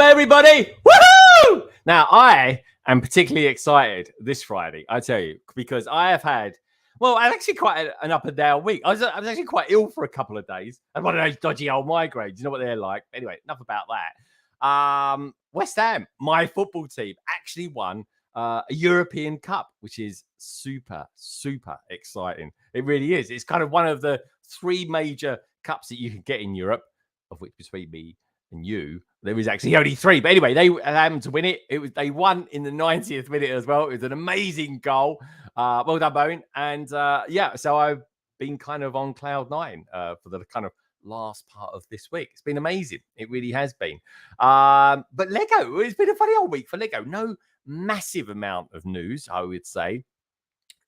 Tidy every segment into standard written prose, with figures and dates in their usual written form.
Everybody, woohoo! Now, I am particularly excited this Friday, I tell you, because I have had, well, I actually quite an up and down week. I was actually quite ill for a couple of days. And one of those dodgy old migraines, you know what they're like. Anyway, enough about that. West Ham, my football team, actually won a European Cup, which is super, super exciting. It really is. It's kind of one of the three major cups that you can get in Europe, of which between me and you, there was actually only three. But anyway, they happened to win it. They won in the 90th minute as well. It was an amazing goal. Well done, Bowen. And yeah, so I've been kind of on cloud nine for the kind of last part of this week. It's been amazing. It really has been. But Lego, it's been a funny old week for Lego. No massive amount of news, I would say.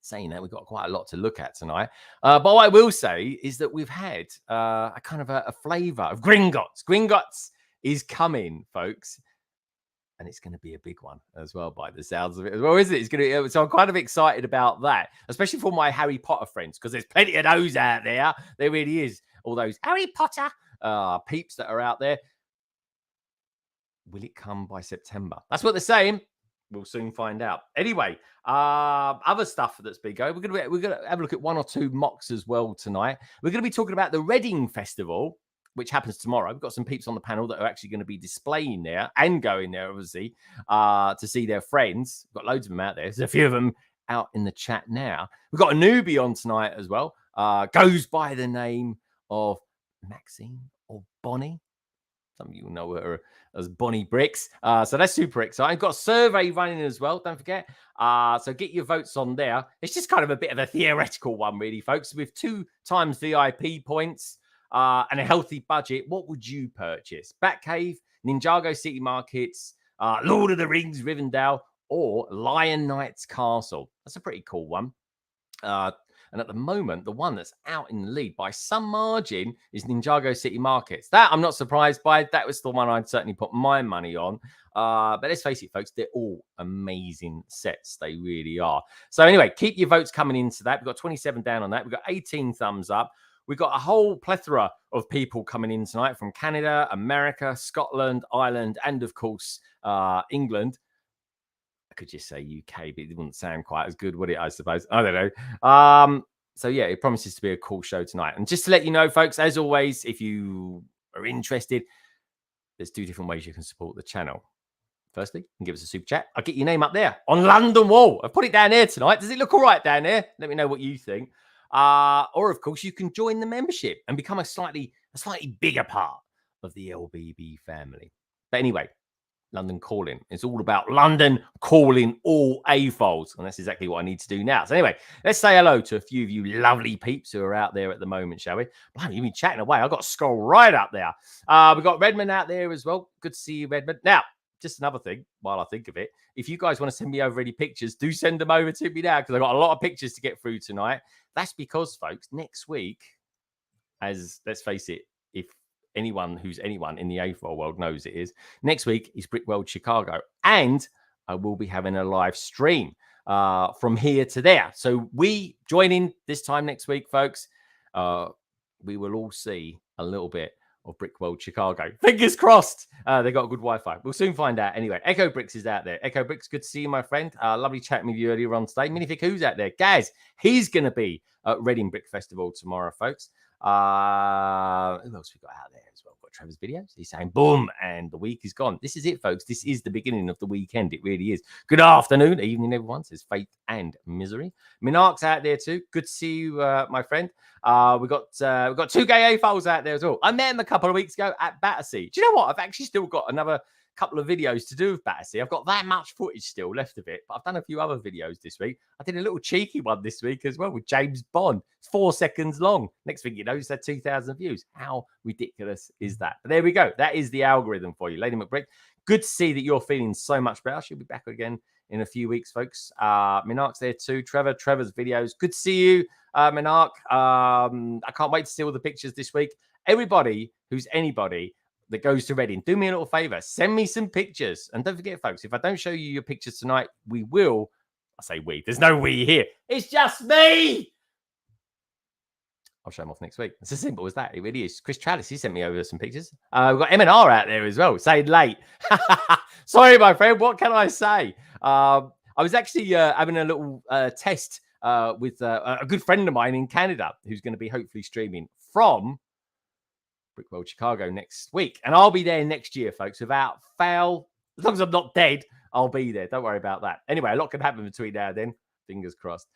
Saying that, we've got quite a lot to look at tonight. But what I will say is that we've had a kind of a flavour of Gringotts. Gringotts is coming, folks. And it's going to be a big one as well, by the sounds of it as well, isn't it? It's going to. So I'm kind of excited about that, especially for my Harry Potter friends, because there's plenty of those out there. There really is. All those Harry Potter peeps that are out there. Will it come by September? That's what they're saying. We'll soon find out. Anyway, other stuff that's been going. We're gonna have a look at one or two mocks as well tonight. We're going to be talking about the Reading Festival, which happens tomorrow. We've got some peeps on the panel that are actually going to be displaying there and going there, obviously, to see their friends. We've got loads of them out there. There's a few of them out in the chat now. We've got a newbie on tonight as well. Goes by the name of Maxine or Bonnie. Some of you will know her as Bonnie Bricks. So that's super exciting. Got a survey running as well, don't forget. So get your votes on there. It's just kind of a bit of a theoretical one, really, folks. With 2 times VIP points and a healthy budget, what would you purchase? Batcave, Ninjago City Markets, Lord of the Rings, Rivendell, or Lion Knight's Castle? That's a pretty cool one. And at the moment, the one that's out in the lead by some margin is Ninjago City Markets. That I'm not surprised by. That was the one I'd certainly put my money on. But let's face it, folks, they're all amazing sets. They really are. So anyway, keep your votes coming into that. We've got 27 down on that. We've got 18 thumbs up. We've got a whole plethora of people coming in tonight from Canada, America, Scotland, Ireland, and of course, England. I could just say UK, but it wouldn't sound quite as good, would it? I suppose. I don't know. So yeah, it promises to be a cool show tonight. And just to let you know, folks, as always, if you are interested, there's 2 different ways you can support the channel. Firstly, you can give us a super chat. I'll get your name up there on London Wall. I've put it down here tonight. Does it look all right down there? Let me know what you think. Or of course, you can join the membership and become a slightly bigger part of the LBB family. But anyway, London Calling. It's all about London calling all AFOLs. And that's exactly what I need to do now. So anyway, let's say hello to a few of you lovely peeps who are out there at the moment, shall we? Blimey, you've been chatting away. I've got to scroll right up there. We've got Redmond out there as well. Good to see you, Redmond. Now, just another thing, while I think of it, if you guys want to send me over any pictures, do send them over to me now, because I've got a lot of pictures to get through tonight. That's because, folks, next week, as let's face it, if anyone who's anyone in the AFOL world knows it is, next week is BrickWorld Chicago, and I will be having a live stream from here to there. So we join in this time next week, folks. We will all see a little bit of BrickWorld Chicago. Fingers crossed. They got good Wi-Fi. We'll soon find out. Anyway, Echo Bricks is out there. Echo Bricks, good to see you, my friend. Lovely chatting with you earlier on today. Minifig, who's out there? Gaz, he's going to be at Reading Brick Festival tomorrow, folks. Who who else we got out there as well? We've got Trevor's videos. He's saying boom, and the week is gone. This is it, folks. This is the beginning of the weekend. It really is. Good afternoon, evening, everyone. Says Faith and Misery. Minark's out there too. Good to see you, my friend. We've got two gay A-files out there as well. I met him a couple of weeks ago at Battersea. Do you know what? I've actually still got another couple of videos to do with Battersea. I've got that much footage still left of it, but I've done a few other videos this week. I did a little cheeky one this week as well with James Bond. It's 4 seconds long. Next thing you know, it's had 2,000 views. How ridiculous is that? But there we go. That is the algorithm for you. Lady McBrick, good to see that you're feeling so much better. She'll be back again in a few weeks, folks. Minark's there too. Trevor's videos. Good to see you, Minark. I can't wait to see all the pictures this week. Everybody who's anybody that goes to Reading, do me a little favor. Send me some pictures. And don't forget, folks, if I don't show you your pictures tonight, we will. I say we. There's no we here. It's just me. I'll show them off next week. It's as simple as that. It really is. Chris Trallis, he sent me over some pictures. We've got M&R out there as well, saying late. Sorry, my friend. What can I say? I was actually having a little test with a good friend of mine in Canada who's going to be hopefully streaming from BrickWorld Chicago next week. And I'll be there next year, folks, without fail. As long as I'm not dead, I'll be there. Don't worry about that. Anyway, a lot can happen between now and then. Fingers crossed.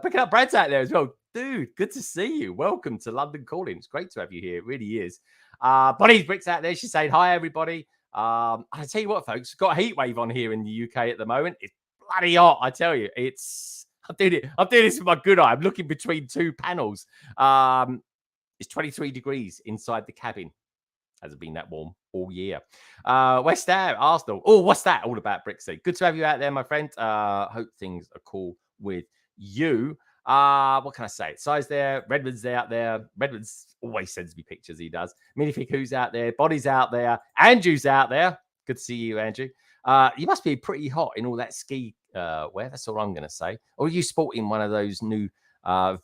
Picking up Brad's out there as well. Dude, good to see you. Welcome to London Calling. It's great to have you here. It really is. Bonnie's Bricks out there. She's saying hi, everybody. I'll tell you what, folks. Got a heat wave on here in the UK at the moment. It's bloody hot, I tell you. I'm doing this with my good eye. I'm looking between two panels. It's 23 degrees inside the cabin. Hasn't been that warm all year. West Ham, Arsenal. Oh, what's that all about, Brixie? Good to have you out there, my friend. Hope things are cool with you. What can I say? Size there. Redmond's out there. Redmond's always sends me pictures. He does. Minifig who's out there. Body's out there. Andrew's out there. Good to see you, Andrew. You must be pretty hot in all that ski wear. That's all I'm going to say. Or are you sporting one of those new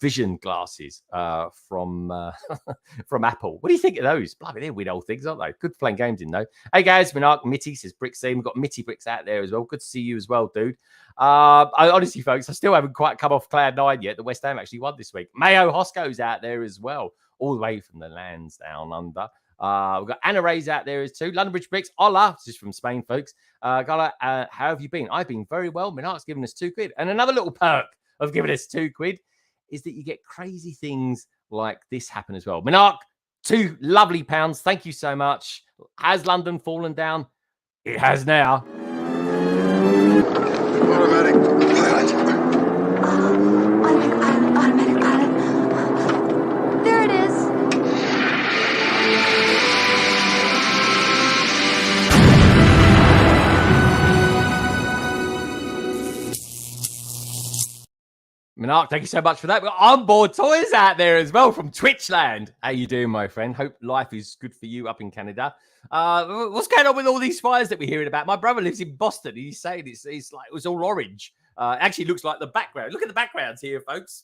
vision glasses from Apple? What do you think of those? Blimey, they're weird old things, aren't they? Good playing games in though. Hey guys, Minark, Mitty says Brixie. We've got Mitty Bricks out there as well. Good to see you as well, dude. I honestly, folks, I still haven't quite come off cloud 9 yet. The West Ham actually won this week. Mayo Hosco's out there as well, all the way from the lands down under. We've got Anna Ray's out there too. London Bridge Bricks. Hola, this is from Spain, folks. Gala, how have you been? I've been very well. Minark's given us £2. And another little perk of giving us £2 is that you get crazy things like this happen as well. Minark, £2 lovely. Thank you so much. Has London fallen down? It has now. Automatic pilot. Automatic pilot. There it is. Minark, thank you so much for that. We've got onboard toys out there as well from Twitchland. How you doing, my friend? Hope life is good for you up in Canada. What's going on with all these fires that we're hearing about? My brother lives in Boston. He's saying it's like it was all orange. Actually, looks like the background. Look at the backgrounds here, folks.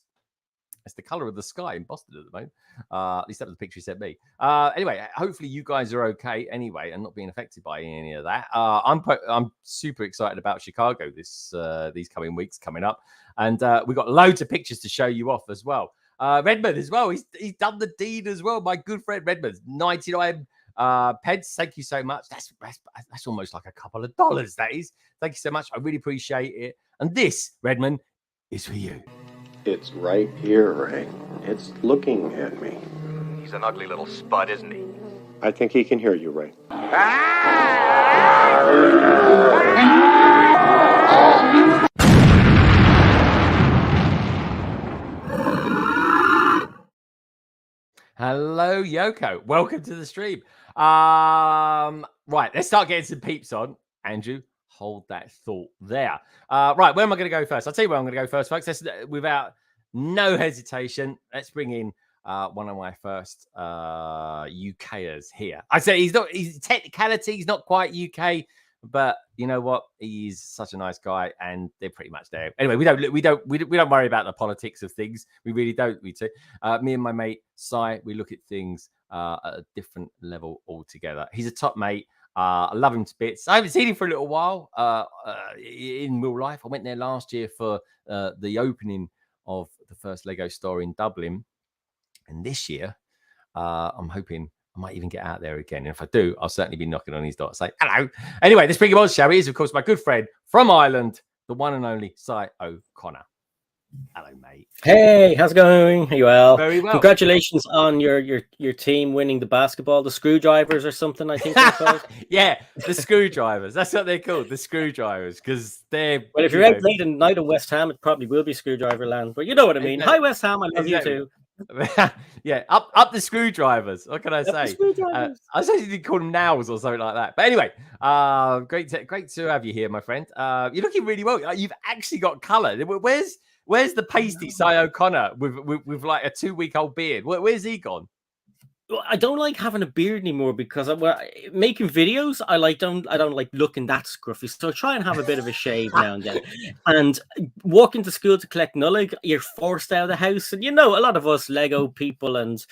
It's the color of the sky in Boston at the moment. At least that was the picture he sent me. Anyway, hopefully you guys are okay anyway and not being affected by any of that. I'm super excited about Chicago these coming weeks coming up. And we've got loads of pictures to show you off as well. Redmond as well. He's done the deed as well. My good friend Redmond, 99 pence. Thank you so much. That's almost like a couple of dollars, that is. Thank you so much. I really appreciate it. And this, Redmond, is for you. It's right here, Ray. It's looking at me. He's an ugly little spud, isn't he? I think he can hear you, Ray. Hello, Yoko. Welcome to the stream. Right, let's start getting some peeps on. Andrew, hold that thought there. Right, where am I going to go first? I'll tell you where I'm going to go first, folks. Without no hesitation, let's bring in one of my first UKers here. I say he's technicality, he's not quite UK, but you know what? He's such a nice guy, and they're pretty much there. Anyway, we don't worry about the politics of things. We really don't. Me and my mate Si, we look at things at a different level altogether. He's a top mate. I love him to bits. I haven't seen him for a little while in real life. I went there last year for the opening of the first Lego store in Dublin, and this year I'm hoping I might even get out there again. And if I do, I'll certainly be knocking on his door, say hello. Anyway, this Bricky Mods, shall we? Is of course my good friend from Ireland, the one and only Si O'Connor. Hello, mate. Hey, how's it going? Are you well? Very well. Congratulations on your team winning the basketball, the Screwdrivers or something, I think they're called. Yeah, the Screwdrivers. That's what they're called, the Screwdrivers, because they're... Well, if you're out late in night in West Ham, it probably will be Screwdriver land, but you know what I mean. Hi, West Ham, I love you too. Yeah, up the Screwdrivers. What can I say? I was actually call them nails or something like that. But anyway, great to have you here, my friend. You're looking really well. You've actually got colour. Where's the pasty Si O'Connor with like a 2-week-old beard? Where's he gone? Well, I don't like having a beard anymore because making videos, I don't like looking that scruffy. So I try and have a bit of a shave now and then. And walking to school to collect Nullig, you're forced out of the house. And you know, a lot of us Lego people and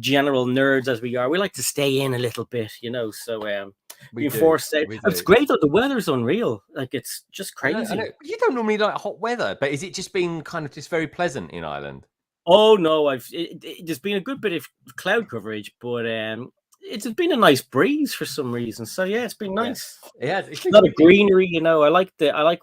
general nerds as we are, we like to stay in a little bit, you know. So being forced out. It's great though. The weather's unreal. Like it's just crazy. I know. You don't normally like hot weather, but is it just been kind of just very pleasant in Ireland? Oh no, there's been a good bit of cloud coverage, but it's been a nice breeze for some reason. So yeah, it's been nice. Yeah, it's a lot of greenery, you know. I like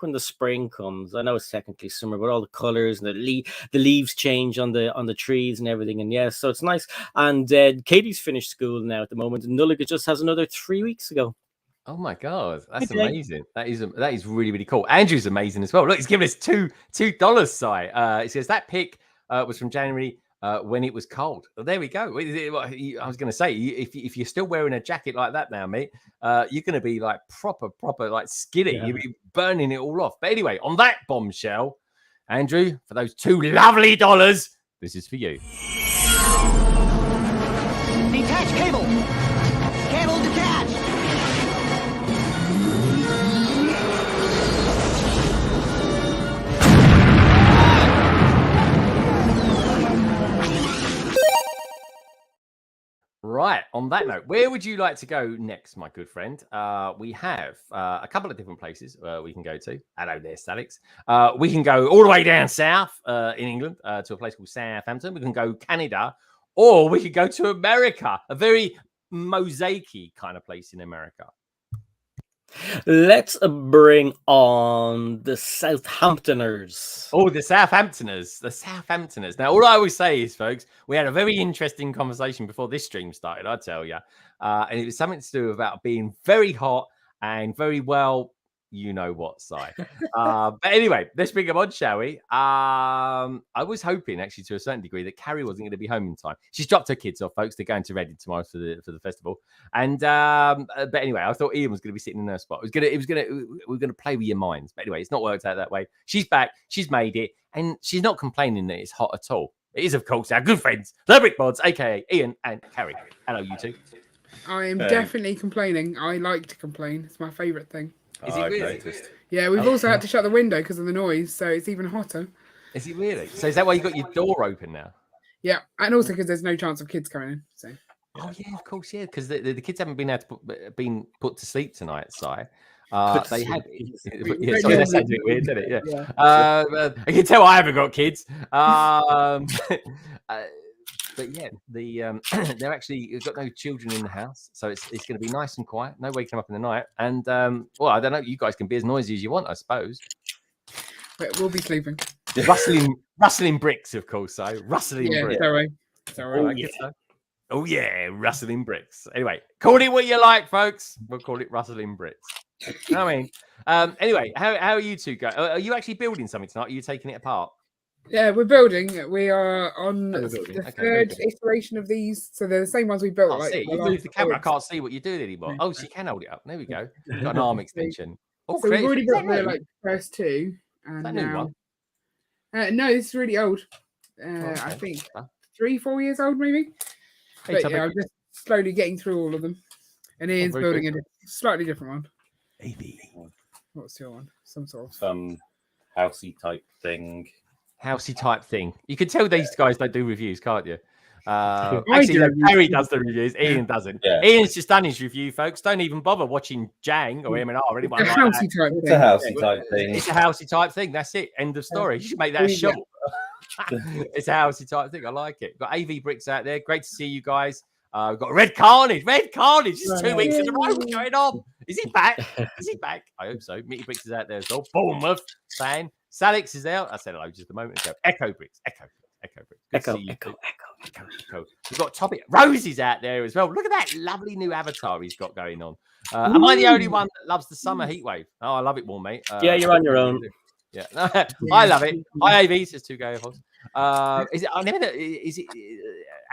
when the spring comes. I know it's technically summer, but all the colors and the leaves change on the trees and everything. And yeah, so it's nice. And Katie's finished school now at the moment, and Nulliga just has another 3 weeks ago. Oh my god, that's amazing! That is really really cool. Andrew's amazing as well. Look, he's giving us $2. He says that pic was from January when it was cold. Well, there we go. I was going to say, if you're still wearing a jacket like that now, mate, you're going to be like proper like skinny. Yeah. You'll be burning it all off. But anyway, on that bombshell, Andrew, for those $2 lovely, this is for you. Detach cable. Cable detached. Right. On that note, where would you like to go next, my good friend? We have a couple of different places we can go to. Hello there, Alex. We can go all the way down south in England to a place called Southampton. We can go Canada, or we could go to America, a very mosaic-y kind of place in America. Let's bring on the Southamptoners. Oh, the Southamptoners. Now, all I always say is, folks, we had a very interesting conversation before this stream started, I tell you. And it was something to do about being very hot and very well, you know what, Si. But anyway, let's bring them on, shall we? I was hoping, actually, to a certain degree, that Carrie wasn't going to be home in time. She's dropped her kids off, folks. They're going to Reading tomorrow for the festival. And but anyway, I thought Ian was going to be sitting in her spot. We're going to play with your minds. But anyway, it's not worked out that way. She's back. She's made it, and she's not complaining that it's hot at all. It is, of course, our good friends, the Brick Mods, aka Ian and Carrie. Hello, you two. I am definitely complaining. I like to complain. It's my favourite thing. Is it really? Yeah, we've also had to shut the window because of the noise, so it's even hotter. Is it really? So is that why you got your door open now? Yeah, and also because there's no chance of kids coming in. So. Oh yeah, of course, yeah, because the kids haven't been put to sleep tonight, Si. They had. Yeah, sorry, that sounds a bit weird, doesn't it? Yeah. I can tell I haven't got kids. But yeah, they're actually got no children in the house, so it's going to be nice and quiet. No waking up in the night, and well, I don't know. You guys can be as noisy as you want, I suppose. But we'll be sleeping. Rustling bricks, of course. So rustling bricks. Sorry. Oh yeah, rustling bricks. Anyway, call it what you like, folks. We'll call it rustling bricks. You know what I mean? Anyway, how are you two going? Are you actually building something tonight? Are you taking it apart? Yeah, we're building. We are on the third iteration of these. So they're the same ones we built. You move the camera. I can't see what you're doing anymore. Oh, she can hold it up. There we go. Got an arm extension. Oh, so we've already built the first two. And that new one? No, this is really old. I think 3-4 years old, maybe. But yeah, I'm just slowly getting through all of them. And Ian's building a slightly different one. Maybe. What's your one? Some sort of housey type thing. You can tell these guys don't do reviews, can't you? Actually, Harry does the reviews. Ian doesn't. Yeah. Ian's just done his review, folks. Don't even bother watching Jang or M&R or anyone like that. It's a housey type thing. It's a housey type thing. That's it. End of story. You should make that short. It's a housey type thing. I like it. Got AV Bricks out there. Great to see you guys. We've got Red Carnage. Red Carnage. It's 2 weeks in a row. What's going on? Is he back? Is he back? I hope so. Meaty Bricks is out there as well. Bournemouth fan. Salix is out. I said hello just a moment ago. Echo Bricks. Echo Bricks. Echo. We've got Topic. Rosie's out there as well. Look at that lovely new avatar he's got going on. Am I the only one that loves the summer heat wave? Oh, I love it more, mate. Yeah, you're on your own. Yeah, I love it. Hi, AV, says 2 Gay Hogs. Is it? I never know. Is it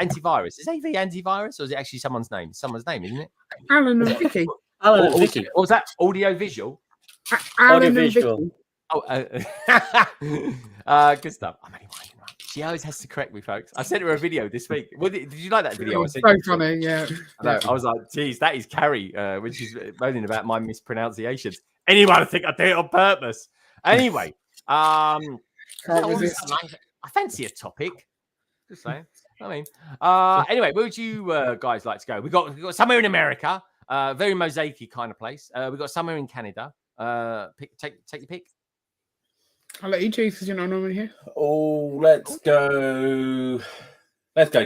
antivirus? Is AV antivirus, or is it actually someone's name? Someone's name, isn't it? Alan and Vicky. Alan and Vicky. What was that? Audio visual. Alan and visual. Vicky. Oh, good stuff. I'm only winding up. She always has to correct me, folks. I sent her a video this week. Did you like that video? So funny, yeah. I was like, geez, that is Carrie, when she's moaning about my mispronunciations. Anyone think I do it on purpose? Anyway, I fancy a topic. Just saying. I mean, anyway, where would you guys like to go? We got somewhere in America, very mosaic-y kind of place. We got somewhere in Canada. Take your pick. I'll let you choose because you're not normally here. Oh, let's go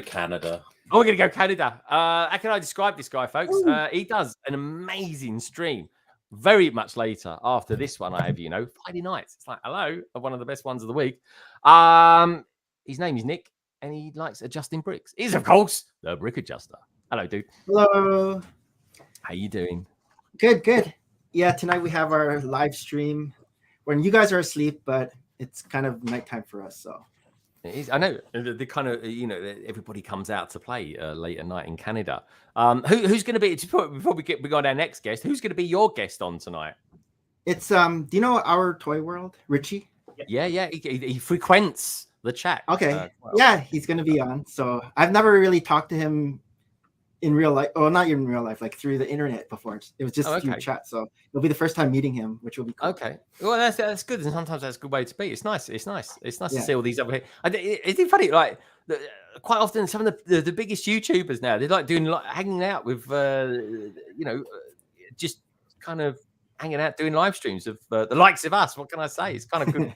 Canada. Oh, we're gonna go Canada. How can I describe this guy, folks? He does an amazing stream. Very much later after this one, I have Friday nights. It's like hello, one of the best ones of the week. His name is Nick, and he likes adjusting bricks. He's of course the Brick Adjuster. Hello, dude. Hello. How you doing? Good. Yeah, tonight we have our live stream when you guys are asleep, but it's kind of nighttime for us. So it is. I know the kind of everybody comes out to play late at night in Canada. Who's going to be before we got our next guest? Who's going to be your guest on tonight? It's do you know Our Toy World, Richie? Yeah. He frequents the chat. Okay. Yeah, he's going to be on. So I've never really talked to him in real life. Oh, not in real life, like through the internet before. It was just through chat. So it'll be the first time meeting him, which will be cool. Okay. Well, that's good. And sometimes that's a good way to be. It's nice. It's nice to see all these other. Isn't it funny? Like quite often, some of the biggest YouTubers now, they're like hanging out with, just kind of hanging out doing live streams of the likes of us. What can I say? It's kind of good.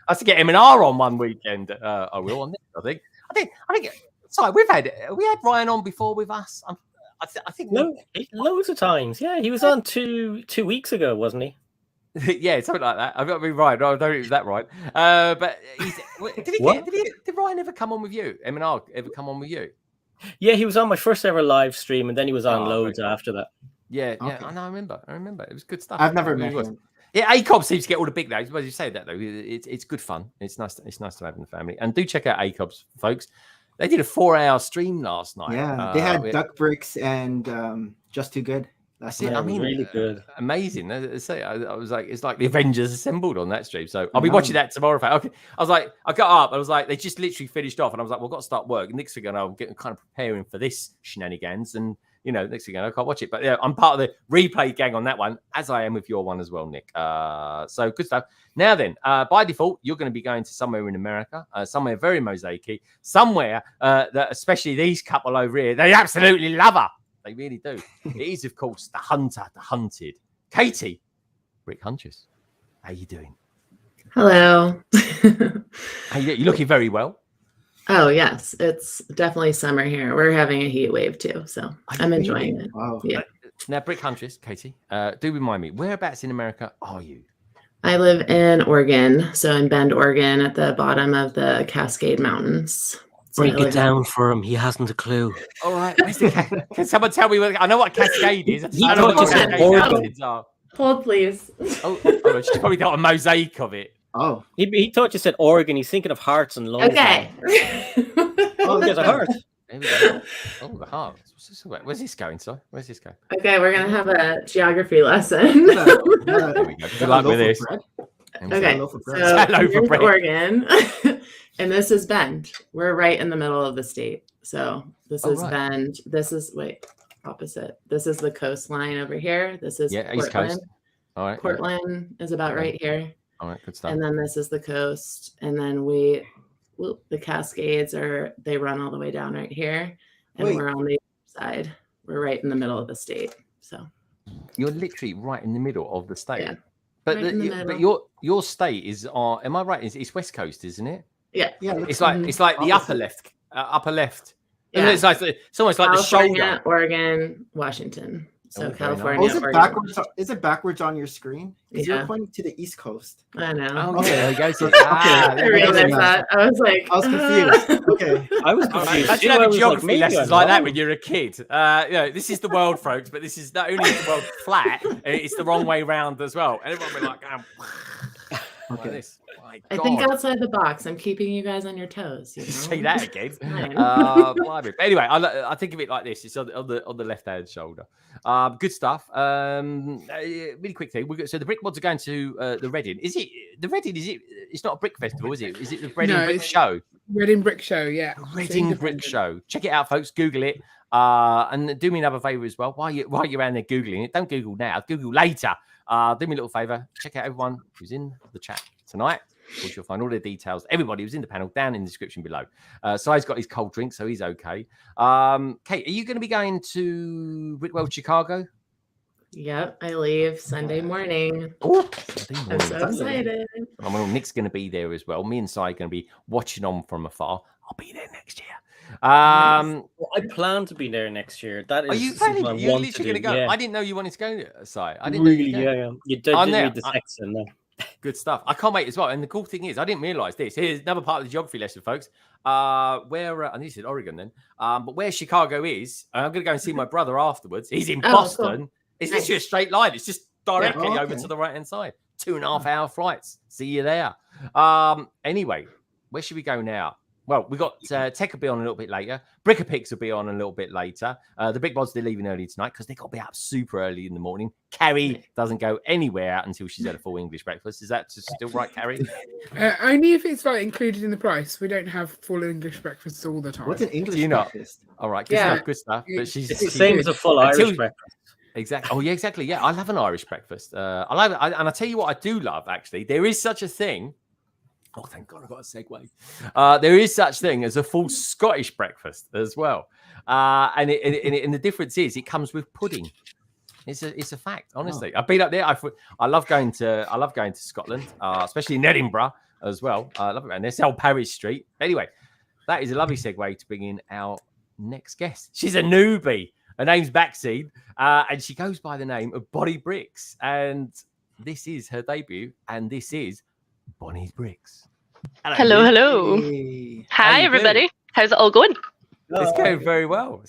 I have to get M&R on one weekend. I will on this. I think. Sorry, we had Ryan on before with us. I think loads of times. Yeah, he was on two weeks ago, wasn't he? Yeah, something like that. I've got to be right. I don't think it was that right. But did Ryan ever come on with you? M&R ever come on with you? Yeah, he was on my first ever live stream, and then he was on loads after that. Yeah. I know. I remember. It was good stuff. I've never met him. Yeah, ACOB seems to get all the big names. But you say that though, it's good fun. It's nice to have in the family. And do check out ACOBs, folks. They did a 4-hour stream last night. Yeah, they had Duck Bricks and Just Too Good. That's it. I mean, really good, amazing. I was like, it's like the Avengers assembled on that stream. So I'll be watching that tomorrow. Okay, I was like, I got up. I was like, they just literally finished off, and I was like, well, I've got to start work. And next thing I'm getting kind of preparing for this shenanigans, and next thing I can't watch it. But yeah, I'm part of the replay gang on that one, as I am with your one as well, Nick. So good stuff. Now then, by default, you're going to be going to somewhere in America, somewhere very mosaic-y, somewhere that especially these couple over here, they absolutely love her. They really do. It is, of course, the hunter, the hunted. Katie, Brick Huntress, how you doing? Hello. You're looking very well. Oh, yes. It's definitely summer here. We're having a heat wave too, so I'm enjoying it. Wow. Yeah. Now, Brick Huntress, Katie, do remind me, whereabouts in America are you? I live in Oregon, so in Bend, Oregon, at the bottom of the Cascade Mountains. Break it down for him. He hasn't a clue. All right. Can someone tell me I know what Cascade is. I know what Cascade are. Hold, please. Oh, she's probably got a mosaic of it. Oh. He thought you said Oregon. He's thinking of hearts and lungs. Okay. Oh, there's a heart. There we go. Oh, the heart. Where's this going, sir? Where's this going? Okay, we're going to have a geography lesson. There we go. Good luck with this. Okay, so here's Oregon, and this is Bend. We're right in the middle of the state. So this is Bend. This is, opposite. This is the coastline over here. This is Portland. East Coast. All right. Portland is about right here. All right, good stuff. And then this is the coast. And then the Cascades they run all the way down right here. And we're on the other side. We're right in the middle of the state. So you're literally right in the middle of the state. Yeah. But Right but your state is am I right? It's West Coast, isn't it? Yeah. It's like the upper left. Yeah. It's almost like the shoulder. Oregon, Washington. So California. Nice. Is it backwards on your screen? Because you're pointing to the East Coast. I know. Okay, there you go. I realized that. I was like, I was confused. Okay, I was confused. Imagine having geography lessons like that when you're a kid. This is the world, folks, but this is not only the world flat, it's the wrong way round as well. And everyone will be like, okay. This. I think outside the box. I'm keeping you guys on your toes. You know? Say that again. Anyway, I think of it like this. It's on the left-hand shoulder. Good stuff. Really quick thing. So the Brick Mods are going to the Reading. Is it the Reading? It's not a Brick Festival, is it? Is it the Reading Brick Show? Reading Brick Show, yeah. Reading Brick Show. Check it out, folks. Google it. And do me another favor as well. While you're around there Googling it, don't Google now. Google later. Do me a little favor. Check out everyone who's in the chat tonight. Of course, you'll find all the details. Everybody who's in the panel down in the description below. Si's got his cold drink, so he's okay. Kate, are you going to be going to BrickWorld Chicago? Yep, I leave Sunday morning. Oh, I'm so excited. Well, Nick's going to be there as well. Me and Si are going to be watching on from afar. I'll be there next year. I plan to be there next year. That is. Are you planning? You're literally going to go. Yeah. I didn't know you wanted to go, Si. I didn't know you were going. You don't need the section though. Good stuff. I can't wait as well. And the cool thing is, I didn't realize this. Here's another part of the geography lesson, folks. Where I need to say Oregon then. But where Chicago is, I'm going to go and see my brother afterwards. He's in Boston. Cool. It's literally a straight line. It's just directly over to the right hand side. 2.5 hour flights. See you there. Anyway, where should we go now? Well, we got Tech will be on a little bit later. BrickPics will be on a little bit later. The Big Mods, they're leaving early tonight because they got to be up super early in the morning. Carrie doesn't go anywhere until she's had a full English breakfast. Is that still right, Carrie? Only if it's included in the price. We don't have full English breakfasts all the time. What's an English breakfast? All right, good stuff. But it's the same as a full Irish breakfast. Exactly. Oh, yeah, exactly. Yeah, I love an Irish breakfast. I love it. And I tell you what I do love, actually. There is such a thing. Oh, thank God, I got a segue. There is such thing as a full Scottish breakfast as well, and the difference is it comes with pudding. It's a fact, honestly. I've been up there. I love going to Scotland, especially in Edinburgh as well. I love it around there. It's old Parish Street. Anyway, that is a lovely segue to bring in our next guest. She's a newbie. Her name's Maxine, and she goes by the name of Bonnie Bricks, and this is her debut, and this is Bonnie's Bricks. Hello. Hey. Hi, everybody. How's it all going? It's going very well.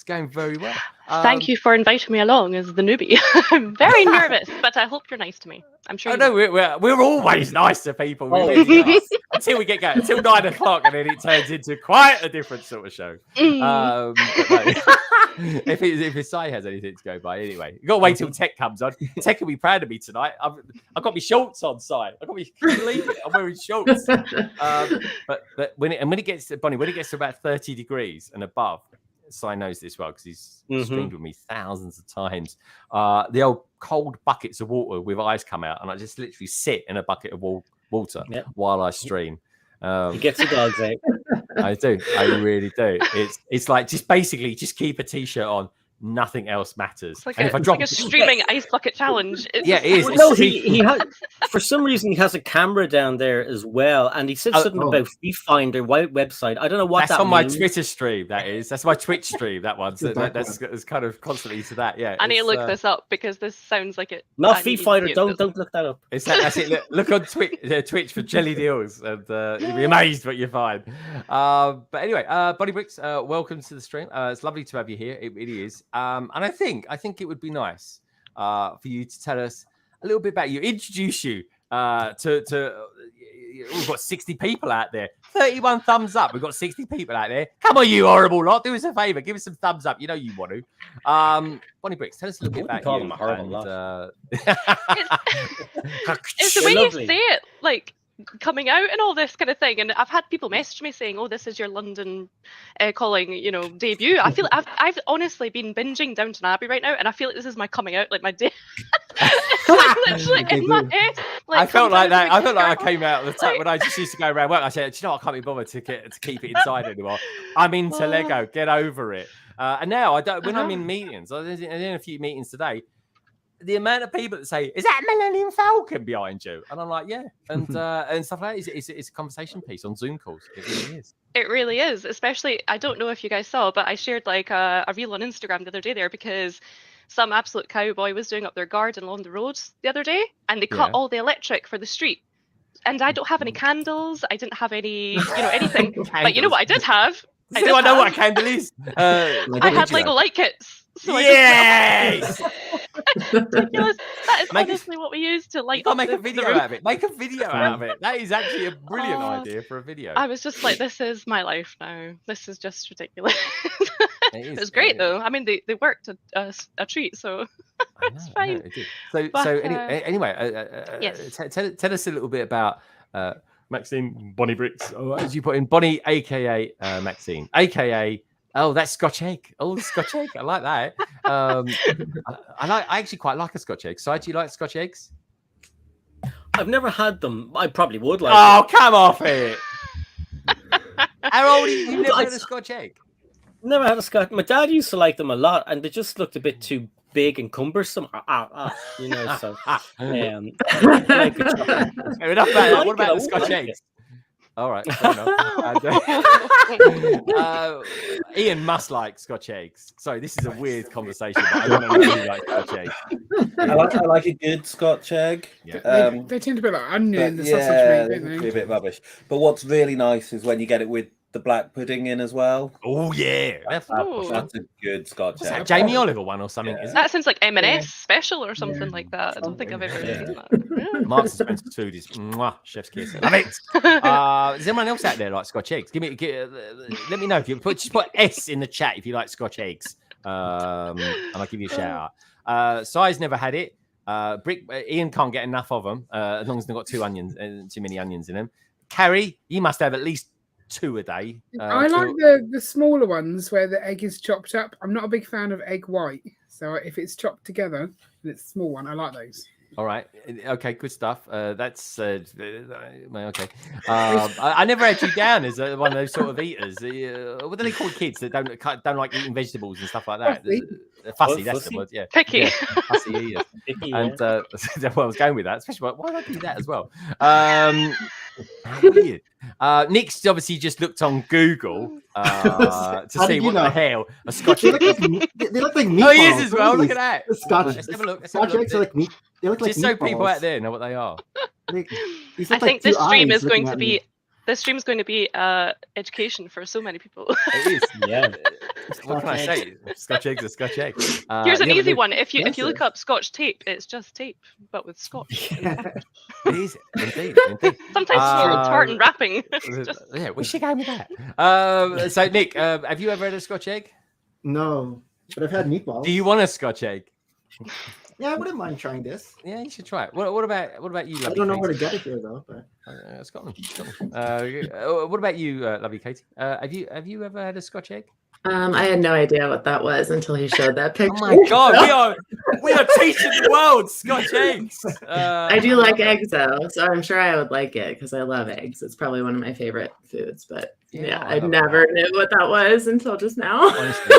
Thank you for inviting me along as the newbie. I'm very nervous, but I hope you're nice to me. I'm sure. We're always nice to people. Really until we get going, until 9 o'clock, and then it turns into quite a different sort of show. If Si has anything to go by, anyway, you got to wait till Tech comes on. Tech will be proud of me tonight. I've got my shorts on, Si. Can you believe it? I'm wearing shorts. But when it gets to Bonnie, when it gets to about 30 degrees and above. Si knows this well because he's streamed with me thousands of times. The old cold buckets of water with ice come out, and I just literally sit in a bucket of water while I stream. He gets the dogs out. I do. I really do. It's like just keep a t-shirt on. Nothing else matters. It's like a streaming ice bucket challenge. It is. No, he has, for some reason he has a camera down there as well, and he said something about Thief Finder website. I don't know what that's that on means. my Twitter stream. That's my Twitch stream. That one. So that's kind of constantly to that. Yeah. I need to look this up because this sounds like it. Not Thief Finder. Don't look that up. That's it. Look on Twitch for Jelly Deals, and you'll be amazed what you find. But anyway, Bonnie Bricks, welcome to the stream. It's lovely to have you here. It really is. And I think it would be nice for you to tell us a little bit about you, introduce you to we've got 60 people out there. 31 thumbs up. We've got 60 people out there. Come on, you horrible lot. Do us a favor. Give us some thumbs up. You know you want to. Bonnie Bricks, tell us a little bit about you. Them a horrible lot. It's the way you say it, like coming out and all this kind of thing, and I've had people message me saying, "Oh, this is your London calling, debut." I feel I've honestly been binging Downton Abbey right now, and I feel like this is my coming out, like my day. Literally in my head. I felt like that. I felt like I came out of the time when I just used to go around work. I said, "Do you know what? I can't be bothered to keep it inside anymore. I'm into Lego. Get over it." And now I don't. When I'm in meetings, I was in a few meetings today. the amount of people that say, "Is that Millennium Falcon behind you?" And I'm like, "Yeah," and stuff like that. It's a conversation piece on Zoom calls. It really is. It really is. Especially, I don't know if you guys saw, but I shared like a reel on Instagram the other day there because some absolute cowboy was doing up their garden along the roads the other day, and they cut all the electric for the street. And I don't have any candles. I didn't have any, anything. But you know what I did have? I know what a candle is. I had Lego light kits. So yes! Ridiculous. That is honestly what we use to light up make a video out of it. Make a video out of it. That is actually a brilliant idea for a video. I was just like, this is my life now. This is just ridiculous. It was great though. I mean, they worked a treat, so it's fine. Yes. Tell us a little bit about Maxine Bonnie Bricks. Oh, as you put in, Bonnie, aka Maxine, aka. Oh, that's Scotch egg. Oh, Scotch egg. I like that. I actually quite like a Scotch egg. So, do you like Scotch eggs? I've never had them. I probably would like. Oh, come off it! How old are you? You never had a Scotch egg? Never had a Scotch. My dad used to like them a lot, and they just looked a bit too big and cumbersome. So fair enough. What about the Scotch eggs? All right, fair enough. Ian must like Scotch eggs. Sorry, this is a weird conversation, but I want to know if you like Scotch eggs. I like a good Scotch egg. Yeah. They tend to be like onion in the sausage meat, don't they? Be a bit rubbish. But what's really nice is when you get it with the black pudding in as well. Oh yeah, that's a good Scotch egg. That Jamie Oliver one or something? Is that sounds like M&S special or something like that. I don't think I've ever seen that. Marks and Spencer's food is chef's kiss. Love it. Is anyone else out there like Scotch eggs? Let me know if you just put S in the chat if you like Scotch eggs, and I'll give you a shout out. Si's never had it. Ian can't get enough of them as long as they've got too many onions in them. Carrie, you must have at least 2 a day. I like the smaller ones where the egg is chopped up. I'm not a big fan of egg white, so if it's chopped together and it's a small one, I like those. All right. Okay. Good stuff. That's okay. I never had you down as one of those sort of eaters. What do they call kids that don't like eating vegetables and stuff like that? Fussy. That's the word. Yeah. Picky. Yeah, fussy eaters. Picky, and that's where I was going with that. Especially why did I do that as well? Weird. Nick's obviously just looked on Google to see what the hell a Scotch egg is. They look like meatballs. Oh, he is as well. Look at that. Let's have a look. Scotch eggs are like meat. They look like just so people out there know what they are. I think this stream is going to be education for so many people. It is. Yeah. What can I say? Scotch eggs are Scotch eggs. Here's an easy one. If you look up Scotch tape, it's just tape, but with Scotch. It is indeed. Sometimes tartan wrapping. Yeah, we should go with that. So Nick, have you ever had a Scotch egg? No, but I've had meatballs. Do you want a Scotch egg? Yeah, I wouldn't mind trying this. Yeah, you should try it. What about you, Lovey? I don't know where to get it here though. But Scotland. What about you, Lovey Katie? Have you ever had a Scotch egg? I had no idea what that was until he showed that picture. Oh my god, we are teaching the world Scotch eggs. I do like eggs though, so I'm sure I would like it because I love eggs. It's probably one of my favorite foods, but I never knew what that was until just now. Honestly,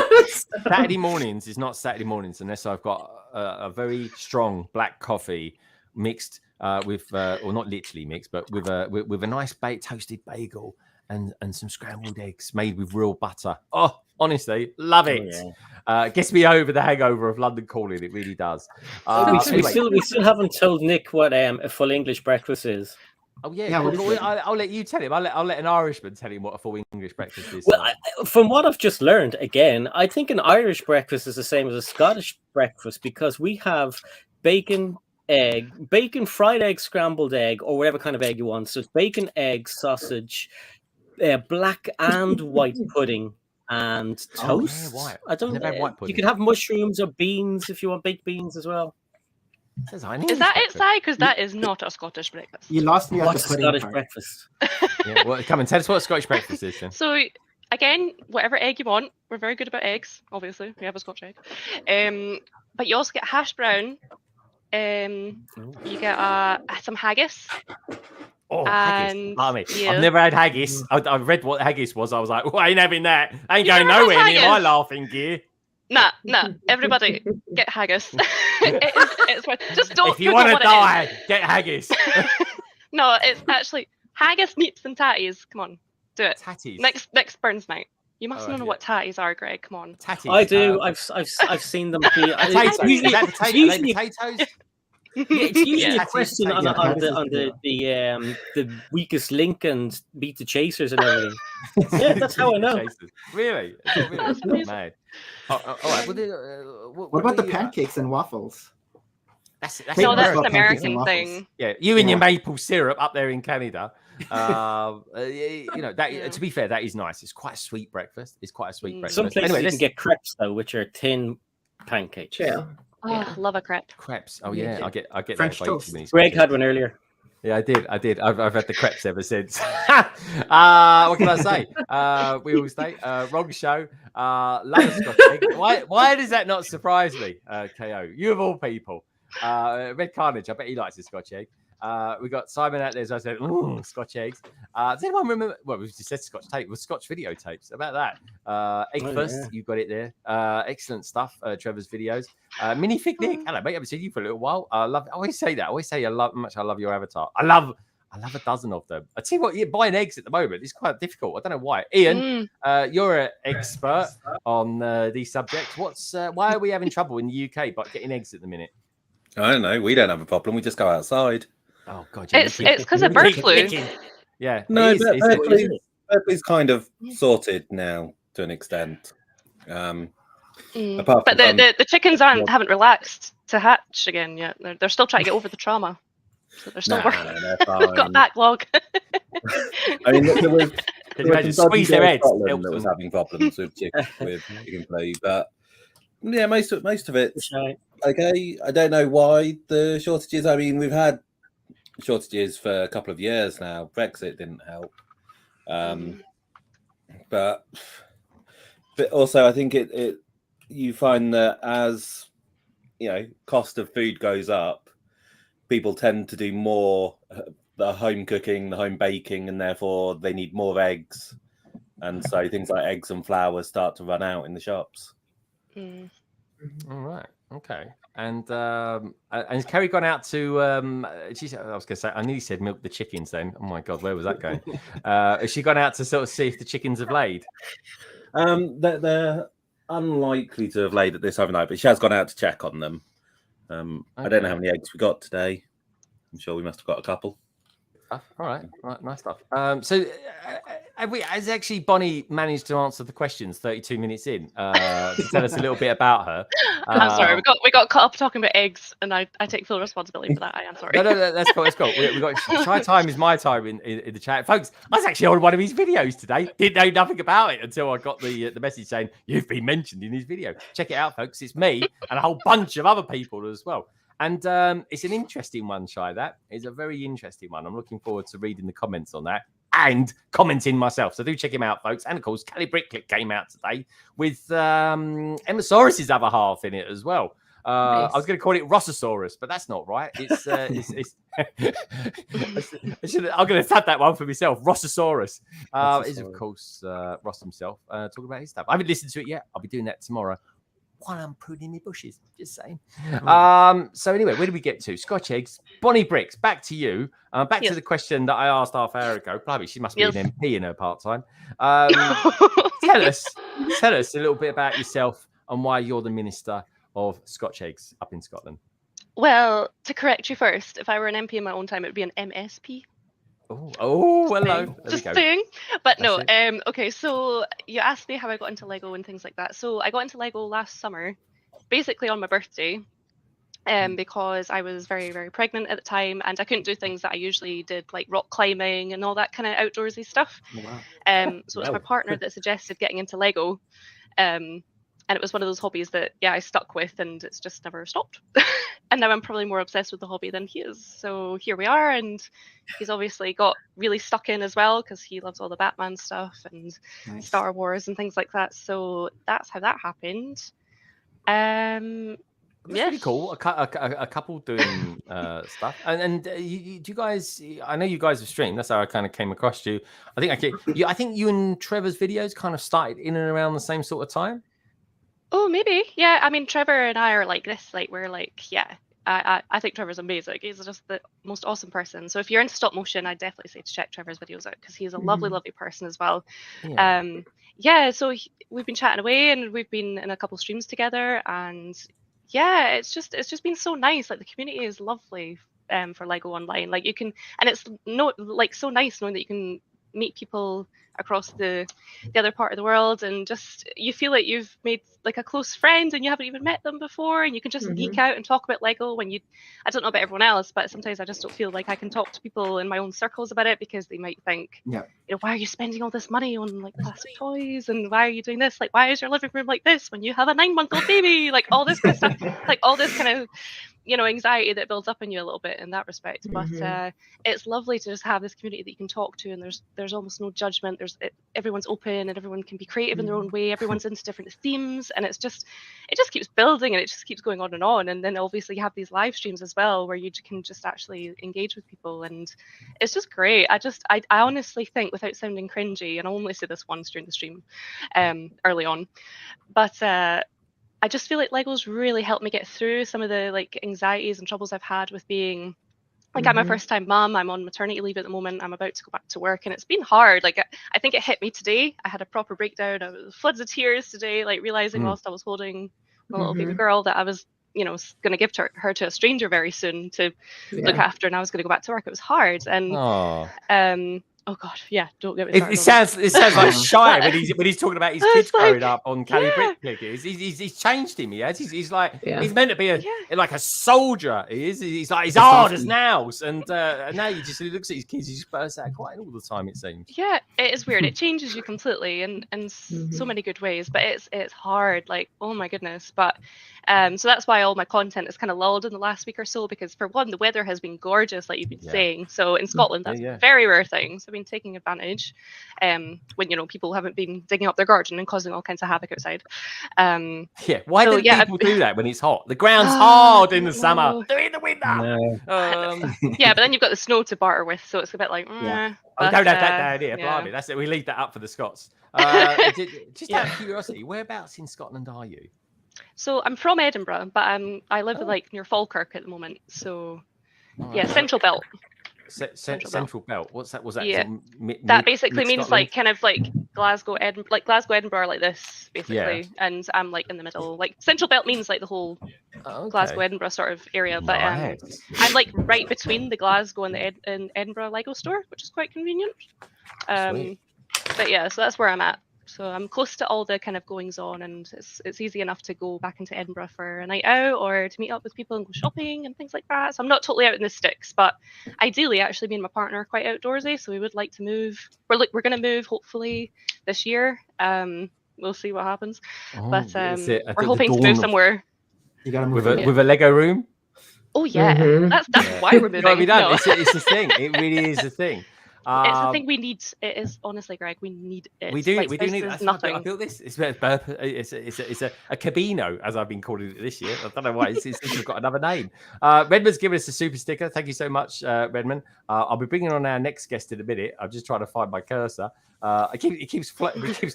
Saturday mornings is not Saturday mornings unless I've got a very strong black coffee mixed with, or not literally mixed, but with a nice toasted bagel and some scrambled eggs made with real butter. Oh, honestly, love it. Gets me over the hangover of London calling. It really does. We still haven't told Nick what a full English breakfast is. Oh yeah, I'll let you tell him. I'll let an Irishman tell him what a full English breakfast is. Well, from what I've just learned, again, I think an Irish breakfast is the same as a Scottish breakfast because we have bacon, fried egg, scrambled egg, or whatever kind of egg you want. So it's bacon, egg, sausage, black and white pudding, and toast. White. I don't know. White pudding. You can have mushrooms or beans if you want baked beans as well. Is that it, Si? Because that is not a Scottish breakfast. You lost me at What's the pudding Scottish part. breakfast? Well, come and tell us what a Scottish breakfast is. Then. So again, whatever egg you want. We're very good about eggs. Obviously, we have a Scotch egg. But you also get hash brown. You get some haggis. Oh, haggis. Yeah. I've never had haggis. I read what haggis was. I was like, I ain't having that. I ain't going nowhere near my laughing gear. Nah. Everybody, get haggis. it's worth. Just don't. If you want to die, get haggis. No, it's actually haggis, neeps, and tatties. Come on, do it. Tatties. Next Burns night. You must know what tatties are, Greg. Come on. Tatties. I do. I've seen them. Potatoes. Usually, Are they potatoes? Yeah, it's usually Yeah. a question on the weakest link and beat the chasers and everything. Yeah, that's how I know. Really? That's mad. All right. What about the pancakes and waffles? That's no, that's an American thing. Yeah, you and your maple syrup up there in Canada. You know that. To be fair, that is nice. It's quite a sweet breakfast. Some places you can get crepes though, which are thin pancakes. Yeah. Oh, love a crepe. Crepes. Oh yeah, I get French that toast. Greg had one earlier. Yeah, I did. I've had the crepes ever since. What can I say? We all stay. Wrong show. Love a Scotch egg. Why does that not surprise me? KO, you of all people. Red Carnage. I bet he likes the Scotch egg. We got Simon out there, as I said, Scotch eggs. Does anyone remember? Well, we just said Scotch tape. With Scotch videotapes. About that. Egg first. Yeah. You got it there. Excellent stuff. Trevor's videos. Minifig Nick. Hello, mate. I haven't seen you for a little while. I always say that. I always say I love your avatar. I love a dozen of them. I tell you what, buying eggs at the moment is quite difficult. I don't know why. Ian, you're an expert on these subjects. Why are we having trouble in the UK by getting eggs at the minute? I don't know. We don't have a problem. We just go outside. Oh God! It's because of bird flu. Yeah. No, Berkeley's kind of sorted now to an extent. But the chickens haven't relaxed to hatch again yet. They're still trying to get over the trauma. So they're still working. They've got backlog. I mean, there was squeeze their heads. That was having problems with chicken flu, but yeah, most of it's okay. I don't know why the shortages. I mean, we've had shortages for a couple of years now. Brexit didn't help, but also I think it you find that as cost of food goes up, people tend to do more the home cooking, the home baking, and therefore they need more eggs, and so things like eggs and flour start to run out in the shops. All right. Okay. And has Kerry gone out to? She said, I was going to say, I nearly said milk the chickens. Then, oh my God, where was that going? Has she gone out to sort of see if the chickens have laid? They're unlikely to have laid at this overnight, but she has gone out to check on them. I don't know how many eggs we got today. I'm sure we must have got a couple. All right, nice stuff. So, has actually Bonnie managed to answer the questions 32 minutes in to tell us a little bit about her? I'm sorry, we got caught up talking about eggs, and I take full responsibility for that. I am sorry. No, that's cool. That's cool. We got Shy Time is my time in the chat, folks. I was actually on one of his videos today. Didn't know nothing about it until I got the message saying you've been mentioned in his video. Check it out, folks. It's me and a whole bunch of other people as well. And it's an interesting one, Shy. That is a very interesting one. I'm looking forward to reading the comments on that and commenting myself. So do check him out, folks. And of course, Kelly Bricklink came out today with Emmasaurus's other half in it as well. Nice. I was going to call it Rossosaurus, but that's not right. It's I'm going to tap that one for myself. Rossosaurus is of course Ross himself talking about his stuff. I haven't listened to it yet. I'll be doing that tomorrow while I'm pruning my bushes, just saying. So anyway, where did we get to? Scotch eggs. Bonnie Bricks, back to you. Back to the question that I asked half hour ago. Probably she must be an MP in her part-time. Tell us a little bit about yourself and why you're the Minister of Scotch eggs up in Scotland. Well, to correct you first, if I were an MP in my own time, it would be an MSP. Oh, hello. Just saying. But no, okay, so you asked me how I got into Lego and things like that. So I got into Lego last summer, basically on my birthday, because I was very, very pregnant at the time and I couldn't do things that I usually did, like rock climbing and all that kind of outdoorsy stuff. Oh, wow. So it's my partner that suggested getting into Lego. And it was one of those hobbies that, I stuck with and it's just never stopped. And now I'm probably more obsessed with the hobby than he is. So here we are. And he's obviously got really stuck in as well because he loves all the Batman stuff and Star Wars and things like that. So that's how that happened. That's really cool. A couple doing stuff. And do you guys? I know you guys have streamed. That's how I kind of came across you. I think you and Trevor's videos kind of started in and around the same sort of time. Oh, maybe. Yeah. I mean, Trevor and I are like this. Like, we're like, yeah. I think Trevor's amazing. He's just the most awesome person. So if you're into stop motion, I'd definitely say to check Trevor's videos out because he's a lovely, lovely person as well. Yeah. So we've been chatting away and we've been in a couple streams together, and yeah, it's just been so nice. Like the community is lovely for Lego Online. Like you can, and it's like so nice knowing that you can meet people across the other part of the world, and just you feel like you've made like a close friend and you haven't even met them before, and you can just geek out and talk about Lego when I don't know about everyone else, but sometimes I just don't feel like I can talk to people in my own circles about it because they might think, you know, why are you spending all this money on like plastic toys, and why are you doing this, like why is your living room like this when you have a 9-month-old baby, like all this kind of stuff, like all this kind of, you know, anxiety that builds up in you a little bit in that respect. But it's lovely to just have this community that you can talk to, and there's almost no judgment. Everyone's open and everyone can be creative in their own way. Everyone's into different themes, and it just keeps building, and it just keeps going on and on. And then obviously you have these live streams as well where you can just actually engage with people, and it's just great. I honestly think, without sounding cringy, and I only say this once during the stream early on, but I just feel like Lego's really helped me get through some of the like anxieties and troubles I've had with being like, I'm a first-time mom. I'm on maternity leave at the moment. I'm about to go back to work, and it's been hard. Like I think it hit me today. I had a proper breakdown. I was floods of tears today, like realizing whilst I was holding my little baby girl that I was, you know, going to give her to a stranger very soon to look after, and I was going to go back to work. It was hard, and oh god, yeah, don't get me started. It sounds like shy when he's talking about his kids growing up on Cali Bricklink. He's changed him. He has. He's like he's meant to be like a soldier. He's like he's hard as nails, and now he looks at his kids. He just bursts out crying all the time. It seems. Yeah, it is weird. It changes you completely, and so many good ways. But it's hard. Like, oh my goodness. But so that's why all my content is kind of lulled in the last week or so, because for one, the weather has been gorgeous, like you've been saying. So in Scotland, that's a very rare thing. So I've been taking advantage when, you know, people haven't been digging up their garden and causing all kinds of havoc outside. Why do people do that when it's hot? The ground's hard in the summer. They're in the winter. Yeah, but then you've got the snow to barter with, so it's a bit like don't have that idea. Blimey, that's it. We leave that up for the Scots. Just out of curiosity, whereabouts in Scotland are you? So I'm from Edinburgh, but I live like near Falkirk at the moment. So Central Belt. Central Belt. What's that? Was that? Yeah. That basically means like kind of like Glasgow, Edinburgh, like this basically. And I'm like in the middle. Like Central Belt means like the whole Glasgow, Edinburgh sort of area. But I'm like right between the Glasgow and the Edinburgh Lego store, which is quite convenient. But yeah, so that's where I'm at. So I'm close to all the kind of goings on, and it's easy enough to go back into Edinburgh for a night out or to meet up with people and go shopping and things like that. So I'm not totally out in the sticks, but ideally, actually, me and my partner are quite outdoorsy, so we would like to move. We're going to move hopefully this year. We'll see what happens, but we're hoping to move somewhere. You got to move with a Lego room. Oh yeah, that's why we're moving. It's a thing. It really is a thing. It's the thing we need. It is honestly, Greg. We need it. We do. Like, we do need it. Nothing. I feel this. It's a cabino, as I've been calling it this year. I don't know why. It's got another name. Redmond's given us a super sticker. Thank you so much, Redmond. I'll be bringing on our next guest in a minute. I'm just trying to find my cursor. It keeps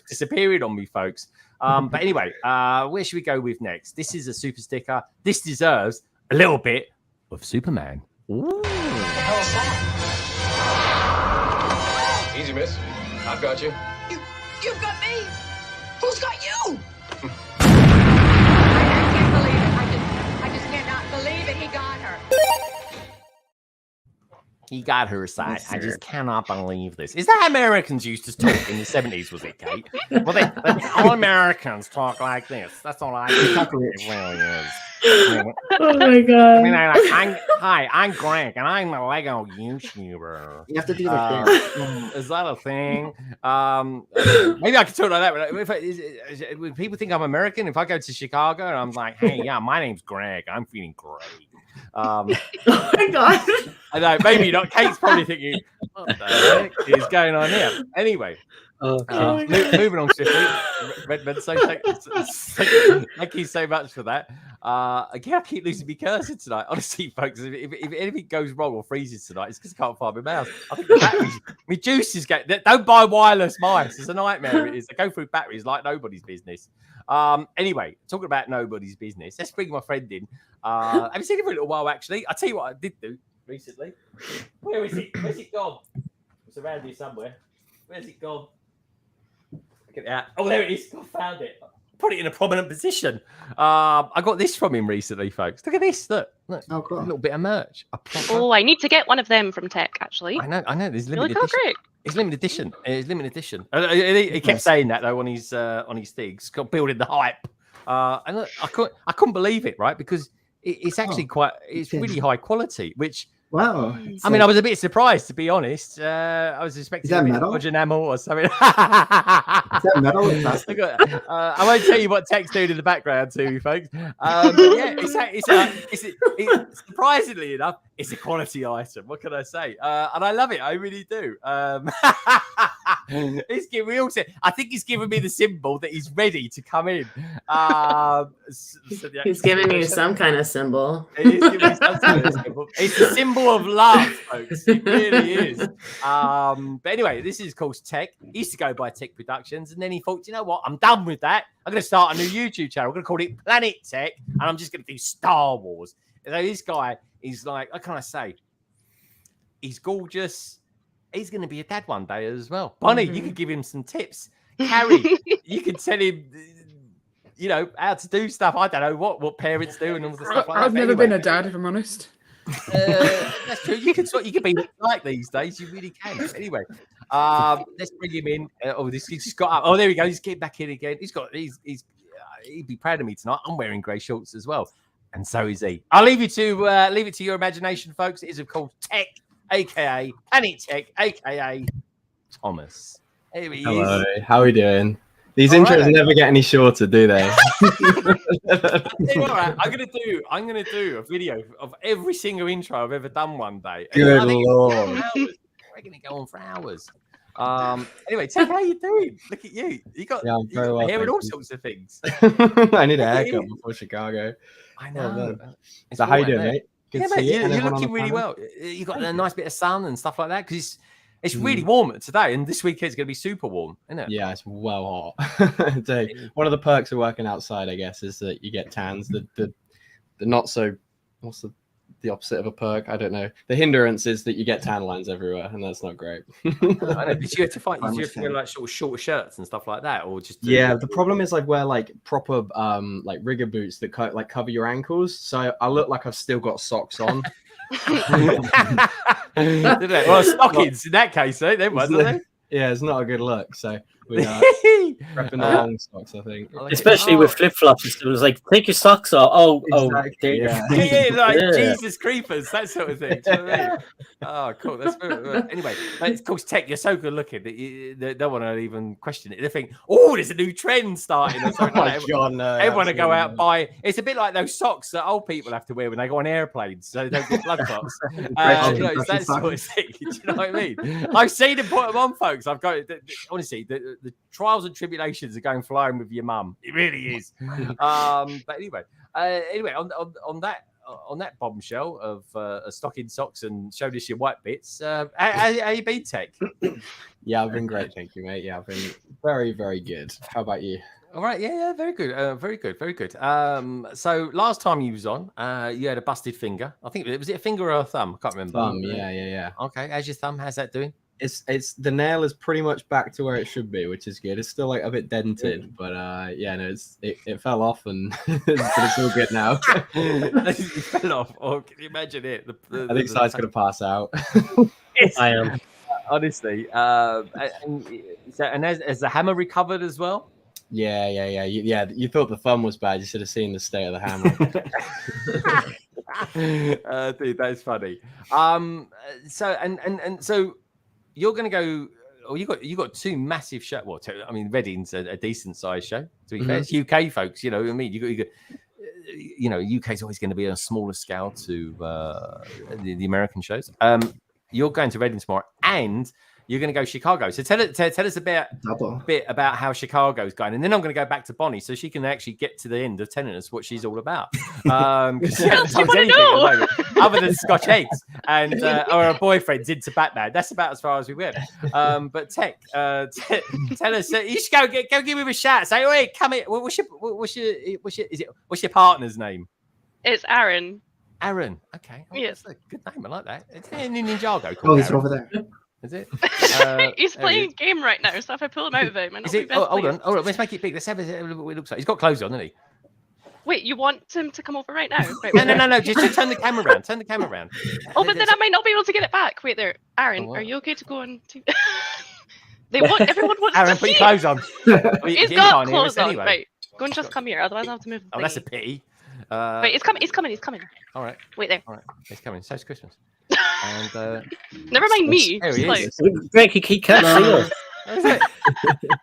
disappearing on me, folks. But anyway, where should we go with next? This is a super sticker. This deserves a little bit of Superman. Ooh. Easy, miss. I've got you. You've got me. Who's got you? I can't believe it. I just cannot believe it. He got her. He got her side. I just cannot believe this. Is that how Americans used to talk in the 70s, was it, Kate? Well, all Americans talk like this. That's all I talk. It really is. Oh my god! I mean, I'm Greg, and I'm a Lego YouTuber. You have to do the thing. Is that a thing? Maybe I could talk like that. When people think I'm American, if I go to Chicago and I'm like, "Hey, yeah, my name's Greg. I'm feeling great." Oh my god! I know, maybe not. Kate's probably thinking, "What the heck is going on here?" Anyway. Moving on swiftly. Redmond, thank you so much for that. Again, I keep losing my cursor tonight. Honestly, folks, if anything goes wrong or freezes tonight, it's because I can't find my mouse. I think the batteries, my juice is getting. Don't buy wireless mice. It's a nightmare. It is. They go through batteries like nobody's business. Anyway, talking about nobody's business, let's bring my friend in. Have you seen him for a little while, actually? I'll tell you what I did do recently. Where is it? Where's it gone? It's around here somewhere. Where's it gone? Get it out. Oh, there it is. I found it. Put it in a prominent position. I got this from him recently, folks. Look at this. Look. Oh, cool. A little bit of merch. Oh, I need to get one of them from Tech, actually. I know. There's They limited look edition. great. It's limited edition. It's limited edition. He kept saying that though on his things, building the hype. And look, I couldn't believe it, right? Because it's actually it's really high quality, which. Wow. I mean, I was a bit surprised, to be honest. I was expecting a bit of dodge enamel or something. Is that metal or plastic? I won't tell you what Tech's doing in the background to you, folks. But yeah, it's surprisingly enough, it's a quality item. What can I say? And I love it. I really do. It's giving me I think he's giving me the symbol that he's ready to come in. He's giving you some kind of symbol. He's giving me some kind of symbol. It's a symbol of love, folks. It really is. But anyway, this is called Tech. He used to go by Tech Productions, and then he thought, you know what? I'm done with that. I'm going to start a new YouTube channel. I'm going to call it Planet Tech, and I'm just going to do Star Wars. So this guy is like, what can I say? He's gorgeous. He's going to be a dad one day as well. Bonnie, you could give him some tips. Carrie, you could tell him, you know, how to do stuff. I don't know what parents do and all the stuff like that. I've never been a dad, if I'm honest. That's true. You can be like these days. You really can. Anyway, let's bring him in. He's just got up. Oh, there we go. He's getting back in again. He'd be proud of me tonight. I'm wearing grey shorts as well, and so is he. I'll leave it to your imagination, folks. It is of course Tech, aka Planet Tech, aka Thomas. Here he Hello, is. how are we doing? These intros never get any shorter, do they? All right, I'm gonna do a video of every single intro I've ever done one day. Good Lord. We're gonna go on for hours. Anyway, Tech, how you doing? Look at you. You got hair and all sorts of things. I need a haircut before Chicago. I know. So how you doing, mate? Good to see you. You're looking really well. You got a nice bit of sun and stuff like that because it's really warm today, and this weekend it's going to be super warm, isn't it? Yeah, it's well hot. So one of the perks of working outside, I guess, is that you get tans. The not so, what's the opposite of a perk? I don't know. The hindrance is that you get tan lines everywhere, and that's not great. I know. Did you have to wear like short shirts and stuff like that, or just? Yeah, the problem is I wear like proper like rigger boots that like cover your ankles, so I look like I've still got socks on. Well, stockings in that case, eh? Them ones, aren't they? Yeah, it's not a good look. So we are prepping the long socks, I think. Especially with flip flops, it was like, take your socks off. Exactly, yeah, like Jesus creepers, that sort of thing. Do you know what I mean? Oh, cool. That's anyway. It's called Tech. You're so good looking that they don't want to even question it. They think, oh, there's a new trend starting. Or something like that. God, no, everyone to go out and buy. It's a bit like those socks that old people have to wear when they go on airplanes, so they don't get blood clots. It's that sort of thing. Do you know what I mean? I've seen them put them on, folks. I've got honestly the trials and tribulations of going flying with your mum. It really is. But anyway, on that bombshell of stocking socks and showed us your white bits. How you been, Tech? Yeah, I've been great, thank you, mate. Yeah, I've been very, very good. How about you? All right, yeah, very good, very good. So last time you was on, you had a busted finger. I think was it a finger or a thumb? I can't remember. Thumb, yeah. Okay, how's your thumb? How's that doing? It's the nail is pretty much back to where it should be, which is good. It's still like a bit dented, but yeah, no, it fell off and but it's all good now. It fell off. Oh, can you imagine it? I think Side's gonna pass out. I am. Honestly, and has the hammer recovered as well? Yeah. You thought the thumb was bad. You should have seen the state of the hammer. Dude, that's funny. So you're going to go. Oh, you got two massive shows. Well, I mean, Reading's a decent sized show. To be fair, it's UK folks. You know what I mean? You know, UK's always going to be on a smaller scale to the American shows. You're going to Reading tomorrow, and you're going to go Chicago. So tell us a bit about how Chicago's going, and then I'm going to go back to Bonnie so she can actually get to the end of telling us what she's all about. Because she hasn't told us anything at the moment, other than Scotch eggs and or her boyfriend's into Batman. That's about as far as we went. But Tech, tell us. You should go give him a shout. Say, wait, come here. What's your partner's name? It's Aaron. Aaron. Okay. Oh, yes. That's a good name. I like that. It's in Ninjago. Oh, he's over there. Is it? He's playing a game right now, so if I pull him out of it, is it? Oh, hold on. Let's make it big. Let's have what it looks like. He's got clothes on, doesn't he? Wait, you want him to come over right now? Right, no. Just turn the camera around. Turn the camera around. Oh, but then I might not be able to get it back. Wait there, Aaron. Are you okay to go on? Everyone wants Aaron, to put see your clothes on. He's got clothes on. Anyway. Right, go and just come here. Otherwise, I'll have to move. Oh, that's a pity. Wait, he's coming. All right. Wait there. All right. He's coming. So it's Christmas. And never mind me. There he is. Greg, he can't see us.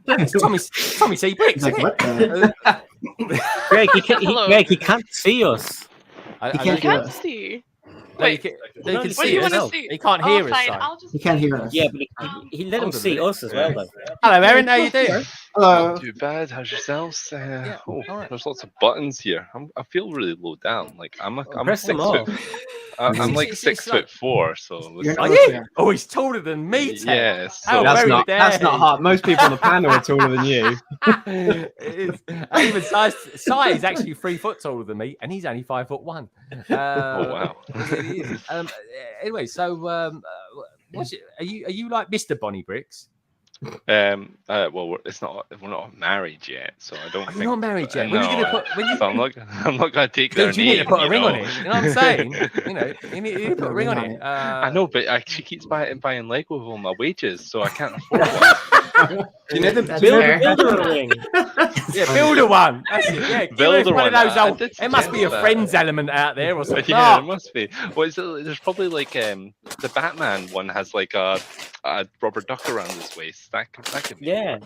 It's Tommy C. Bricks. Like, what the? Greg, he can't see us. He can't see. Wait, he can see us. He can't hear us. He can't hear us. Yeah, but he let him see us as well, though. Hello, Aaron. How you doing? Hello. Not too bad. How's yourselves? There's lots of buttons here. I feel really low down. Like I'm like 6'4", so. Are you? Oh, he's taller than me. Ted. Yes. So that's not hard. Most people on the panel are taller than you. Even size is actually 3 foot taller than me, and he's only 5'1". Oh wow. Anyway, so are you like Mr. Bonnie Bricks? Well, we're not married yet, so I don't. You're not married yet. When no, are you going to put? So I'm not going to take their name. You need to put a ring on it. You know what I'm saying? You need to put a ring on it. I know, but she keeps buying Lego with all my wages, so I can't afford one. You need to build a ring. Yeah, build a one. That's it. Yeah, build a one. It must be a friends element out there or something. Yeah, it must be. Well, there's probably like the Batman one has like a rubber duck around his waist. That could be. Yeah.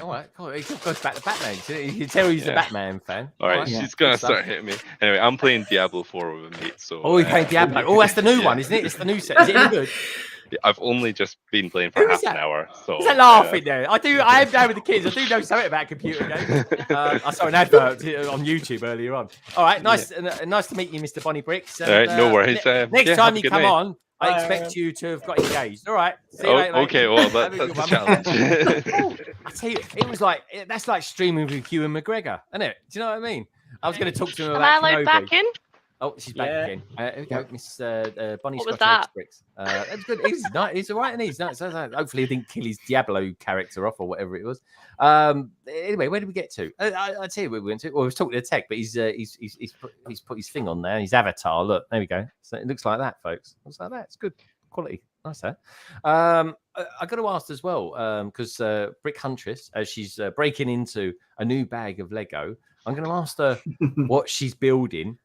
All right, cool. He goes back to Batman. You can tell he's a Batman fan. All right, she's gonna start hitting me. Anyway, I'm playing Diablo 4 with a mate. So. Oh, you're playing Diablo. Oh, that's the new one, isn't it? It's the new set. Is it any good? I've only just been playing for half an hour. So is that laughing there? I am down with the kids. I do know something about computer games. I saw an advert on YouTube earlier on. All right, nice to meet you, Mr. Bonnie Bricks. All right, no worries. Next time you come on, I expect you to have got engaged. All right. See you later, okay, well, that's a challenge. I tell you, it was like that's like streaming with Ewan McGregor, isn't it? Do you know what I mean? I was going to talk to him about. Am I back in? Oh, she's back again. Here we go, Miss Bonnie What was Scotch that? Bricks. That's good. He's nice. He's all right, and he's nice. Hopefully, he didn't kill his Diablo character off or whatever it was. Anyway, where did we get to? I tell you where we went to. Well, we was talking to Tech, but he's put his thing on there. His avatar. Look, there we go. So it looks like that, folks. Looks like that. It's good quality. Nice, huh? I got to ask as well, because Brick Huntress, as she's breaking into a new bag of Lego, I'm going to ask her what she's building.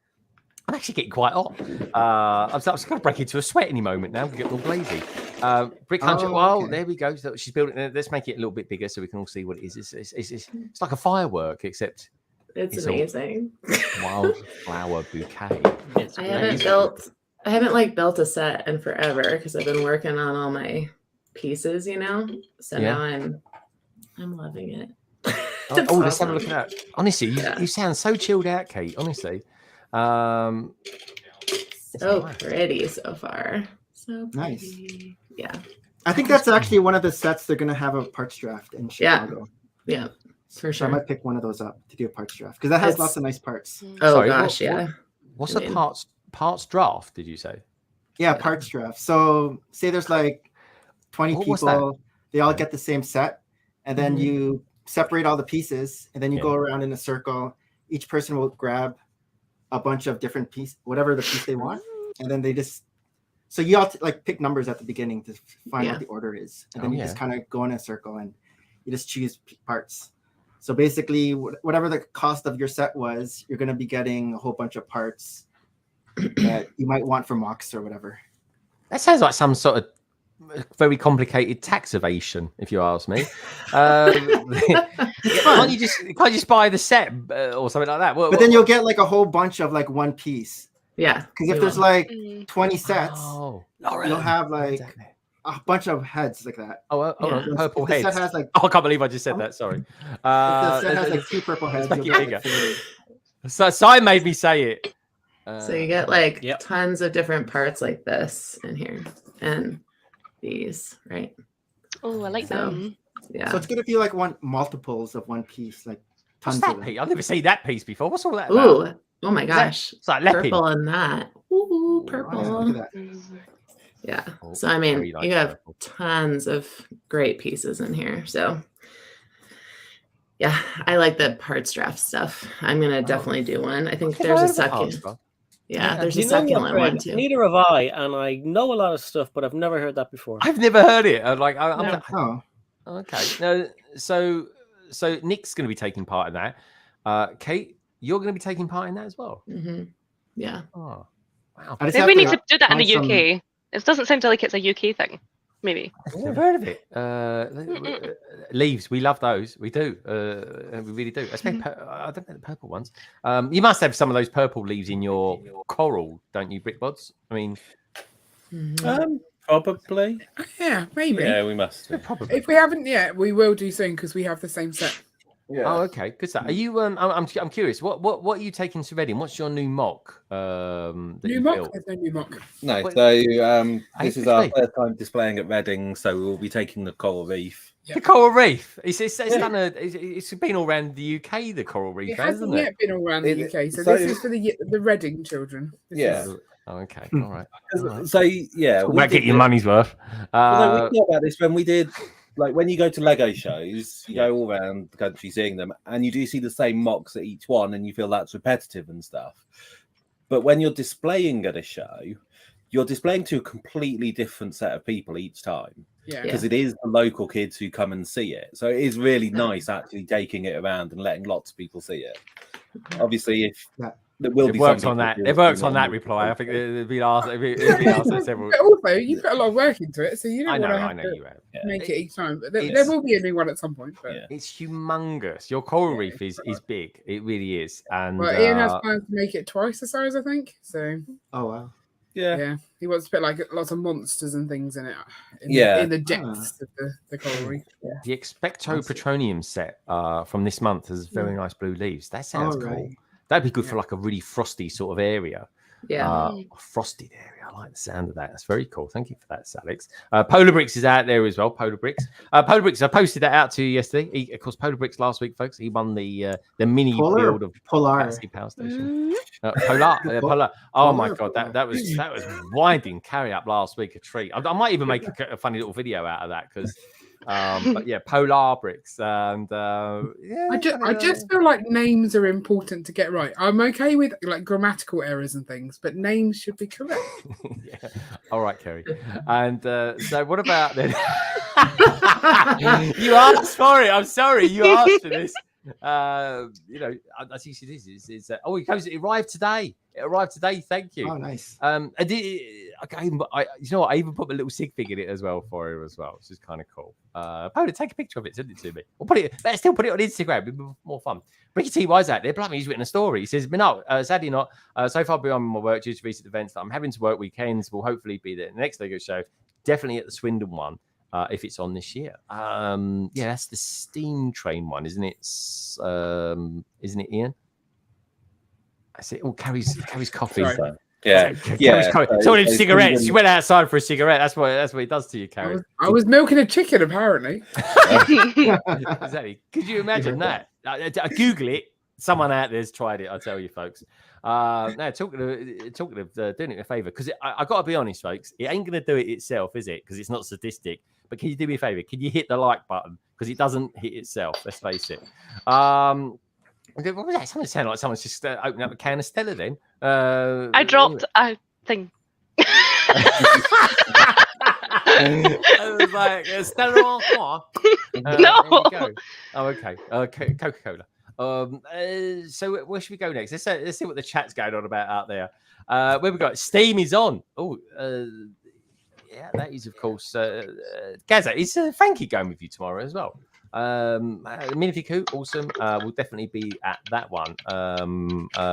I'm actually getting quite hot. I'm going to break into a sweat any moment now. We get all blazy. Brick Hunter. Well, there we go. So she's building. Let's make it a little bit bigger so we can all see what it is. It's like a firework, except it's amazing. Wildflower bouquet. I haven't built a set in forever because I've been working on all my pieces, So now I'm loving it. Let's have a look at that. Honestly, you sound so chilled out, Kate. Honestly. So pretty so far. So pretty. Nice. Yeah. I think that's actually one of the sets they're going to have a parts draft in Chicago. Yeah, for sure. I might pick one of those up to do a parts draft because that has lots of nice parts. Oh, gosh, yeah. What's a parts draft, did you say? Yeah, parts draft. So say there's like 20 people, they all get the same set, and then you separate all the pieces, and then you go around in a circle. Each person will grab a bunch of different pieces, whatever the piece they want, and then they just you all pick numbers at the beginning to find what the order is, and then you just kind of go in a circle and you just choose parts. So basically, whatever the cost of your set was, you're going to be getting a whole bunch of parts that you might want from Mox or whatever. That sounds like some sort of very complicated tax evasion, if you ask me. Can't you just buy the set or something like that? But then you'll get a whole bunch of one piece. Yeah. Because if there's 20 sets, you'll have a bunch of heads like that. Oh, hold on, purple If the heads. set has like, Oh, I can't believe I just said that. Sorry. if the set has like 2 purple heads, let's make you'll it get bigger. like 3. So Si made me say it. So you get like tons of different parts like this in here and these, right? Oh, I like them. Yeah. So it's good if you like want multiples of one piece, like tons What's of that them. piece? I've never seen that piece before. What's all that about? Ooh, oh my gosh. It's like leopard. Purple and that. Ooh, purple. Wow, look at that. Yeah. Oh, So I mean, very nice you have purple. tons of great pieces in here. So yeah, I like the parts draft stuff. I'm gonna definitely do one. I think there's a second. Yeah, there's a You know what, succulent Greg? one too. Neither have I, and I know a lot of stuff, but I've never heard that before. I've never heard it. I'm Oh. okay. No, so Nick's going to be taking part in that. Kate, you're going to be taking part in that as well. Mm-hmm. Yeah. Oh, wow. Maybe we need to do that in the UK. It doesn't sound like it's a UK thing. Maybe. I've never heard of it. Leaves, we love those. We do. We really do. Especially, I don't know the purple ones. You must have some of those purple leaves in your coral, don't you, BrickWorld? I mean, probably. Yeah, maybe. Yeah, we must. Probably. If we haven't yet, we will do soon because we have the same set. Yeah. Oh, okay. Good stuff. Are you? I'm curious. What are you taking to Reading? What's your new mock? New mock? There's no new mock. No, What- so this is our Actually. first time displaying at Reading, so we'll be taking the coral reef. The coral reef. It's done it's been all around the UK. The coral reef, It hasn't hasn't it? yet been all around the UK, so so- this is for the Reading children. This Yeah. is- Oh, okay. All right. So yeah, Talk about get your money's worth. Although we thought about this when we did, like when you go to Lego shows, you go all around the country seeing them, and you do see the same mocks at each one, and you feel that's repetitive and stuff. But when you're displaying at a show, you're displaying to a completely different set of people each time. Yeah. Because it is the local kids who come and see it. So it is really nice actually taking it around and letting lots of people see it. Obviously, if there will They've be worked some on that. people They've who worked do on not that do reply. it. I think they've been asked. They've been asked that several. But also, you put a lot of work into it, so you don't I know. want to I have know to you have. make it each time. But there It's- will be a new one at some point. But It's humongous. Your coral reef is big. It really is. And well, Ian has plans to make it twice the size, I think. So Oh wow. yeah, he wants to put like lots of monsters and things in it. In the depths of the coral reef. Yeah. the Expecto Petronium set from this month has very nice blue leaves. That sounds cool. Alright. That'd be good for like a really frosty sort of area. Yeah. A frosted area. I like the sound of that. That's very cool. Thank you for that, Alex. Polar Bricks is out there as well. Polar Bricks. Polar Bricks. I posted that out to you yesterday. Of course, Polar Bricks last week, folks. He won the mini Polar build of Polar. Battersea Power Station. Polar. Oh my god, that was winding carry up last week. A treat. I might even make a funny little video out of that because. But yeah, Polar Bricks and yeah. I just feel like names are important to get right. I'm okay with like grammatical errors and things, but names should be correct. Yeah. All right, Kerry. And so, what about then? You asked for it. I'm sorry, you asked for this. You know, I think it is. It arrived today. It arrived today. Thank you. Oh, nice. You know what? I even put a little sig fig in it as well for him as well, which is kind of cool. Probably take a picture of it, send it to me. Or let's still put it on Instagram. It'd be more fun. Ricky T. Y's out there. Blimey, he's written a story. He says, but no, sadly not. So far beyond my work due to recent events that I'm having to work weekends. Will hopefully be there. The next Lego show, definitely at the Swindon one. If it's on this year. Yeah, that's the steam train one, isn't it? Isn't it, Ian? I see. Oh, Carrie's coffee. Yeah. Someone in cigarettes. She went outside for a cigarette. That's what he does to you, Carrie. I was milking a chicken, apparently. Exactly. Could you imagine that? Google it. Someone out there's tried it. I tell you, folks. Now talking of doing it a favor, because I got to be honest, folks. It ain't going to do it itself, is it? Because it's not sadistic. But can you do me a favor? Can you hit the like button? Because it doesn't hit itself. Let's face it. What was that? Someone sounded like someone's just opening up a can of Stella. Then I dropped a thing. I was like, Stella or No. Oh, okay. Coca-Cola. So where should we go next? Let's see what the chat's going on about out there. Where we got Steam is on. Oh, yeah, that is of course. Gaza, is Frankie going with you tomorrow as well? Minifiku, awesome. We'll definitely be at that one.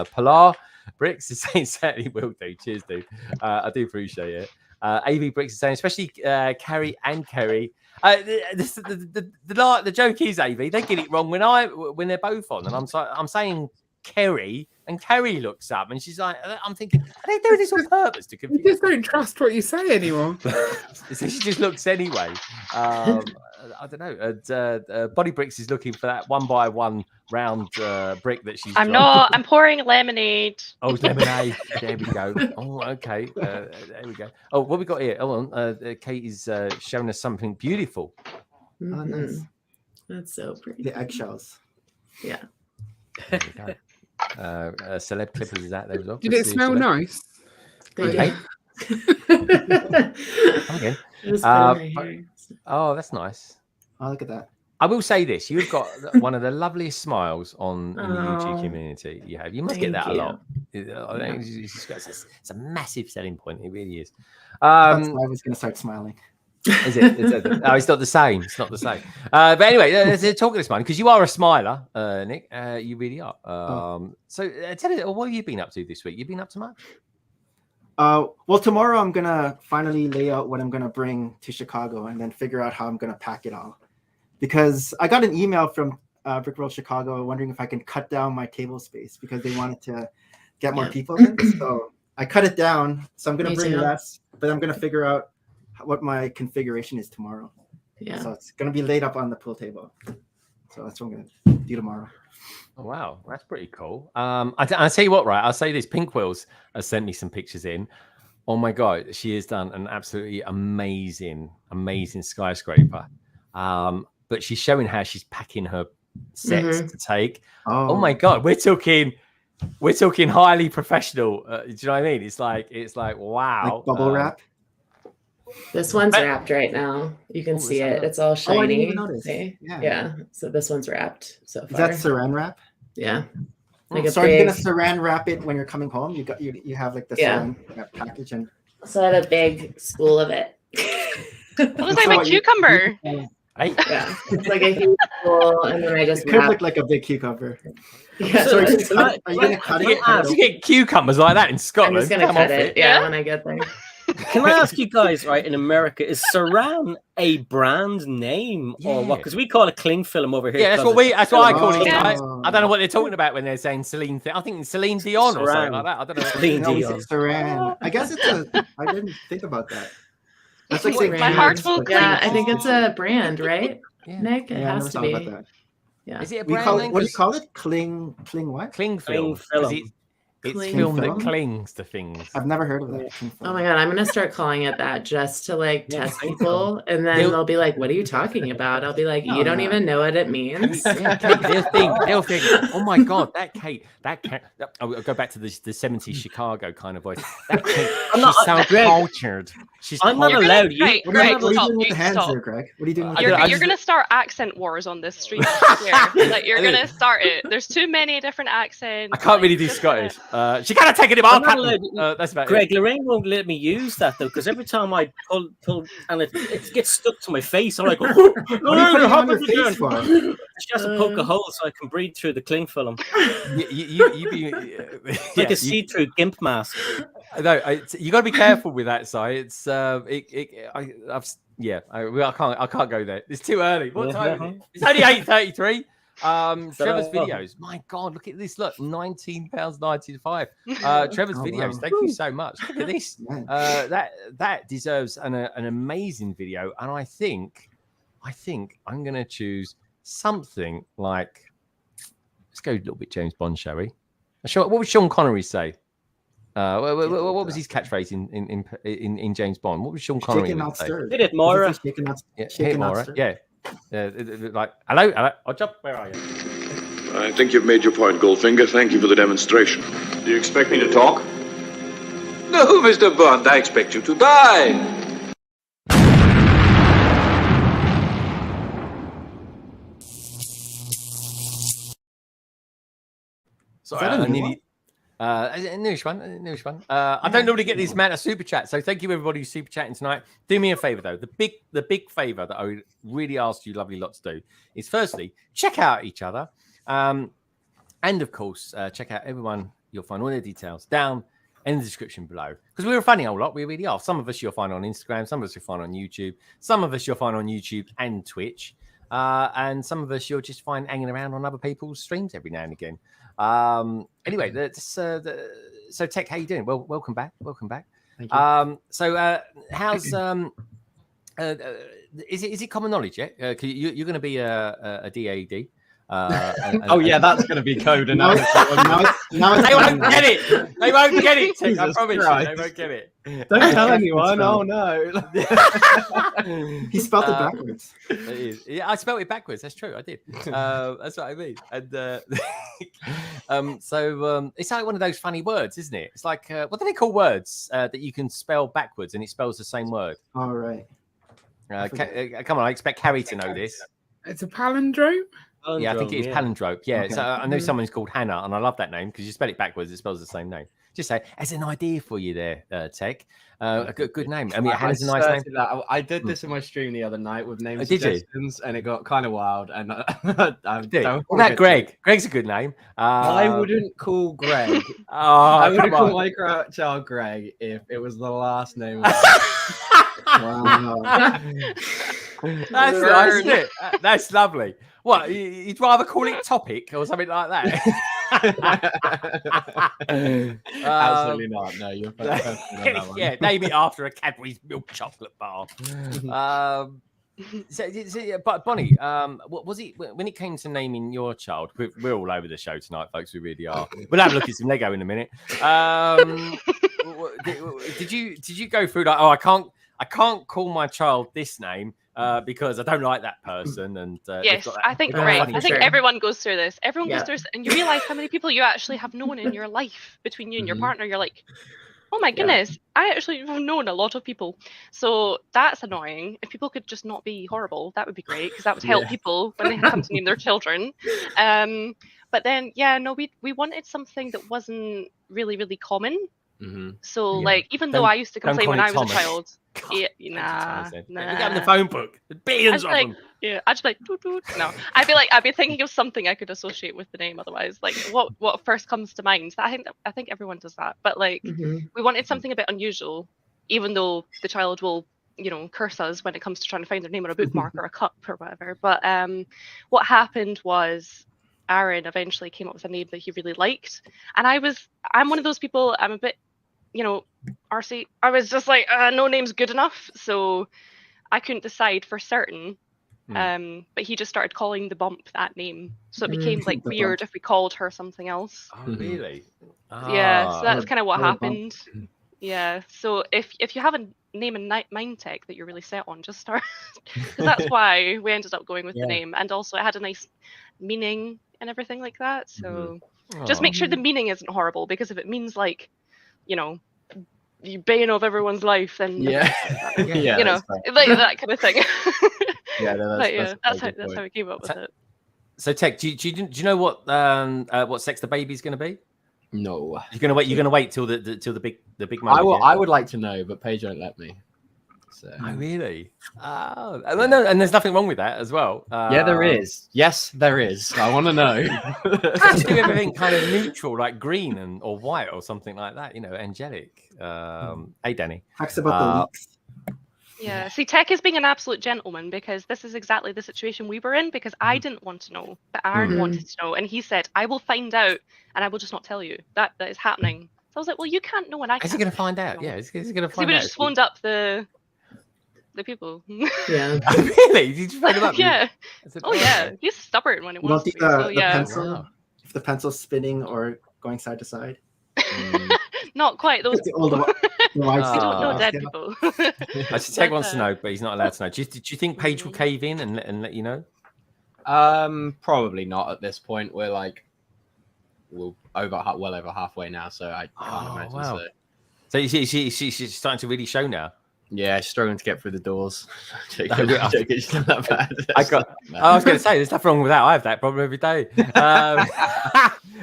Polar Bricks is saying certainly will do. Cheers, dude. I do appreciate it. AV Bricks is saying, especially Carrie and Kerry. The joke is, AV, they get it wrong when they're both on, and I'm saying Kerry, and Kerry looks up, and she's like, I'm thinking, are they doing this on purpose to confuse? You just don't trust what you say anymore. So she just looks anyway. I don't know. Body Bricks is looking for that 1x1 round brick that she's. I'm pouring lemonade. Oh, lemonade. There we go. Oh, okay. There we go. Oh, what we got here? Hold on. Kate is showing us something beautiful. Mm-hmm. Oh, nice. That's so pretty. The eggshells. Yeah. There we go. Celeb Clippers is out there as well. Did it smell nice? Okay. Come again. Oh, that's nice. Oh, look at that. I will say this: you've got one of the loveliest smiles in the YouTube community. You must get that a lot. I think it's a massive selling point. It really is. I was going to start smiling. Is it? No, it's not the same. It's not the same. But anyway, let's talk this morning because you are a smiler, Nick. You really are. So tell us, what have you been up to this week? You've been up to much? Well, tomorrow I'm gonna finally lay out what I'm gonna bring to Chicago and then figure out how I'm gonna pack it all. Because I got an email from BrickWorld Chicago wondering if I can cut down my table space because they wanted to get more people in. So I cut it down. So I'm gonna bring less, but I'm gonna figure out what my configuration is tomorrow. Yeah. So it's gonna be laid up on the pool table. So that's what I'm gonna do tomorrow. Oh, wow, that's pretty cool. I'll tell you what, right? I'll say this. Pink Wheels has sent me some pictures in. Oh my God, she has done an absolutely amazing skyscraper. But she's showing how she's packing her sets to take. Oh my God, we're talking highly professional. Do you know what I mean? It's like wow. Like bubble wrap. This one's wrapped right now. You can see it. It's all shiny. Oh, I didn't even notice. Yeah. So this one's wrapped so far. Is that saran wrap? Yeah. Like so are you gonna saran wrap it when you're coming home? You have like the saran wrap package and. So I have a big spool of it. It looks like my cucumber. Yeah, it's like a huge spool, and then I just. It could look like a big cucumber. Yeah. So are you gonna cut it? You get cucumbers like that in Scotland. I'm just gonna cut it. Yeah, when I get there. Can I ask you guys, right, in America, is Saran a brand name or what? Because we call it cling film over here. Yeah, that's what I call it. I don't know what they're talking about when they're saying Celine. I think Celine Dion or something like that. I don't know. Celine Dion. Saran. I guess I didn't think about that. That's like saying my heart will. Yeah, I think it's a brand, right? Yeah. Nick, it has to be. Yeah. Is it a brand? What do you call it? Cling what? Cling film. It's film that clings to things. I've never heard of that. Oh my God, I'm gonna start calling it that just to like test people, and then they'll be like, "What are you talking about?" I'll be like, "You don't even know what it means." They'll think, "Oh my God, that Kate." I'll go back to the 70s Chicago kind of voice. That Kate, she's so cultured. I'm not allowed. Greg, what are you doing with the hands there, Greg? What are you doing? You're gonna start accent wars on this stream. Like you're gonna start it. There's too many different accents. I can't really do Scottish. She kind of taking it off. That's about Greg, Lorraine won't let me use that though, because every time I pull and it gets stuck to my face, I'm like, oh, she has to poke a hole so I can breathe through the cling film. Like a see-through gimp mask. No, you got to be careful with that, Si. It's I can't go there. It's too early. What time is it? It's only 8:33. Trevor's videos. My God, look at this. Look, £19.95. Trevor's videos. Thank you so much. Look at this. That deserves an amazing video. And I think I'm gonna choose something like, let's go a little bit James Bond, shall we? What would Sean Connery say? What was his catchphrase in James Bond? What was Sean Connery say? Did it, Moira? Yeah. Like, hello, I'll jump. Where are you? I think you've made your point, Goldfinger. Thank you for the demonstration. Do you expect me to talk? No, Mr. Bond, I expect you to die. Sorry, I nearly. Newish one. I don't normally get this amount of super chat, so thank you everybody who's super chatting tonight. Do me a favor though. The big favor that I would really ask you, lovely lot, to do is firstly check out each other, and of course check out everyone. You'll find all their details down in the description below. Because we're a funny old lot, we really are. Some of us you'll find on Instagram, some of us you'll find on YouTube, some of us you'll find on YouTube and Twitch, and some of us you'll just find hanging around on other people's streams every now and again. Anyway, so Tech, how you doing? Well, welcome back. Thank you. How's is it common knowledge yet? You're going to be a DAD. That's going to be code. And now they won't get it. They won't get it. Tech, I promise you, they won't get it. Don't tell anyone. Oh no. He spelled it backwards. It is. Yeah, I spelled it backwards. That's true. I did. That's what I mean. And it's like one of those funny words, isn't it? It's like what do they call words that you can spell backwards and it spells the same word? All right. Come on, I expect Carrie to know this. It's a palindrome. Yeah, I think it is palindrome. Yeah, okay. So I know someone's called Hannah, and I love that name because you spell it backwards, it spells the same name. Just say, as an idea for you there, Tech. A good name. I mean, Hannah's a nice name. I did this in my stream the other night with name did suggestions, and it got kind of wild. And what about Greg? Greg's a good name. I wouldn't call Greg. I wouldn't call my child Greg if it was the last name. Wow. That's nice, isn't it? That's lovely. What, you'd rather call it Topic or something like that? Absolutely not. No, you're perfect on that one. Yeah, name it after a Cadbury's milk chocolate bar. But Bonnie, what was it when it came to naming your child? We're all over the show tonight, folks. We really are. We'll have a look at some Lego in a minute. Did you go through like, I can't call my child this name because I don't like that person. And yes, I think everyone goes through this. Everyone goes through this, and you realize how many people you actually have known in your life between you and your partner. You're like, oh my goodness, I actually have known a lot of people. So that's annoying. If people could just not be horrible, that would be great because that would help people when they come to name their children. But then, we wanted something that wasn't really, really common. Mm-hmm. So, like, even though I used to complain when I was a child, nah. Look at the phone book. There's billions of them. Yeah, I'd just be like, doot, doot. No, I'd be thinking of something I could associate with the name. Otherwise, like, what first comes to mind? I think everyone does that. But like, we wanted something a bit unusual, even though the child will, curse us when it comes to trying to find their name on a bookmark or a cup or whatever. But what happened was Aaron eventually came up with a name that he really liked, and I'm one of those people. I'm a bit, RC. I was just like, no name's good enough, so I couldn't decide for certain. But he just started calling the bump that name, so it became like weird if we called her something else. Oh, really? Yeah, so that's kind of what happened. Yeah, so if you have a name in mind, Tech, that you're really set on, just start, because that's why we ended up going with the name, and also it had a nice meaning and everything like that. So just make sure the meaning isn't horrible, because if it means like, you bane of everyone's life, then like that kind of thing. That's how we came up with it. So Tech, do you know what sex the baby's going to be? No. You're gonna wait till the big moment. I would like to know, but Paige won't let me. So. Oh, really? Oh, no, and there's nothing wrong with that as well. Yeah, there is. Yes, there is. I want to know. Just do everything kind of neutral, like green or white or something like that. Angelic. Hey, Danny. Talks about the leaks. Yeah, see, Tech is being an absolute gentleman, because this is exactly the situation we were in, because I didn't want to know, but Aaron wanted to know, and he said, I will find out, and I will just not tell you. That is happening. So I was like, well, you can't know, and I can't. Is he going to find out? Yeah, he's going to find out. We just phoned up the people. Yeah. Really? Did you phone him up? Yeah. Yeah. He's stubborn when it wants to be. The pencil, if the pencil's spinning or going side to side. Not quite. Those. The older one. We don't know dead people. Tech wants to know, but he's not allowed to know. Do you think Paige will cave in and let you know? Probably not at this point. We're like, well over halfway now, so I can't imagine. Wow. So she's starting to really show now. Yeah, she's struggling to get through the doors. She's not that bad. I was going to say, there's nothing wrong with that. I have that problem every day.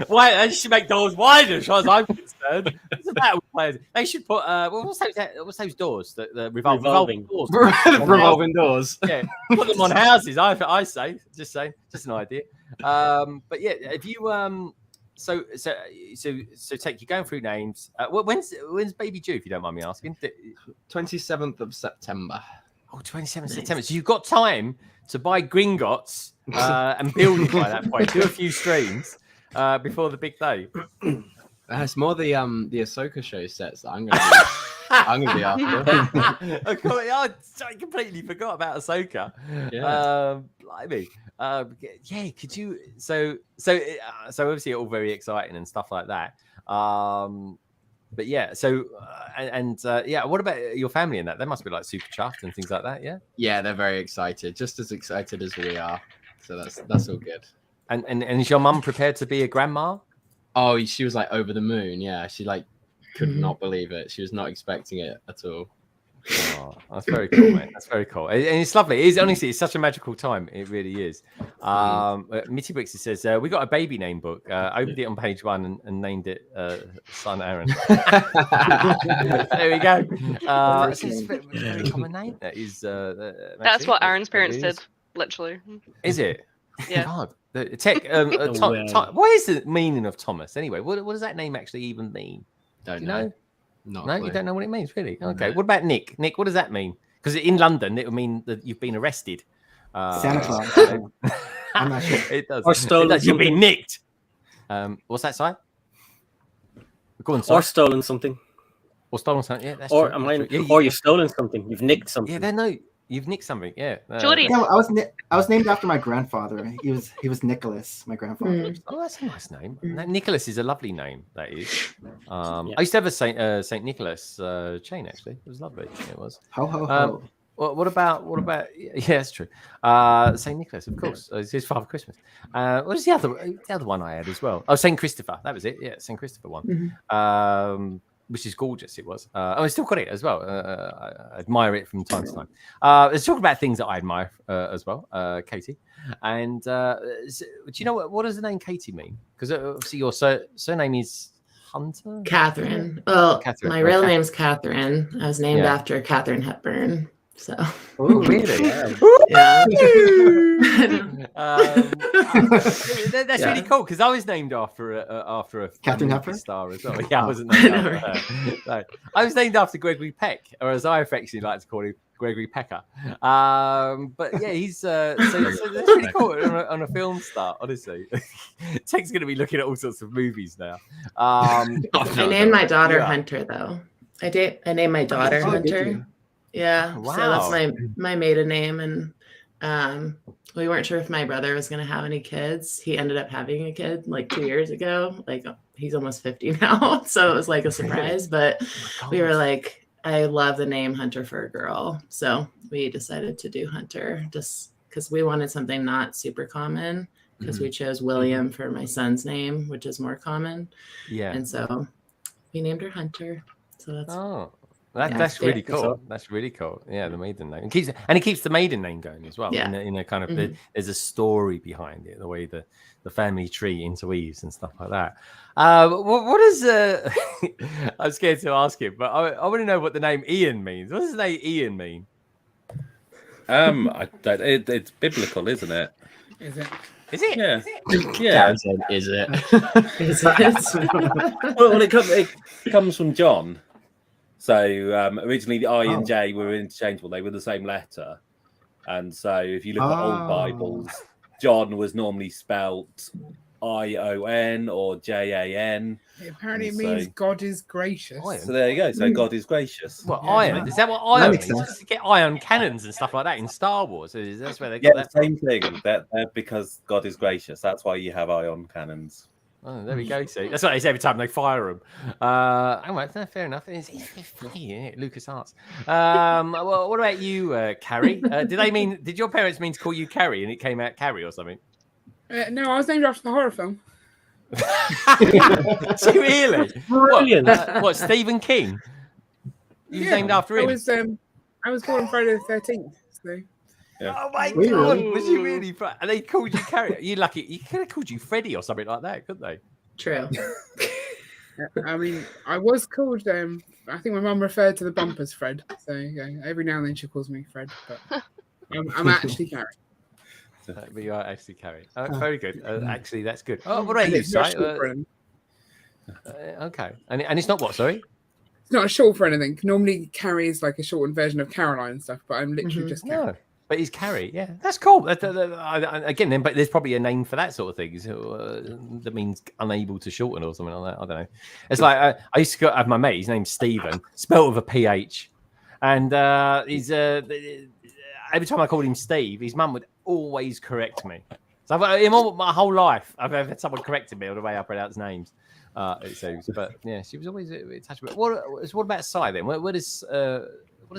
Why they should make doors wider, as far as I'm concerned. It's about players. They should put what's those doors? The revolving doors. Revolving doors. Yeah, put them on houses. I say, just an idea. But yeah, if you Take, you're going through names. When's baby due, if you don't mind me asking? 27th of September. Oh, 27th September. So you've got time to buy Gringotts and build it by that point. Do a few streams before the big day. It's more the Ahsoka show sets that I'm gonna be after. I completely forgot about Ahsoka. Yeah. Yeah. Could you? So obviously all very exciting and stuff like that. But yeah. So yeah. What about your family and that? They must be like super chuffed and things like that. Yeah. Yeah, they're very excited, just as excited as we are. So that's all good. And is your mum prepared to be a grandma? Oh, she was like over the moon. Yeah, she like could not believe it. She was not expecting it at all. Oh, that's very cool, mate. That's very cool. And it's lovely. It's honestly, it's such a magical time. It really is. Mitty Bricks says, we got a baby name book. Opened it on page 1 and named it Son Aaron. There we go. It's a very common name. That is. That's what Aaron's parents did, literally. Is it? Yeah. God. What is the meaning of Thomas anyway? What does that name actually even mean? Don't know. No, you don't know what it means, really. Okay. No. What about Nick? Nick, what does that mean? Because in London, it would mean that you've been arrested. Santa Claus. I'm not sure. It does. Or stolen. You've been nicked. What's that, Si? Go on, Si. Or stolen something. Or stolen something. Yeah, that's or true. Or you've stolen something. You've nicked something. Yeah, you've nicked something. Yeah. Jody. Yeah, I was named after my grandfather. He was Nicholas, my grandfather. Oh, that's a nice name. Nicholas is a lovely name. That is. I used to have a Saint Nicholas chain. Actually, it was lovely. It was. Ho ho ho. What about? Yeah, that's true. Saint Nicholas, of course. It's his Father Christmas. What was the other one I had as well? Oh, Saint Christopher. That was it. Yeah, Saint Christopher one. Which is gorgeous. It was. I still got it as well. I admire it from time to time. Let's talk about things that I admire as well, Katie. And do you know what does the name Katie mean? Because obviously your surname is Hunter. Catherine. Well, Catherine. my real name's Catherine. I was named after Katharine Hepburn. So. Oh, really? Yeah. That's really cool because I was named after a Catherine Hepburn star as well. Yeah, I wasn't named after her. No. I was named after Gregory Peck, or as I affectionately like to call him, Gregory Pecker. But yeah, he's so that's really cool on a film star. Honestly, Tech's going to be looking at all sorts of movies now. I named my daughter Hunter though. I named my daughter Hunter. Yeah, wow. So that's my maiden name, and we weren't sure if my brother was going to have any kids. He ended up having a kid like 2 years ago. Like he's almost 50 now, so it was like a surprise. But we were like, I love the name Hunter for a girl, so we decided to do Hunter just because we wanted something not super common. Because we chose William for my son's name, which is more common. Yeah, and so we named her Hunter. So that's that's really cool. That's really cool. Yeah, the maiden name. It keeps the maiden name going as well. Yeah. In a kind of there's a story behind it, the way the family tree interweaves and stuff like that. What is I'm scared to ask him, but I want to know what the name Ian means. What does the name Ian mean? It's biblical, isn't it? Is it? Is it? Yeah. Yeah. Is it? Is it? Well, it comes from John. So originally the I and J were interchangeable. They were the same letter. And so if you look at old Bibles, John was normally spelt I-O-N or J-A-N. Apparently it means God is gracious. So there you go. So God is gracious. What, iron? Is that what iron means? You get iron cannons and stuff like that in Star Wars. That's where they got that. Same thing. They're because God is gracious. That's why you have ion cannons. Oh, there we go. See, that's what they say every time they fire them. Fair enough. It's funny, isn't it? Lucas Arts. Well, what about you, Carrie? Did your parents mean to call you Carrie and it came out Carrie or something? No, I was named after the horror film. Really? Brilliant. What, Stephen King? You was named after him? I was born Friday the 13th. So. Yeah. Oh my God! Was you really? And they called you Carrie. You lucky. You could have called you Freddie or something like that, couldn't they? True. I mean, I was called. I think my mum referred to the bump as Fred. So every now and then she calls me Fred, but I'm actually Carrie. But you are actually Carrie. Very good. Actually, that's good. Oh, what about you, Si? Okay, and it's not what? Sorry, it's not a short for anything. Normally, Carrie is like a shortened version of Caroline and stuff, but I'm literally just Carrie. no. But he's Carrie, yeah, that's cool. Again, then, but there's probably a name for that sort of thing. That means unable to shorten or something like that. I don't know. It's like I used to have my mate. His name's Stephen, spelled with a PH, and he's every time I called him Steve, his mum would always correct me. So my whole life, I've had someone correcting me on the way I pronounce names. It seems, but yeah, she was always attached. What about Cy then? What does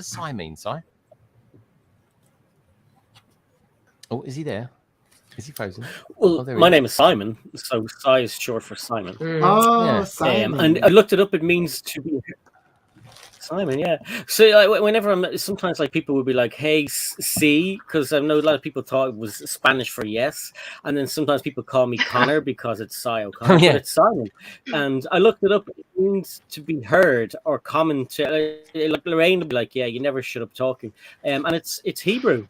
Cy mean, Cy? Oh, is he there? Is he frozen? Well, my name is Simon, so Cy is short for Simon. Oh, Simon. And I looked it up. It means to be Simon. Yeah. So whenever sometimes like people would be like, "Hey, C," because I know a lot of people thought it was Spanish for yes, and then sometimes people call me Connor because it's Cy O'Connor, but it's Simon. And I looked it up. It means to be heard or commentary. Like Lorraine would be like, "Yeah, you never shut up talking," and it's Hebrew.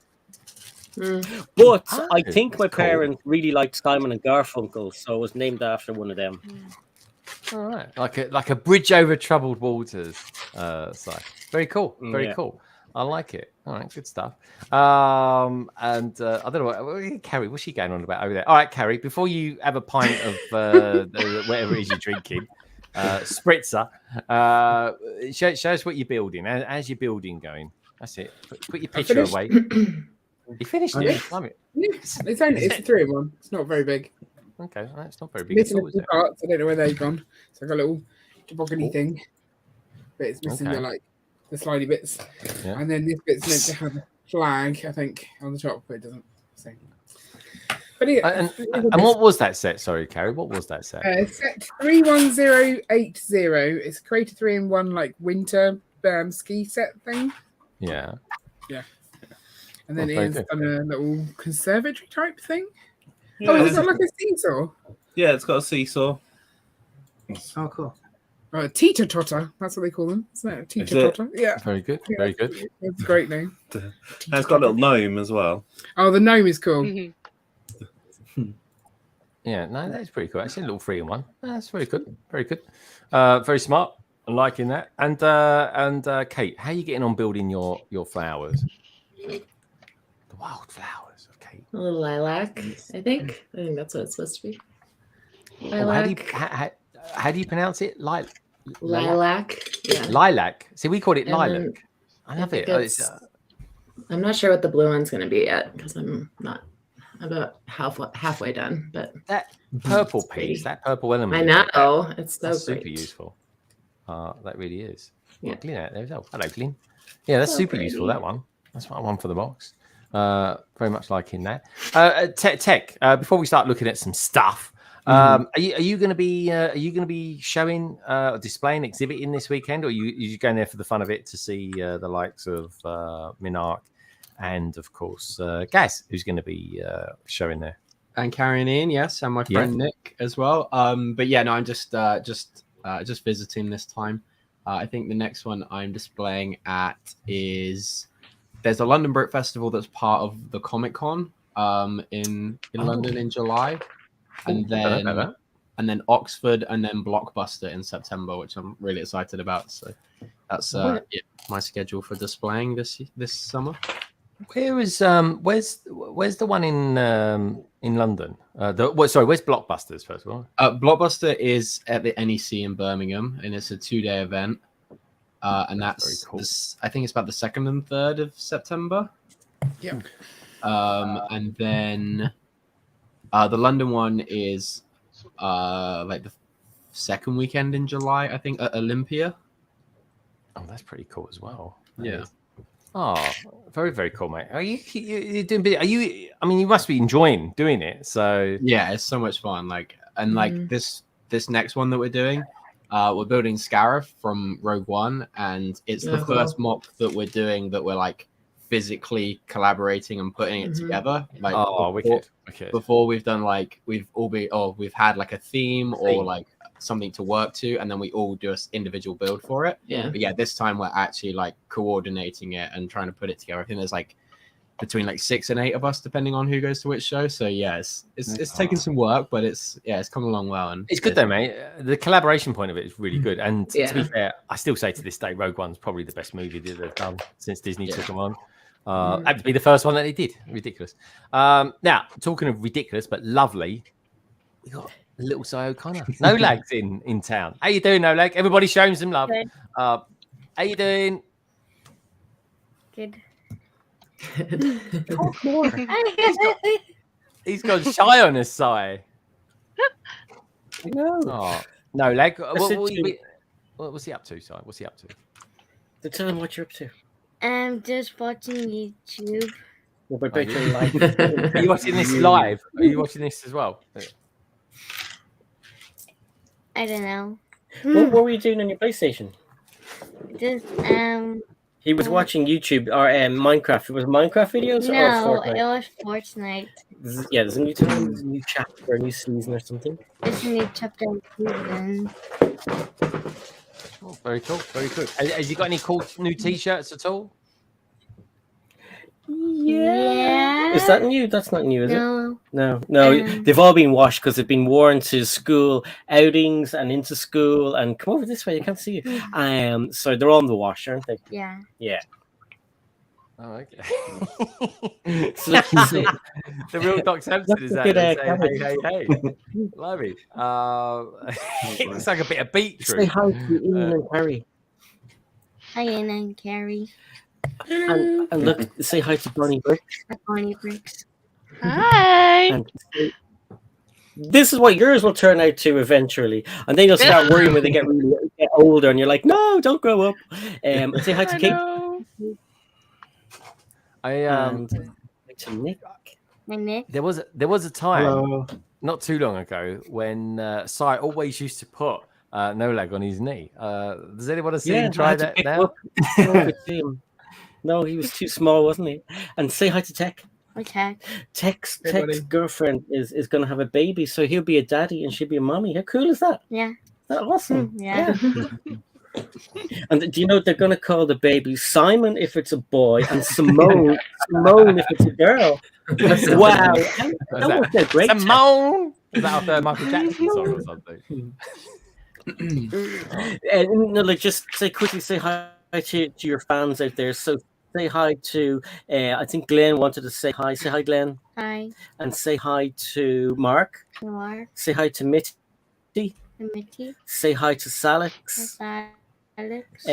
But I think my parents really liked Simon and Garfunkel, so it was named after one of them. All right, like a bridge over troubled waters. Very cool, very cool. I like it. All right, good stuff. And I don't know what Carrie. What's she going on about over there? All right, Carrie. Before you have a pint of whatever it is you're drinking, spritzer. Show us what you're building. How's your building going? That's it. Put your picture away. You finished it. Love it. It's 3 of them. It's not very big. Okay, it's not very big. Missing a few parts. I don't know where they've gone. So I've got a little toboggan thing, but it's missing the slidey bits. Yeah. And then this bit's meant to have a flag, I think, on the top, but it doesn't. So. But yeah, and what was that set? Sorry, Carrie. What was that set? Set 31080. It's a Creator 3-in-1 like winter ski set thing. Yeah. Yeah. And then it's done a little conservatory type thing. Yeah, oh, it's got like a seesaw. Yeah, it's got a seesaw. Oh, cool. Teeter totter. That's what they call them. Isn't it? A teeter totter. Yeah. Very good. Very good. That's a great name. And it's got a little gnome as well. Oh, the gnome is cool. Yeah, no, that's pretty cool. Actually, a little 3-in-1. That's very good. Very good. Very smart. I'm liking that. And Kate, how are you getting on building your flowers? The wildflowers of Kate. A little lilac, I think. I think that's what it's supposed to be. Lilac. How do you pronounce it? Lilac. Yeah. Lilac. See, we called it lilac. I love it. I'm not sure what the blue one's going to be yet because I'm about halfway done. But that purple piece, that purple element. I know. It's so super useful. That really is. Yeah. Hello, Glenn. Yeah, that's super useful. That one. That's what I want for the box. Very much liking that. Tech. Before we start looking at some stuff, are you going to be showing, displaying, exhibiting this weekend, or are you going there for the fun of it to see the likes of Minark and of course Gaz, who's going to be showing there, and carrying in, yes, and my friend Nick as well. But yeah, no, I'm just visiting this time. I think the next one I'm displaying at is. There's a London Brick Festival that's part of the Comic Con in London in July, and then Oxford, and then Blockbuster in September, which I'm really excited about. So that's my schedule for displaying this summer. Where's the one in London? Where's Blockbusters first of all? Blockbuster is at the NEC in Birmingham, and it's a 2-day event. And that's cool. I think it's about the 2nd and 3rd of September. Yeah. And then the London one is like the 2nd weekend in July, I think, at Olympia. Oh, that's pretty cool as well. Yeah. Oh, very, very cool, mate. Are you doing? Are you? I mean, you must be enjoying doing it. So yeah, it's so much fun. This next one that we're doing. We're building Scarif from Rogue One, and it's the first mock that we're doing that we're like physically collaborating and putting it together. Like, wicked. Before we've done we've had like a theme or like something to work to, and then we all do an individual build for it. Yeah. But yeah, this time we're actually like coordinating it and trying to put it together. I think there's like between like 6 and 8 of us, depending on who goes to which show. So yeah, it's taking some work, but it's coming along well. And it's good though, mate. The collaboration point of it is really good. And to be fair, I still say to this day, Rogue One's probably the best movie that they've done since Disney took them on. Had to be the first one that they did. Ridiculous. Now, talking of ridiculous but lovely, we got little Si O'Connor. No Lag's in town. How you doing, No Lag? Everybody showing some love. How you doing? Good. Talk more. He's got shy on his side. Oh, No Lag. What's he up to, Si? What's he up to? Tell him what you're up to. I'm just watching YouTube. Are you watching this live? Are you watching this as well? I don't know. What were you doing on your PlayStation? Just He was watching YouTube or Minecraft. It was Minecraft videos or no, Fortnite? it was Fortnite. There's a new chapter, a new season or something. There's a new chapter and season. Oh, very cool, very good. Has he got any cool new T-shirts at all? Yeah. Is that new? That's not new, is No. it? No. They've all been washed because they've been worn to school outings and into school. And come over this way, you can't see you. So they're all in the wash, aren't they? Yeah. Yeah. Oh, okay. So the real Doc Sampson is that? Hey. Love it. It looks like a bit of beetroot. Say hi to Ian and Carrie. Hi, Ian and Carrie. And look, say hi to Bonnie Bricks. Bonnie Bricks. Hi. And this is what yours will turn out to eventually, and then you'll start worrying when they get older, and you're like, "No, don't grow up." Say hi to Kate. To Nick. Nick. There was a time not too long ago when Si always used to put No Lag on his knee. Does anyone see him try that now? No, he was too small, wasn't he? And say hi to Tech. Okay. Tech's girlfriend is going to have a baby, so he'll be a daddy and she'll be a mommy. How cool is that? Yeah. Is that awesome? Yeah. And do you know they're going to call the baby Simon if it's a boy and Simone if it's a girl? Wow. That worked out great. Simone! Is that after Michael Jackson song or something? No, just quickly say hi to your fans out there. So say hi to I think Glenn wanted to say hi. Say hi, Glenn. Hi. And say hi to Mark. Mark. Say hi to Mitty. Mitty. Say hi to Salix. Alex.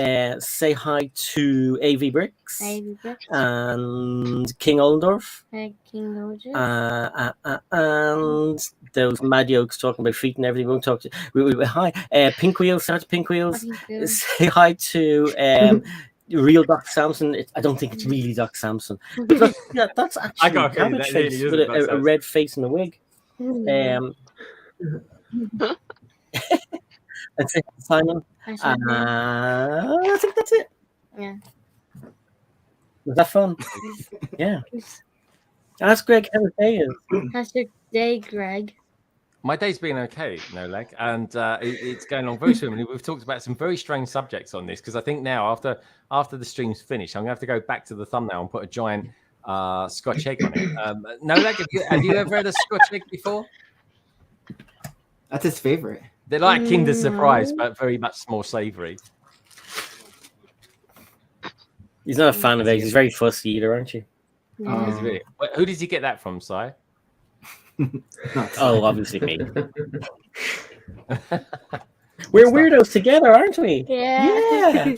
Say hi to AV Bricks. AV Bricks. And King Oldorf. King Oldorf. And those mad yokes talking about feet and everything. We won't talk to. Hi. Pink Wheels. Say hi to Pink Wheels. Say hi to real Doc Samson. I don't think it's really Doc Samson. That's actually a cabbage face with a red face and a wig. And say Simon. I think that's it. Yeah. Was that fun? Yeah. Ask Greg how his day is. How's your day, Greg? My day's been okay, No Lag, and it's going along very swimmingly. We've talked about some very strange subjects on this because I think now after the stream's finished, I'm going to have to go back to the thumbnail and put a giant Scotch egg on it. No Lag, have you ever had a Scotch egg before? That's his favorite. They're like Kinder Surprise, but very much more savoury. He's not a fan of eggs. He's very fussy eater, aren't you? Yeah. Really? Who did you get that from, Si? Oh, obviously me. We're weirdos together, aren't we? Yeah.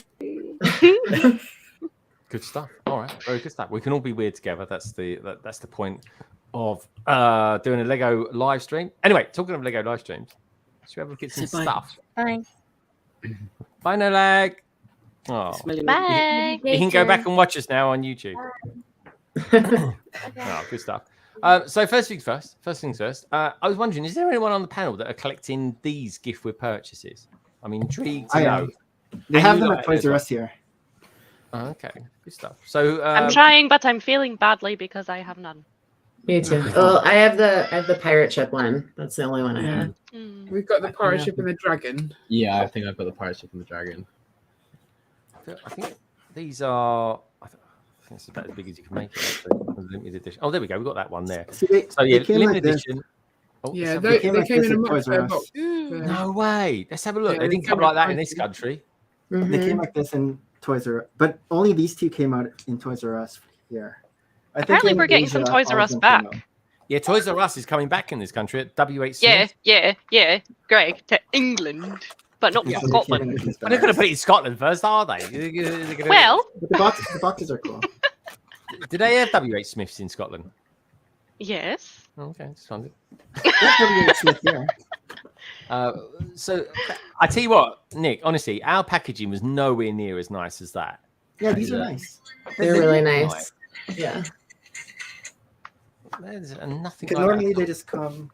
Good stuff. All right, very good stuff. We can all be weird together. That's the point of doing a Lego live stream. Anyway, talking of Lego live streams, should we have a look at some stuff? Bye. Bye, No Lag. Oh. Bye. You can go back and watch us now on YouTube. Oh, good stuff. So first things first. I was wondering, is there anyone on the panel that are collecting these gift with purchases? I'm intrigued to know. They have them at Toys R Us here. Oh, okay, good stuff. So I'm trying, but I'm failing badly because I have none. Me too. Well, I have the pirate ship one. That's the only one I have. We've got the pirate ship and the dragon. Yeah, I think I've got the pirate ship and the dragon. I think these are. I It's about as big as you can make it. Actually. Limited edition. Oh, there we go. We've got that one there. So they came limited like edition. Oh, Yeah, let's they have a look. came in a at much Toys R better Us. box. No way. Let's have a look. Yeah, They they didn't come came like in that in this pricey. country. They came like this in Toys R Us, but only these two came out in Toys R Us here. I think Apparently, in we're getting some Asia, Toys R all Us of them came back. out. Yeah, Toys R Us is coming back in this country at WH Smith. Yeah. Greg, to England, but not Yeah. from Scotland. Well, they're going to put it in Scotland first, are they? They're gonna- Well, But the boxes are cool. do they have WH Smiths in Scotland? yes. Okay, just wondered. WH Smith, yeah. So I tell you what, Nick. Honestly, our packaging was nowhere near as nice as that. Yeah, these are nice. They're really nice. Yeah. There's nothing. Because Like normally that. they just come.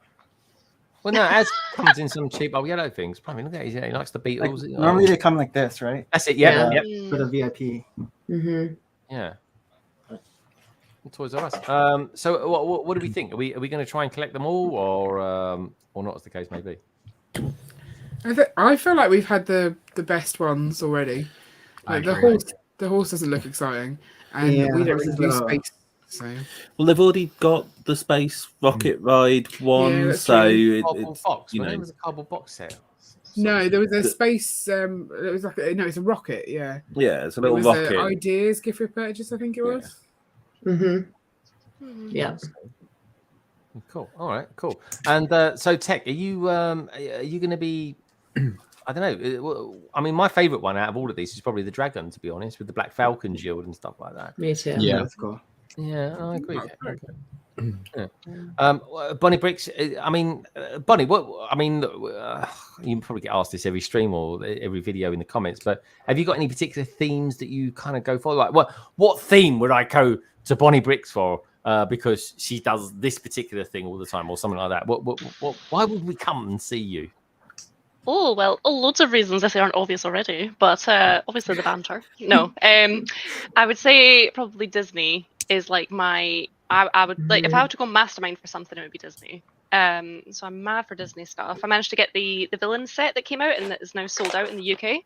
Well, no, as comes in some cheap old yellow things. Probably look at it. He likes the Like, Beatles. normally they come like this, right? That's it. Yeah. Yeah. Yep. For the VIP. Mm-hmm. Yeah. Toys R Us. So what do we think? Are we going to try and collect them all, or not, as the case may be? I feel like we've had the best ones already. Like the horse doesn't look exciting, and Yeah, we don't horse really is do little- space. So Well, they've already got the space rocket ride one, that's so true. Cardboard box. you Well, know. it was a cardboard box set. no, there was a space. It was like it's a rocket. Yeah, Yeah, it's a it little was rocket. ideas gift for purchase. I think it was. Mm-hmm. Yeah. Cool. All right. Cool. And so, Tech, are you going to be? I don't know. I mean, my favorite one out of all of these is probably the dragon, to be honest, with the Black Falcon shield and stuff like that. Me too. Yeah. That's cool. Yeah, I agree. Yeah. Bonnie Bricks. I mean, Bonnie. What? I mean, you probably get asked this every stream or every video in the comments. But have you got any particular themes that you kind of go for? Like, what theme would I go to Bonnie Bricks for? Because she does this particular thing all the time, or something like that. Why would we come and see you? Oh, well, loads of reasons if they aren't obvious already, but obviously the banter. No, I would say probably Disney is like I would like if I were to go mastermind for something, it would be Disney. So I'm mad for Disney stuff. I managed to get the villain set that came out and that is now sold out in the UK.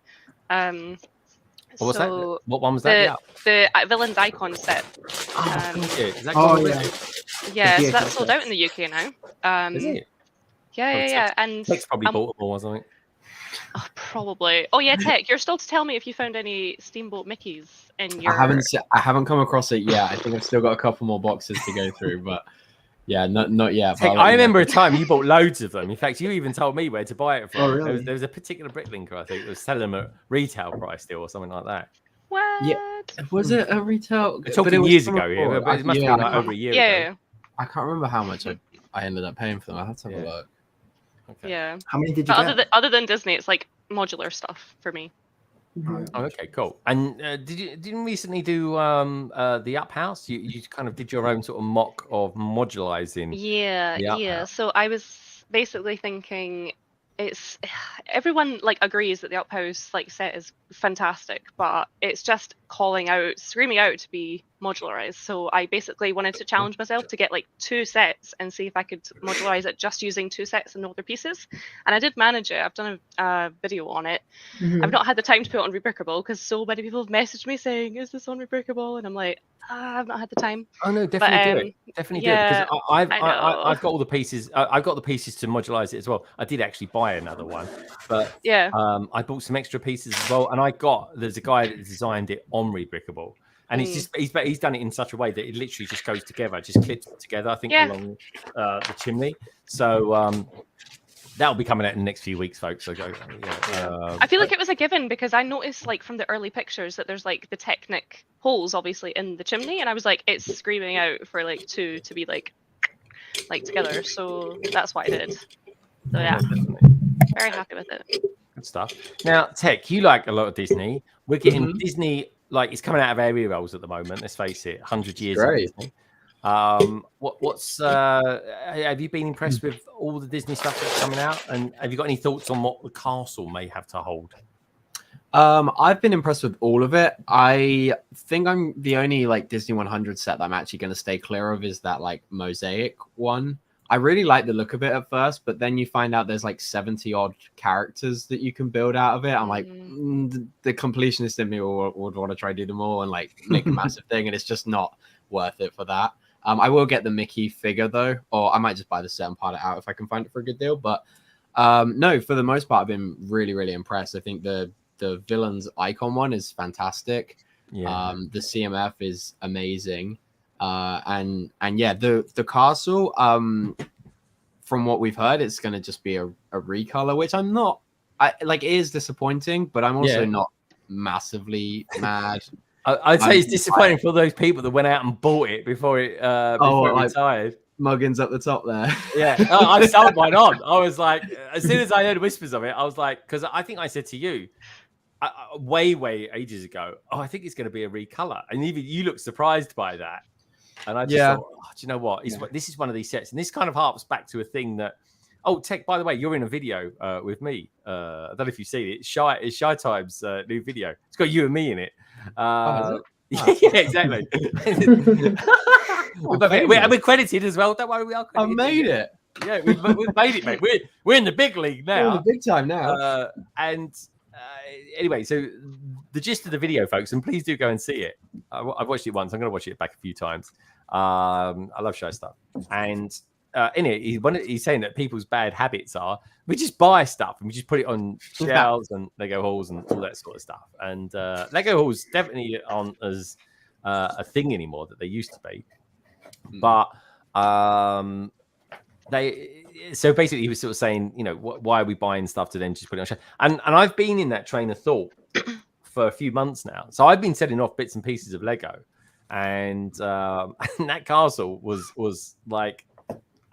What was that? What one was the, that? The villain's icon set. Is that Yeah, so that's sold out in the UK now. Is it? Yeah. And Tech's probably bought them all or something. Oh, probably. Oh yeah, Tech. You're still to tell me if you found any Steamboat Mickeys in your. I haven't come across it yet. I think I've still got a couple more boxes to go through, but yeah, not yet. Tech, I remember a time you bought loads of them. In fact, you even told me where to buy it from. Oh, really? There was a particular Bricklinker, I think, that was selling them at retail price still or something like that. What? Yeah. Was it a retail? We're talking years ago, yeah. But it must be like I over a year ago. I can't remember how much I ended up paying for them. I had to have a look. Okay. Yeah. How many did you But get? other than Disney, it's like modular stuff for me. Oh, okay, cool. And didn't you recently do the Up House? You kind of did your own sort of mock of modularizing. Yeah. So I was basically thinking everyone like agrees that the Up House like set is fantastic, but it's just screaming out to be modularized. So I basically wanted to challenge myself to get like 2 sets and see if I could modularize it just using 2 sets and no other pieces. And I did manage it. I've done a video on it. I've not had the time to put it on Rebrickable because so many people have messaged me saying, "Is this on Rebrickable?" And I'm like, I've not had the time. Oh no, definitely do it. Definitely do it because I've got all the pieces. I've got the pieces to modularize it as well. I did actually buy another one, but I bought some extra pieces as well. And there's a guy that designed it on Rebrickable, and it's just he's done it in such a way that it literally just goes together, just clips together. I think along the chimney. So that'll be coming out in the next few weeks, folks. So I feel like it was a given because I noticed like from the early pictures that there's like the Technic holes obviously in the chimney, and I was like, it's screaming out for like 2 to be like together. So that's what I did. So yeah, very happy with it. Good stuff. Now, Tech, you like a lot of Disney. We're getting Disney, like it's coming out of area rolls at the moment. Let's face it, 100 years of Disney. Have you been impressed with all the Disney stuff that's coming out? And have you got any thoughts on what the castle may have to hold? I've been impressed with all of it. I think I'm the only like Disney 100 set that I'm actually going to stay clear of is that like mosaic one. I really like the look of it at first, but then you find out there's like 70 odd characters that you can build out of it. I'm like, the completionist in me would want to try to do them all and like make a massive thing, and it's just not worth it for that. I will get the Mickey figure though, or I might just buy the set and part it out if I can find it for a good deal. But no, for the most part, I've been really, really impressed. I think the villain's icon one is fantastic. Yeah. The CMF is amazing. And yeah, the castle, from what we've heard, it's going to just be a recolor, which it is disappointing, but I'm also not massively mad. I'd say it's disappointing for those people that went out and bought it before it retired. Muggins up the top there. Yeah, I sold mine on. I was like, as soon as I heard whispers of it, I was like, because I think I said to you way ages ago, I think it's going to be a recolor, and even you look surprised by that. And I just thought, do you know what? This is one of these sets, and this kind of harps back to a thing that. Oh, Tech, by the way, you're in a video with me. I don't know if you've seen it. It's Shy Time's new video. It's got you and me in it. Yeah, exactly. We're credited as well. Don't worry, we are credited. I made it. Yeah, we've made it, mate. We're in the big league now. The big time now. Anyway, so the gist of the video, folks, and please do go and see it. I've watched it once. I'm going to watch it back a few times. I love Shy stuff. And in it, he's saying that people's bad habits are we just buy stuff and we just put it on shelves and Lego hauls and all that sort of stuff. And Lego hauls definitely aren't as a thing anymore that they used to be. But so basically he was sort of saying, you know, why are we buying stuff to then just put it on shelf? And I've been in that train of thought for a few months now. So I've been setting off bits and pieces of Lego, and that castle was like,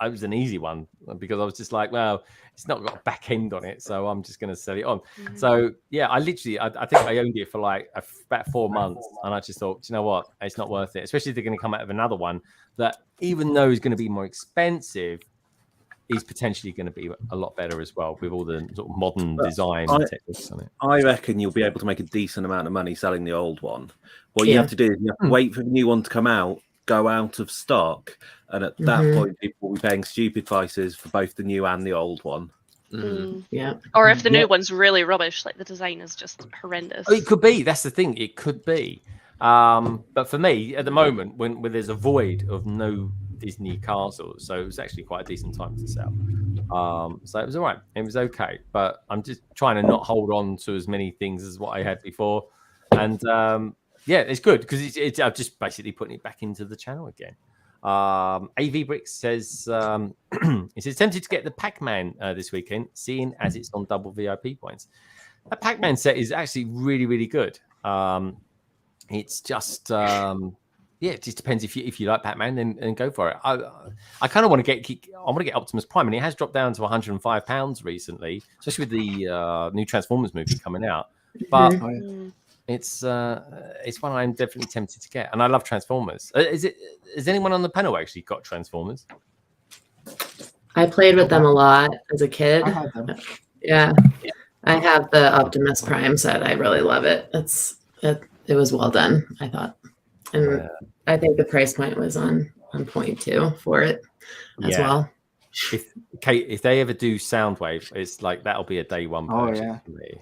it was an easy one because I was just like, well, it's not got a back end on it, so I'm just going to sell it on. So yeah, I think I owned it for like about 4 months, and I just thought, you know what, it's not worth it. Especially if they're going to come out of another one that, even though is going to be more expensive, is potentially going to be a lot better as well with all the sort of modern design techniques on it. I reckon you'll be able to make a decent amount of money selling the old one. What you have to do is you have to wait for the new one to come out, go out of stock, and at that point people will be paying stupid prices for both the new and the old one. Yeah. Or if the new one's really rubbish, like the design is just horrendous. It could be. That's the thing. It could be. But for me, at the moment, when there's a void of no Disney castles, so it was actually quite a decent time to sell. So it was all right. It was okay. But I'm just trying to not hold on to as many things as what I had before. And yeah, it's good because I'm just basically putting it back into the channel again. AV Bricks says he says tempted to get the Pac-Man this weekend, seeing as it's on double VIP points. That Pac-Man set is actually really, really good. It's just yeah, it just depends if you like Pac-Man, then go for it. I kind of want to get Optimus Prime, and it has dropped down to £105 recently, especially with the new Transformers movie coming out. But it's one I'm definitely tempted to get, and I love Transformers. Has anyone on the panel actually got Transformers? I played with them a lot as a kid. I had them. Yeah, I have the Optimus Prime set. I really love it. It was well done, I thought, and I think the price point was on point too for it as well. If they ever do Soundwave, it's like that'll be a day one purchase for me.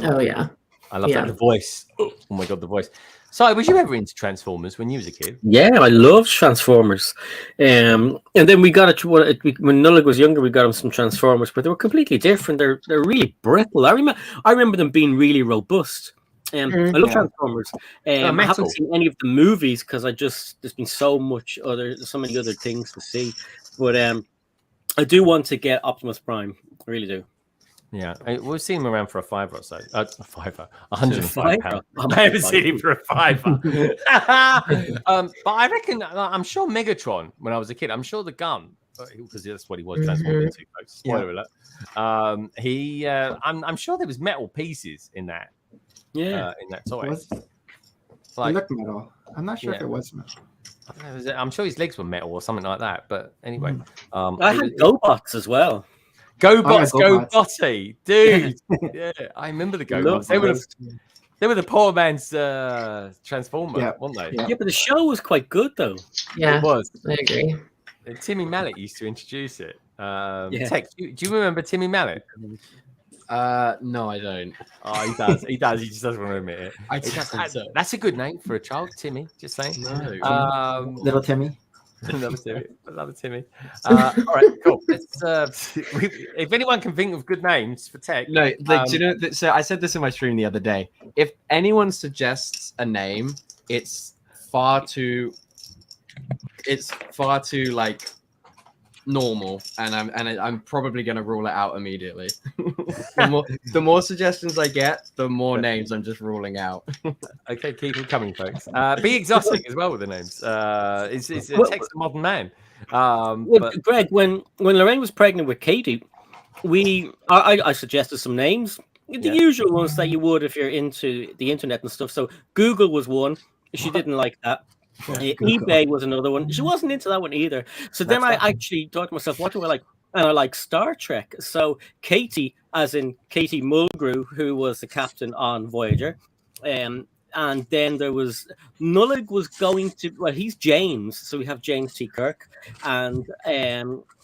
Oh yeah. I love that. The voice. Oh my god, the voice. So, was you ever into Transformers when you was a kid? Yeah, I loved Transformers. And then we got when Nullig was younger. We got him some Transformers, but they were completely different. They're really brittle. I remember them being really robust. I love Transformers. I haven't seen any of the movies because there's been so many other things to see. But I do want to get Optimus Prime. I really do. Yeah, we've seen him around for a £5 or so. £105. I haven't seen him for a £5. But I reckon, I'm sure Megatron, when I was a kid, I'm sure the gun, because that's what he was transformed into. Spoiler alert. I'm sure there was metal pieces in that. Yeah, in that toy. It looked metal. I'm not sure if it was metal. I'm sure his legs were metal or something like that. But anyway, I had GoBots as well. GoBots, GoBotty, dude. Yeah, I remember the GoBots. They were the poor man's Transformer, weren't they? Yeah, but the show was quite good though. Yeah, it was. I agree. Timmy Mallet used to introduce it. Yeah. Tech, do you remember Timmy Mallet? No, I don't. Oh, he does. He does. He just doesn't want to admit it. I just think so. That's a good name for a child, Timmy. Just saying. No. Little Timmy. Another Timmy. Another Timmy. All right, cool. Let's, if anyone can think of good names for Tech. No, like, do you know? So I said this in my stream the other day. If anyone suggests a name, it's far too like normal, and I'm probably going to rule it out immediately. the more suggestions I get, the more names I'm just ruling out. Okay, keep them coming, folks. Be exotic as well with the names. It's Tech's a modern man. But Greg, when Lorraine was pregnant with Katie, I suggested some names, the usual ones that you would if you're into the internet and stuff. So Google was one. She didn't like that. eBay was another one. She wasn't into that one either. So then I actually thought to myself, what do I like? And I like Star Trek. So Katie, as in Katie Mulgrew, who was the captain on Voyager. And then there was Nullig was going to, well, he's James. So we have James T. Kirk. And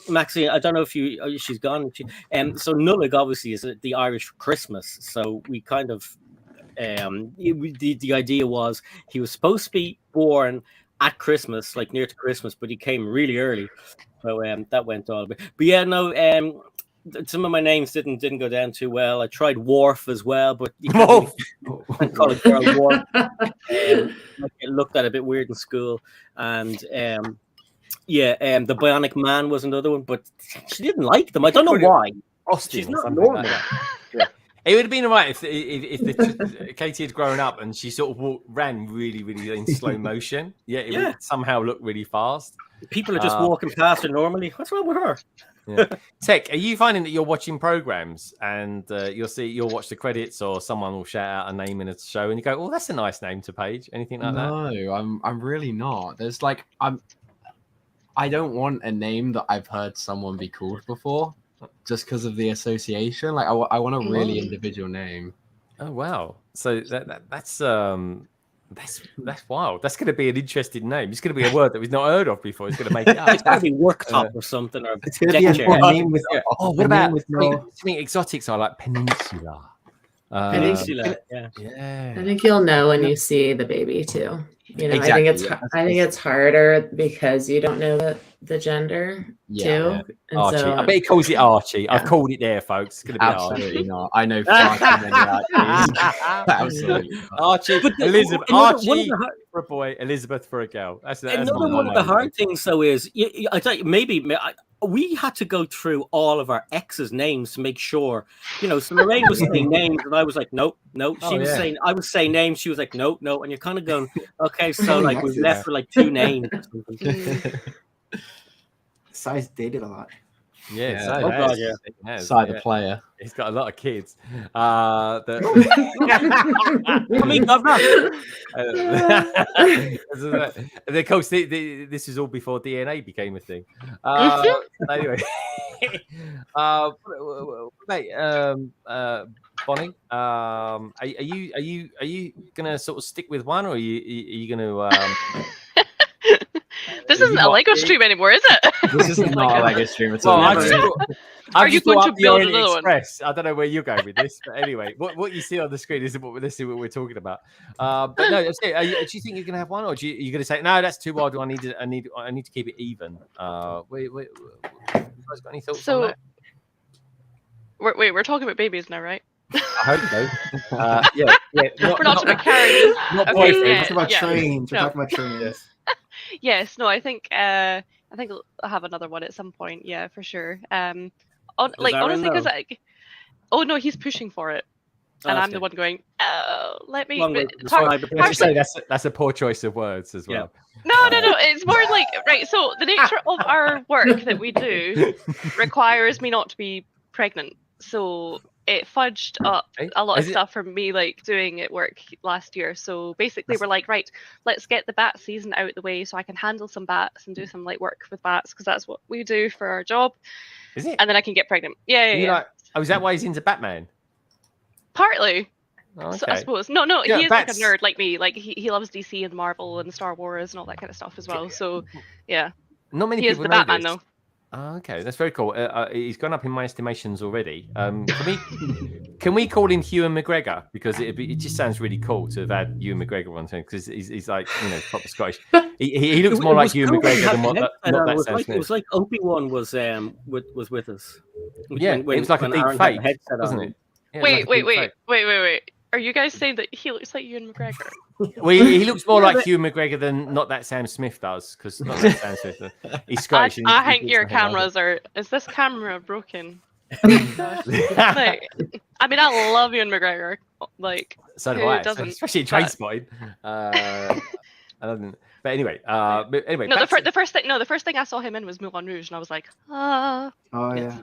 Maxine, I don't know if she's gone. So Nullig obviously is the Irish for Christmas. So we kind of, the idea was he was supposed to be born at Christmas, like near to Christmas, but he came really early, so that went all. But yeah, no, some of my names didn't go down too well. I tried Worf as well, but you can't call a girl Worf. It looked at a bit weird in school, and the Bionic Man was another one, but she didn't like them. I don't know why. Austin, she's not normal. Like it would have been all right if Katie had grown up and she sort of ran really, really in slow motion. Yeah, it would somehow look really fast. People are just walking past her normally. What's wrong with her? Yeah. Tech, are you finding that you're watching programs and you'll watch the credits or someone will shout out a name in a show and you go, "Oh, that's a nice name to page." Anything like that? No, I'm really not. There's like I don't want a name that I've heard someone be called before. Just because of the association, like I want a really individual name. Oh wow! So that's wild. That's going to be an interesting name. It's going to be a word that we've not heard of before. It's going to make it up. It's going to be worktop or something. Or it's going to be a name with. What about something exotics? I like Peninsula. Peninsula. Yeah. I think you'll know when you see the baby too. You know, exactly. I think it's harder because you don't know the gender too. And Archie. so, I bet he calls it Archie. I've called it there, folks. It's going to be absolutely not. I know far too many Archies. Absolutely. Archie, Elizabeth. Archie for a boy, Elizabeth for a girl. That's another one of the hard things. though is I thought we had to go through all of our exes' names to make sure, so Lorraine was saying names and I was like, nope. She was saying, I was saying names. She was like, nope. And you're kind of going, okay, so like we've left with like two names. Size dated a lot. Yeah, Side the player. He's got a lot of kids. Of course, this is all before DNA became a thing. Anyway, mate, Bonnie, are you gonna sort of stick with one, or are you gonna? This isn't a Lego stream anymore, is it? This isn't not a Lego stream at all. Are you going to build another one? I don't know where you're going with this, but anyway, what you see on the screen isn't what we're talking about. But no, do you think you're going to have one, or are you going to say no? That's too wild. I need to keep it even. Wait, you guys got any thoughts on that? We're talking about babies now, right? I hope so. We're not talking about carriages. Not boyfriends. We're talking about trains. We're talking about trains. Yes, no, I think I'll have another one at some point. Yeah, for sure. Honestly, because no, he's pushing for it, and I'm the one going, oh, let me. That's a poor choice of words as well. No, it's more like right. So the nature of our work that we do requires me not to be pregnant. So it fudged up a lot of stuff for me, like doing at work last year. So basically, we're like, right, let's get the bat season out of the way so I can handle some bats and do some light work with bats because that's what we do for our job. Is it? And then I can get pregnant. Yeah. Is that why he's into Batman? Partly. Okay. So I suppose. No, he is like a nerd like me. Like he loves DC and Marvel and Star Wars and all that kind of stuff as well. So yeah. Not many He is people the know Batman, this. though. Oh, okay, that's very cool. He's gone up in my estimations already. Can we call him Ewan McGregor, because it just sounds really cool to have had Ewan McGregor on thing, because he's like, you know, proper Scottish. He looks more like Ewan McGregor than what not that Sam Smith. It was like Obi-Wan was with us. Yeah, it was like a deep fake, wasn't it? Yeah, Wait. Are you guys saying that he looks like Ewan McGregor? Well, he looks more like Ewan McGregor than not that Sam Smith does, because not that Sam Smith. He's Scottish. I think your cameras are. Is this camera broken? Like, I mean, I love Ewan McGregor. Like, so do who I, doesn't? especially Trainspotting. But anyway, No, the first thing I saw him in was Moulin Rouge, and I was like, ah. Oh yeah,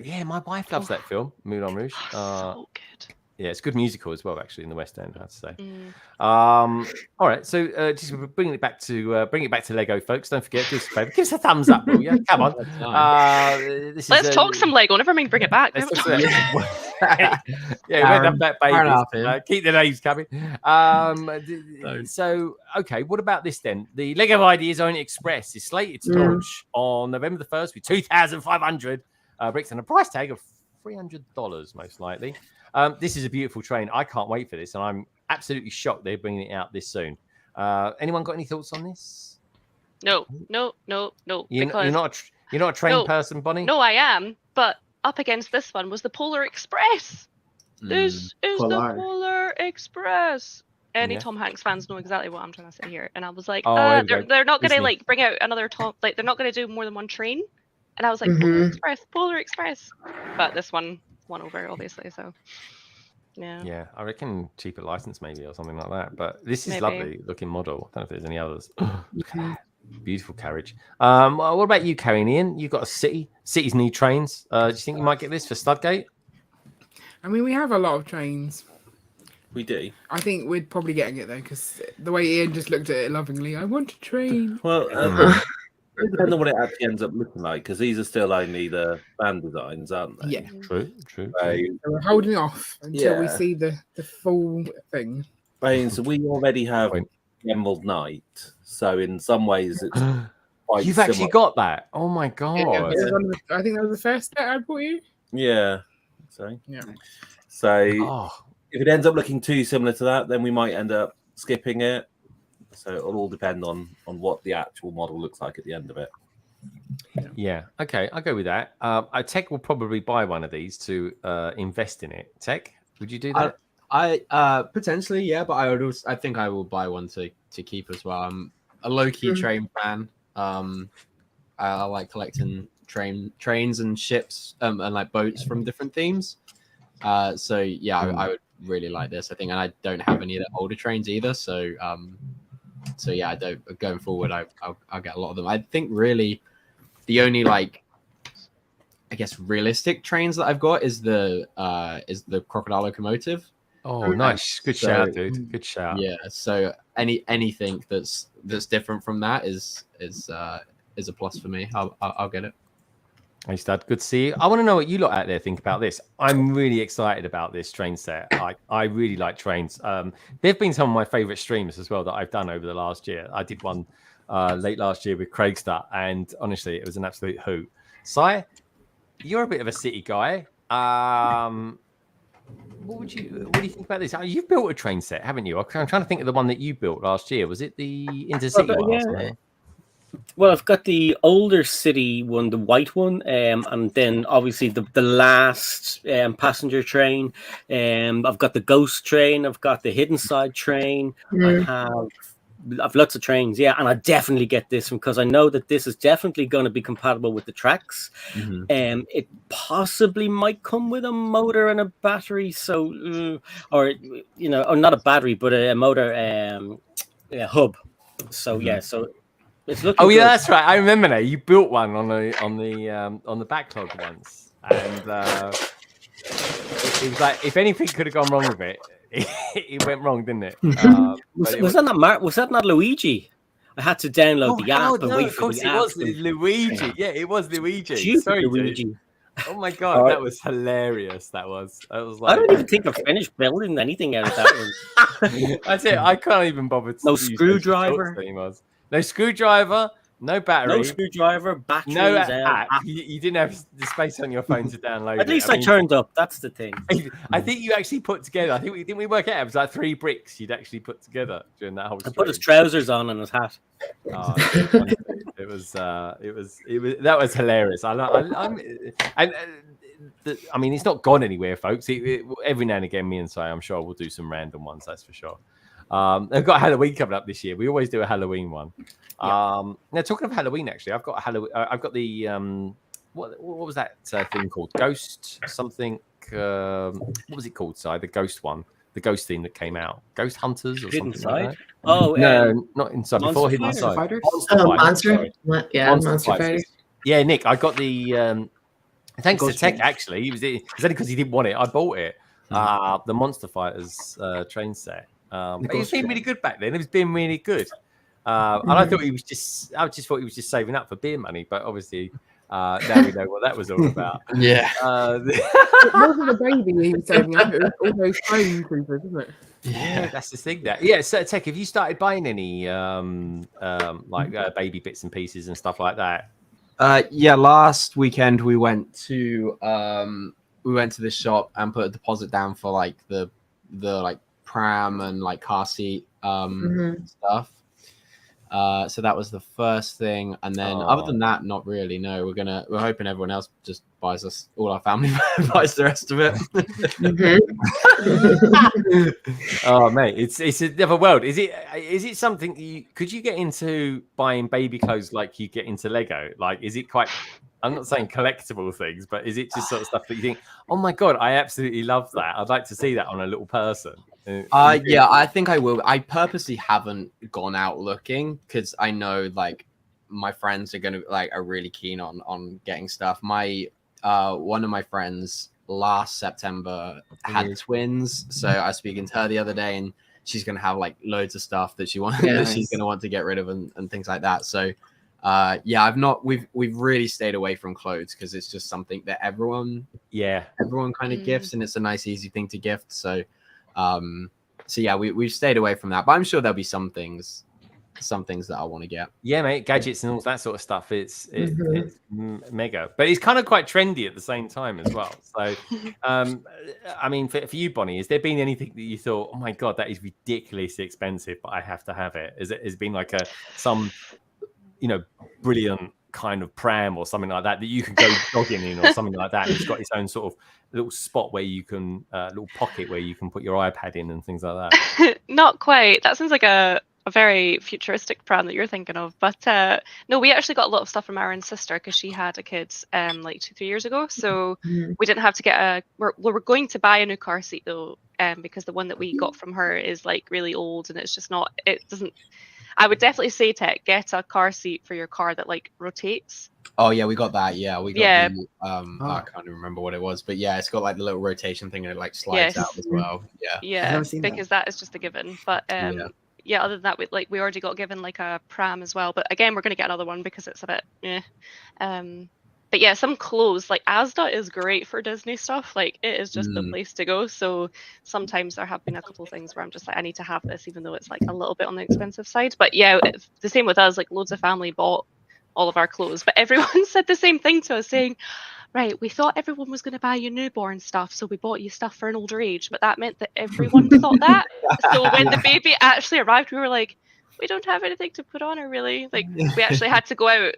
yeah. My wife loves that film, Moulin Rouge. So good. Yeah, it's a good musical as well, actually, in the West End, I have to say. All right, so just bringing it back to Lego, folks. Don't forget, give us a favour, give us a thumbs up, will you? Come on. Let's talk some Lego. Never mind, bring it back. Babies. Keep the names coming. So, okay, what about this then? The Lego Ideas Only Express is slated to launch on November the 1st with 2,500 bricks and a price tag of $300, most likely. This is a beautiful train. I can't wait for this, and I'm absolutely shocked they're bringing it out this soon. Anyone got any thoughts on this? No. You're not a train person, Bonnie? No, I am. But up against this one was the Polar Express. This is the Polar Express. Any Tom Hanks fans know exactly what I'm trying to say here. And I was like, they're not going to like bring out another Tom. Like, they're not going to do more than one train. And I was like, Polar Express. But this one won over, obviously. So. Yeah, I reckon cheaper license maybe or something like that. But this is lovely looking model. I don't know if there's any others. Beautiful carriage. What about you, Karen? Ian, you've got a cities need trains. Do you think you might get this for Studgate? I mean, we have a lot of trains. We do. I think we're probably getting it though, because the way Ian just looked at it lovingly, I want a train. Well, it depends on what it actually ends up looking like, because these are still only the band designs, aren't they? Yeah. True. So we're holding off until we see the full thing. I mean, so we already have Emerald Knight, so in some ways it's quite You've actually got that? Oh my god! Yeah, I think that was the first set I bought you. Yeah. So if it ends up looking too similar to that, then we might end up skipping it. So it'll all depend on what the actual model looks like at the end of it. Yeah. Okay, I'll go with that. Tech will probably buy one of these to invest in it. Tech, would you do that? I potentially, yeah, but I think I will buy one to keep as well. I'm a low-key train fan. I like collecting trains and ships and like boats from different themes. So yeah, I would really like this, I think, and I don't have any of the older trains either. So yeah, I don't. Going forward, I'll get a lot of them. I think really the only like, I guess, realistic trains that I've got is the Crocodile Locomotive. Oh, nice, good shout, dude. Good shout. Yeah. So anything that's different from that is a plus for me. I'll get it. Hey, Stud, good to see you. I want to know what you lot out there think about this. I'm really excited about this train set. I really like trains. They've been some of my favorite streams as well that I've done over the last year. I did one late last year with Craigster, and honestly, it was an absolute hoot. Si, you're a bit of a city guy. What do you think about this? You've built a train set, haven't you? I'm trying to think of the one that you built last year. Was it the Intercity one? Yeah. Well, I've got the older city one, the white one, and then obviously the last passenger train. I've got the ghost train. I've got the hidden side train. I've lots of trains, yeah, and I definitely get this one because I know that this is definitely going to be compatible with the tracks. It possibly might come with a motor and a battery, so or not a battery, but a motor hub. So yeah, so. It's looking good. That's right. I remember now. You built one on the backlog once, and it was like if anything could have gone wrong with it, it went wrong, didn't it? Was that not Luigi? I had to download the app and wait for the app. It was Luigi. Yeah, it was Luigi. Stupid Sorry, Luigi. Dude. Oh my god, that was hilarious. That was like, I don't even think I finished building anything out of that one. That's it. I can't even bother to no screwdriver. No screwdriver, no battery, no screwdriver, batteries, no app. You didn't have the space on your phone to download. At least I turned up. That's the thing. I think you actually put together. I think didn't we work out? It was like 3 bricks you'd actually put together during that whole. I put his trousers on and his hat. Oh, it was that was hilarious. I mean, it's not gone anywhere, folks. Every now and again, me and Si, I'm sure we'll do some random ones. That's for sure. They've got Halloween coming up this year. We always do a Halloween one. Now, talking of Halloween, actually, I've got Halloween. I've got the what was that thing called? Ghost something. What was it called? Si, the ghost one, the ghost theme that came out. Ghost Hunters or Hidden something like Side? that. Oh, no, not Inside. Before Hidden Side. Monster Monster Fighters. Yeah, Nick, I got the. Thanks to Tech, actually. It's only because he didn't want it. I bought it. The Monster Fighters train set. But it was being really good back then. It was being really good. And I thought I just thought he was just saving up for beer money. But obviously, now we know what that was all about. Yeah. It wasn't a baby he was saving up. It was all those phone creepers, isn't it? Yeah, that's the thing. So Tech, have you started buying any baby bits and pieces and stuff like that? Yeah, last weekend we went to this shop and put a deposit down for like the like pram and like car seat stuff. So that was the first thing, and then other than that, not really. No, we're hoping everyone else just buys us, all our family buys the rest of it. Oh mate, it's a different world. Is it something could you get into buying baby clothes like you get into Lego? Like, is it quite? I'm not saying collectible things, but is it just sort of stuff that you think, oh my god, I absolutely love that. I'd like to see that on a little person. Yeah, I think I will. I purposely haven't gone out looking because I know like my friends are really keen on getting stuff. My one of my friends last September had twins, so I was speaking to her the other day, and she's gonna have like loads of stuff that she wants that she's gonna want to get rid of and things like that. So we've really stayed away from clothes because it's just something that everyone kind of gifts, and it's a nice easy thing to gift. So we've stayed away from that, but I'm sure there'll be some things that I want to get. Yeah, mate, gadgets and all that sort of stuff. It's mega, but it's kind of quite trendy at the same time as well. So, I mean, for you, Bonnie, has there been anything that you thought, oh my god, that is ridiculously expensive, but I have to have it? Has been like some brilliant kind of pram or something like that you can go jogging in or something like that? It's got its own sort of little spot where you can little pocket where you can put your iPad in and things like that. Not quite. That sounds like a very futuristic pram that you're thinking of, but no, we actually got a lot of stuff from our own sister because she had a kid like 2-3 years ago, so we didn't have to get we're going to buy a new car seat though, because the one that we got from her is like really old and it's just not, it doesn't. I would definitely say, Tech, get a car seat for your car that like rotates. Oh yeah, we got that. Yeah, we got the, I can't remember what it was, but yeah, it's got like the little rotation thing and it like slides out as well. Yeah, because that is just a given. But other than that, we already got given like a pram as well. But again, we're gonna get another one because it's a bit but yeah, some clothes like Asda is great for Disney stuff. Like it is just the place to go. So sometimes there have been a couple of things where I'm just like, I need to have this, even though it's like a little bit on the expensive side. But yeah, the same with us. Like loads of family bought all of our clothes, but everyone said the same thing to us, saying, right, we thought everyone was going to buy you newborn stuff, so we bought you stuff for an older age. But that meant that everyone thought that. So when the baby actually arrived, we were like, we don't have anything to put on her, really. Like we actually had to go out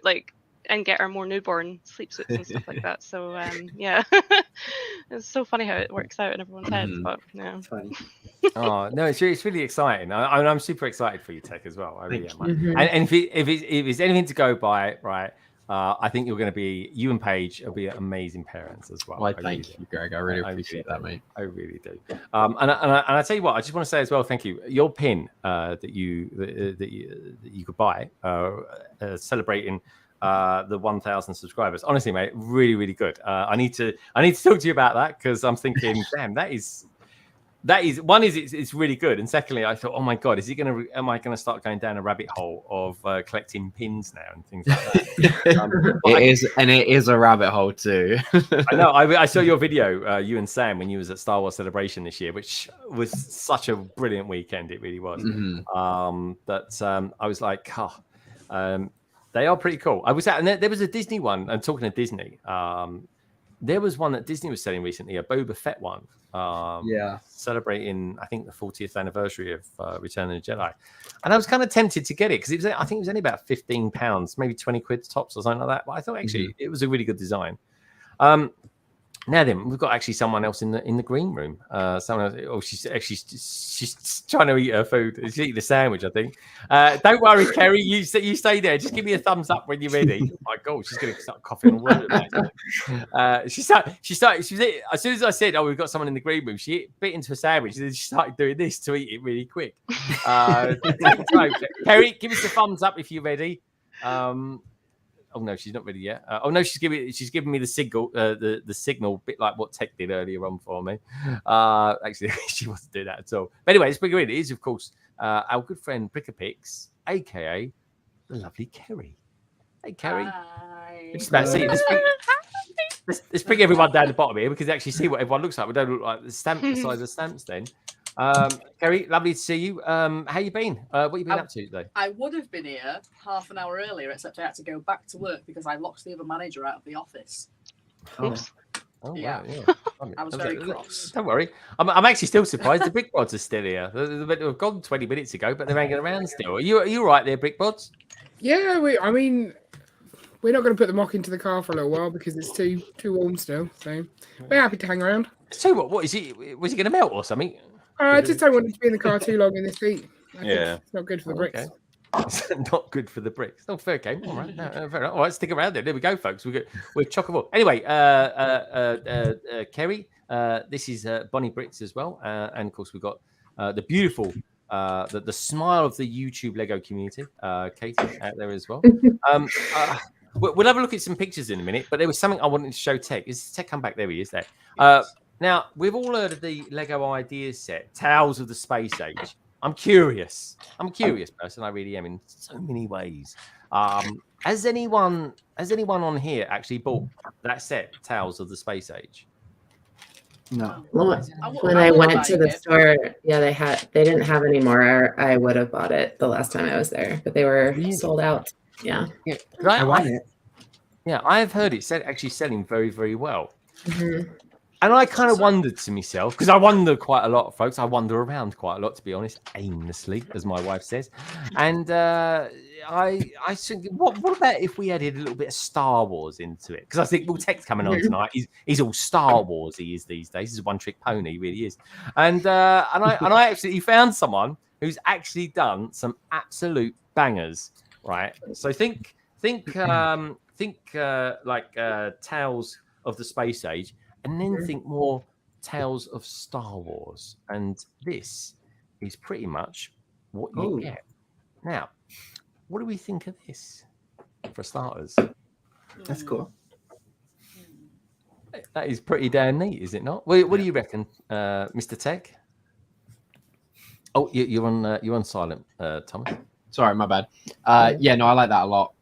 and get her more newborn sleep suits and stuff like that. So yeah, it's so funny how it works out in everyone's heads. But yeah, it's funny. Oh no, it's really exciting. I'm super excited for you, Tech, as well. I really am. And if it's anything to go by, right? I think you and Paige will be amazing parents as well. Well, thank you, Greg. I really appreciate that, mate. I really do. And I tell you what, I just want to say as well, thank you. Your pin that you could buy celebrating the 1,000 subscribers. Honestly, mate, really, really good. I need to talk to you about that because I'm thinking, damn, that is one is it's really good, and secondly, I thought, oh my god, am I gonna start going down a rabbit hole of collecting pins now and things like that? It is a rabbit hole too. I know. I saw your video, you and Sam, when you was at Star Wars Celebration this year, which was such a brilliant weekend. It really was. I was like, They are pretty cool. I was at, and there was a Disney one. And talking of Disney, there was one that Disney was selling recently, a Boba Fett one. Celebrating, I think, the 40th anniversary of Return of the Jedi. And I was kind of tempted to get it because I think it was only about £15, maybe 20 quid tops or something like that. But I thought actually it was a really good design. Now then, we've got actually someone else in the green room. Someone else. Oh, she's trying to eat her food. She's eating a sandwich, I think. Don't worry, Kerry. You stay there. Just give me a thumbs up when you're ready. Oh my God, she's going to start coughing all over the place. She started. As soon as I said, "Oh, we've got someone in the green room," she bit into a sandwich and then she started doing this to eat it really quick. So, Kerry, give us a thumbs up if you're ready. Oh no, she's not ready yet. Oh no, she's giving me the signal, the signal, bit like what Tech did earlier on for me. Actually, she wasn't doing that at all. But anyway, let's bring her in. It is, of course, our good friend BrickTASTIC, aka the lovely Kerry. Hey, Kerry. Just about to see it. Let's bring everyone down the bottom here. We can actually see what everyone looks like. We don't look like the size of stamps then. Kerry, lovely to see you. How you been? What you been up to today? I would have been here half an hour earlier, except I had to go back to work because I locked the other manager out of the office. Oops. Oh, yeah. Wow, yeah. I was very cross. Don't worry. I'm actually still surprised the BrickWorlds are still here. They've gone 20 minutes ago, but they're hanging around still. Are you all right there, BrickWorlds? Yeah, I mean, we're not going to put the mock into the car for a little while because it's too warm still. So we're happy to hang around. So what is he? Was he going to melt or something? I just don't want it to be in the car too long in this heat. I think it's not good for the bricks. Okay. It's not good for the bricks. Oh, fair game. All right. No, fair enough. All right, stick around there. There we go, folks. We're chock-a-block. Anyway, Kerry, this is Bonnie Bricks as well. And, of course, we've got the beautiful, the smile of the YouTube Lego community, Katie, out there as well. We'll have a look at some pictures in a minute, but there was something I wanted to show Tech. Is Tech come back? There he is there. Now, we've all heard of the Lego Ideas set, Tales of the Space Age. I'm curious. I'm a curious person. I really am in so many ways. Has anyone on here actually bought that set, Tales of the Space Age? No. When I went to the store, they didn't have any more. I would have bought it the last time I was there, but they were sold out. Yeah. I want it. Yeah, I've heard it actually selling very, very well. Mm-hmm. And I kind of wondered to myself, because I wonder quite a lot, folks. I wander around quite a lot, to be honest, aimlessly, as my wife says. And I think, what about if we added a little bit of Star Wars into it? Because I think, well, Tech's coming on tonight. He's all Star Wars. He is these days. He's a one-trick pony. He really is. And I actually found someone who's actually done some absolute bangers. Right. So think like Tales of the Space Age. And then think more Tales of Star Wars. And this is pretty much what you get. Now, what do we think of this, for starters? That's cool. That is pretty damn neat, is it not? What do you reckon, Mr. Tech? Oh, you're on silent, Thomas. Sorry, my bad. Yeah, no, I like that a lot.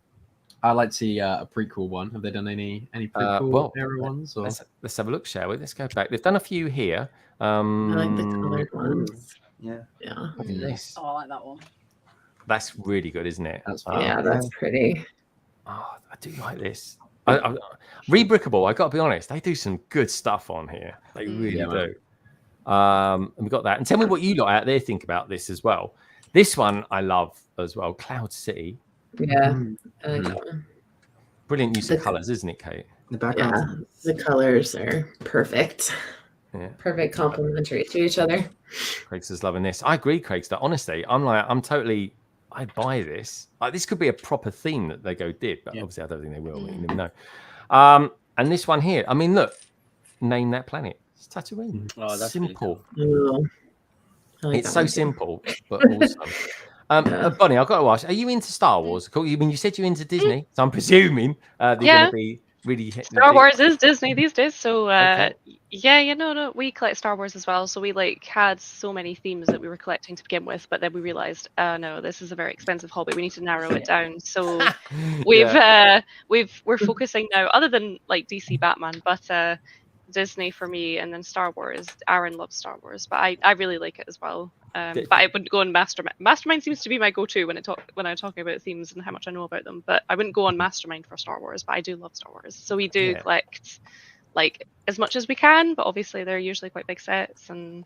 I like to see a prequel one. Have they done any prequel era ones? Or? Let's have a look, shall we? Let's go back. They've done a few here. I like the colored ones. Yeah. Look at this. Oh, I like that one. That's really good, isn't it? That's pretty. Oh, I do like this. Rebrickable, I got to be honest, they do some good stuff on here. They really do. And we got that. And tell me what you lot out there think about this as well. This one I love as well, Cloud City. Yeah, I like that one. Brilliant use of colours, isn't it, Kate? The background. Yeah, the colors are perfect. Yeah. Perfect complementary to each other. Craig's is loving this. I agree, Craig's. That honestly, I buy this. Like, this could be a proper theme that Lego did, but obviously I don't think they will. You never know. And this one here, I mean, look, name that planet. It's Tatooine. Oh, that's simple. Really cool. It's so simple, but awesome. Bonnie, I've got to ask: are you into Star Wars? You mean you said you're into Disney? So I'm presuming they're going to be really hitting Star Wars is Disney these days, so no, we collect Star Wars as well. So we had so many themes that we were collecting to begin with, but then we realized, no, this is a very expensive hobby. We need to narrow it down. So we're focusing now, other than like DC Batman, but Disney for me, and then Star Wars. Aaron loves Star Wars, but I really like it as well. But I wouldn't go on Mastermind. Mastermind seems to be my go-to when I'm talking about themes and how much I know about them. But I wouldn't go on Mastermind for Star Wars. But I do love Star Wars, so we do collect like as much as we can. But obviously, they're usually quite big sets, and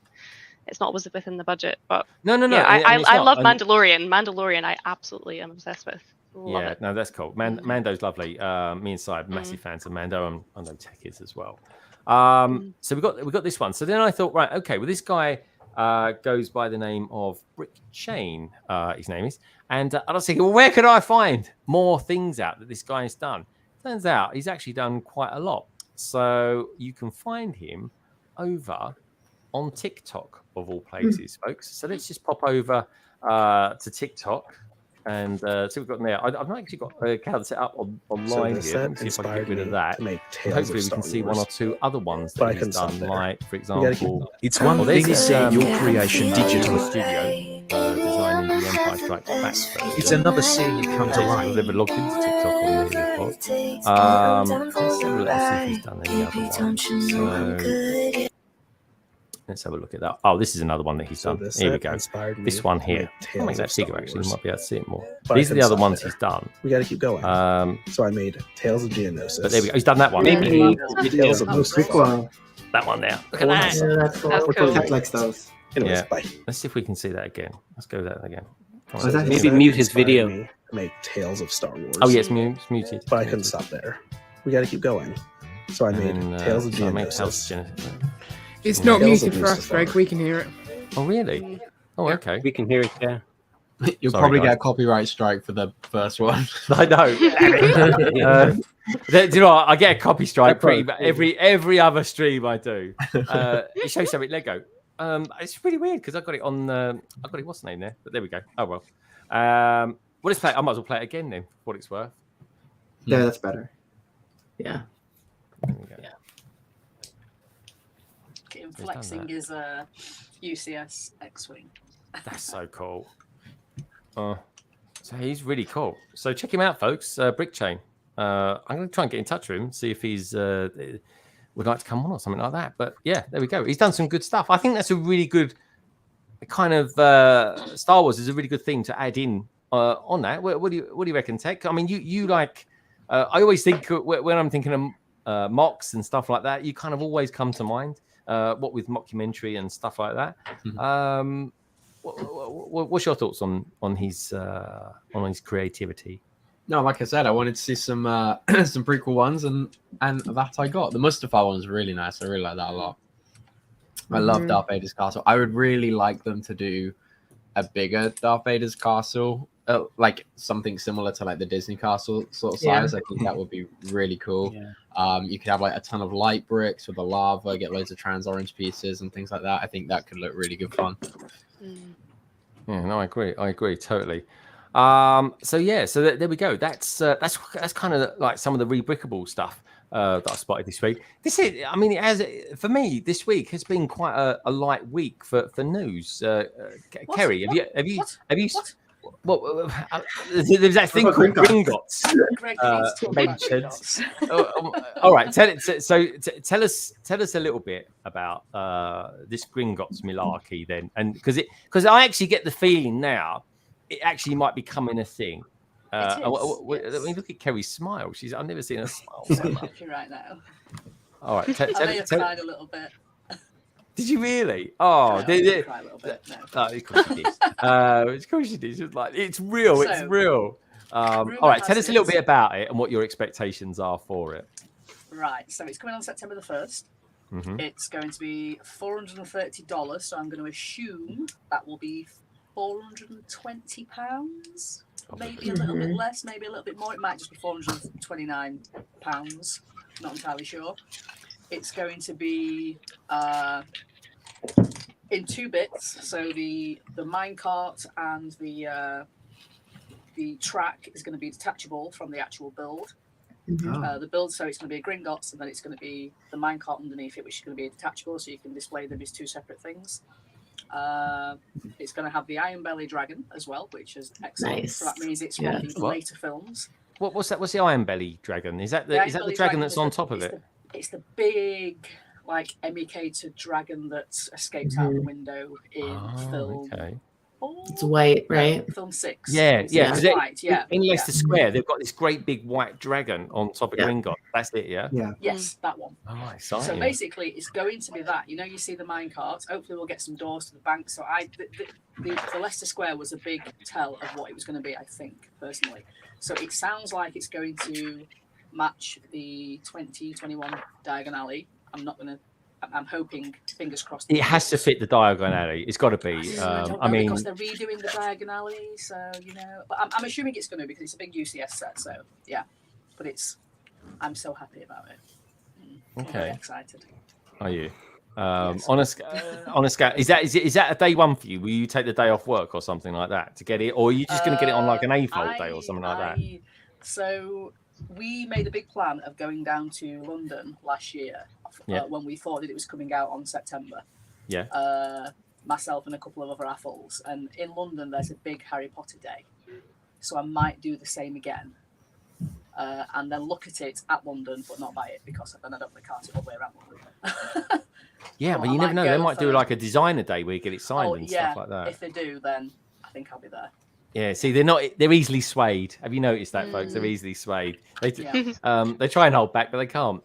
it's not always within the budget. But no. Yeah, I love Mandalorian. Mandalorian, I absolutely am obsessed with. Love it. No, that's cool. Mando's lovely. Me and Si, massive fans of Mando, and I know Tech is as well. So we got this one. So then I thought, right, okay, well, this guy goes by the name of Brick Chain, his name is, and I was thinking, well, where could I find more things out that this guy has done? Turns out he's actually done quite a lot. So you can find him over on TikTok of all places, folks. So let's just pop over to TikTok. And so we've got there. I've not actually got an account set up online here. Let me see if I can get rid of that. Hopefully, we can see one or two other ones that he's done. Like, for example, it's one thing is seeing your creation digital. Studio designing the Empire Strikes Back. It's another seeing it come to life. I've never logged into TikTok on there before. Let's see if he's done any other ones. So, let's have a look at that. Oh, this is another one that he's done. Here we go. This one here. I'll make that bigger, actually. You might be able to see it more. These are the other ones he's done. We got to keep going. So I made Tales of Geonosis. But there we go. He's done that one. Tales of BrickWorld. That one there. Look at that. Yeah, that's cool. Tech likes those. Anyways, bye. Let's see if we can see that again. Let's go with that again. Maybe mute his video. Make Tales of Star Wars. Oh, yeah, it's muted. But I couldn't stop there. We got to keep going. So I made Tales of Geonosis. It's not muted for us, Greg. We can hear it. Oh, really? Oh, okay. We can hear it, yeah. You'll probably get a copyright strike for the first one. I know. Do you know what? I get a copy strike every other stream I do. It shows something Lego. It's really weird because I got it on. I got it. What's the name there? But there we go. Oh well. Well, let's play. I might as well play it again then. For what it's worth. Yeah, that's better. Yeah. There we go. Yeah. Flexing his UCS X-Wing. That's so cool. So he's really cool. So check him out, folks. Brick Chain. I'm going to try and get in touch with him, see if he's would like to come on or something like that. But yeah, there we go. He's done some good stuff. I think that's a really good kind of Star Wars is a really good thing to add in on that. What do you reckon, Tech? I mean, you like. I always think when I'm thinking of mocks and stuff like that, you kind of always come to mind. What with mockumentary and stuff like that. What's your thoughts on his creativity? No, like I said, I wanted to see some some prequel ones, and that I got. The Mustafar one's really nice. I really like that a lot. I love Darth Vader's castle. I would really like them to do a bigger Darth Vader's castle, like something similar to like the Disney castle sort of size. I think that would be really cool. You could have like a ton of light bricks with the lava, get loads of trans orange pieces and things like that. I think that could look really good fun. Yeah, no, I agree totally. So there we go. That's kind of like some of the rebrickable stuff that I spotted this week. For me, this week has been quite a light week for news. Kerry, have you? Well, there's that thing called Gringotts mentioned. All right, tell us a little bit about this Gringotts malarkey then, and because I actually get the feeling now it actually might be becoming a thing. I mean, look at Kerry's smile. I've never seen her smile so much. Right now. All right, I may have cried a little bit. Did you really? Oh, did cry a little bit. No. Oh, of course you did. Of course you did. It's like it's real. It's real. All right, tell us a little bit about it and what your expectations are for it. Right. So it's coming on September the 1st. It's going to be $430. So I'm going to assume that will be £420. Maybe a little bit less. Maybe a little bit more. It might just be £429. Not entirely sure. It's going to be in 2 bits. So the minecart and the track is going to be detachable from the actual build. The build, so it's going to be a Gringotts, and then it's going to be the minecart underneath it, which is going to be detachable, so you can display them as 2 separate things. It's going to have the Iron Belly dragon as well, which is excellent. Nice. So that means it's from the later films. What's that? What's the Iron Belly dragon? Is that the dragon that's on top of it? It's the big, like emicated dragon that escaped out the window in film. Okay. It's white, right? Film 6. Yeah, yeah. It's Because white, yeah. in Leicester Square, they've got this great big white dragon on top of Gringotts. That's it, yeah. Yeah. Yes, that one. Oh, exciting. So basically, it's going to be that. You know, you see the minecart. Hopefully, we'll get some doors to the bank. So the Leicester Square was a big tell of what it was going to be, I think, personally. So it sounds like it's going to match the 2021 Diagon Alley. I'm hoping, fingers crossed. It has to fit the Diagon Alley. It's got to be. I mean, because they're redoing the Diagon Alley, so you know. But I'm assuming it's going to because it's a big UCS set. So yeah, but I'm so happy about it. I'm very excited. Are you? Yes. On a scale, is that a day one for you? Will you take the day off work or something like that to get it, or are you just going to get it on like an A-fold day or something like that? So we made a big plan of going down to London last year when we thought that it was coming out on September. Yeah. Myself and a couple of other AFOLs, and in London there's a big Harry Potter day, so I might do the same again. And then look at it at London, but not buy it because then I don't want to cart it all the way around London. Yeah, but you never know. They might do like a designer day where you get it signed and stuff like that. If they do, then I think I'll be there. Yeah, see, they're easily swayed. Have you noticed that, folks? They're easily swayed. They try and hold back, but they can't.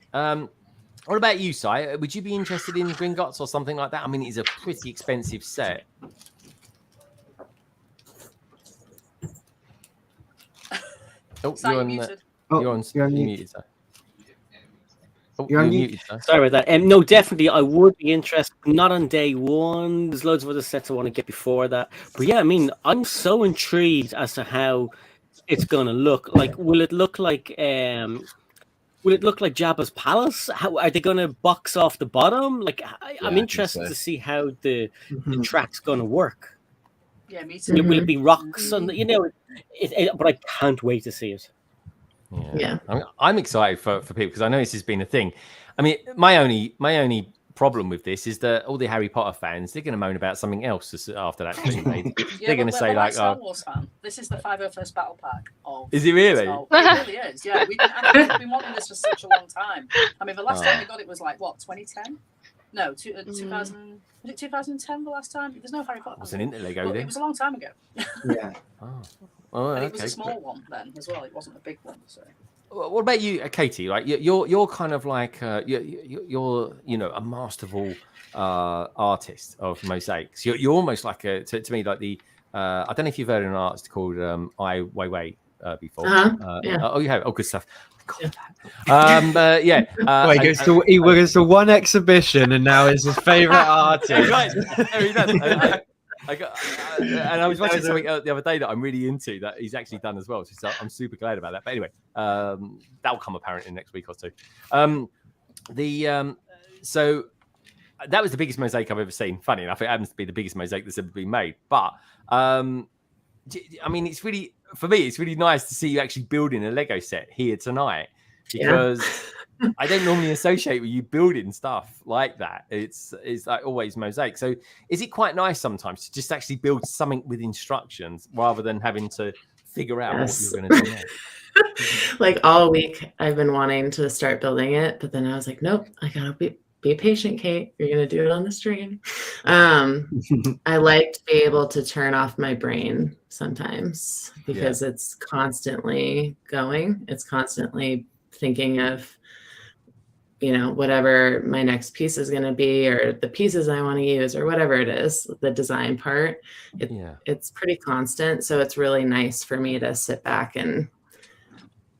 What about you, Si? Would you be interested in Gringotts or something like that? I mean, it's a pretty expensive set. Oh, Si, you're muted. You're muted, sir. Oh, you're muted, sir. Sorry about that. No, definitely, I would be interested. Not on day one. There's loads of other sets I want to get before that. But yeah, I mean, I'm so intrigued as to how it's going to look. Like, will it look like Jabba's palace? How are they going to box off the bottom? Like, I'm interested to see how the track's going to work. Yeah, me too. Will it be rocks on the, but I can't wait to see it. Yeah. I'm excited for people because I know this has been a thing. I mean, my only problem with this is that all the Harry Potter fans, they're going to moan about something else after that thing. They're going to say like, Star Wars fan. This is the 501st Battle Pack. Is it really? It really is. Yeah, we've been wanting this for such a long time. I mean, the last time we got it was like what, 2010? No, 2000. Was it 2010 the last time? There's no Harry Potter. Wasn't into Lego then? It was a long time ago. Yeah. And it was a small one then as well. It wasn't a big one. So. What about you, Katie? Like you're kind of like you're a masterful artist of mosaics. You're almost like to me like the I don't know if you've heard of an artist called Ai Weiwei before. Yeah. Oh, you have. Oh, good stuff. Yeah. He goes to one exhibition and now is his favorite artist. Right. He does. And I was watching something the other day that I'm really into that he's actually done as well. So I'm super glad about that. But anyway, that'll come apparent in the next week or two. So that was the biggest mosaic I've ever seen. Funny enough, it happens to be the biggest mosaic that's ever been made. But I mean, it's really, for me, it's really nice to see you actually building a Lego set here tonight because I don't normally associate with you building stuff like that. It's like always mosaic. So is it quite nice sometimes to just actually build something with instructions rather than having to figure out what you're going to do next? Like all week, I've been wanting to start building it, but then I was like, nope, I gotta be patient, Kate. You're gonna do it on the stream. I like to be able to turn off my brain sometimes because it's constantly going. It's constantly thinking of, whatever my next piece is going to be or the pieces I want to use or whatever it is, the design part. It's pretty constant. So it's really nice for me to sit back and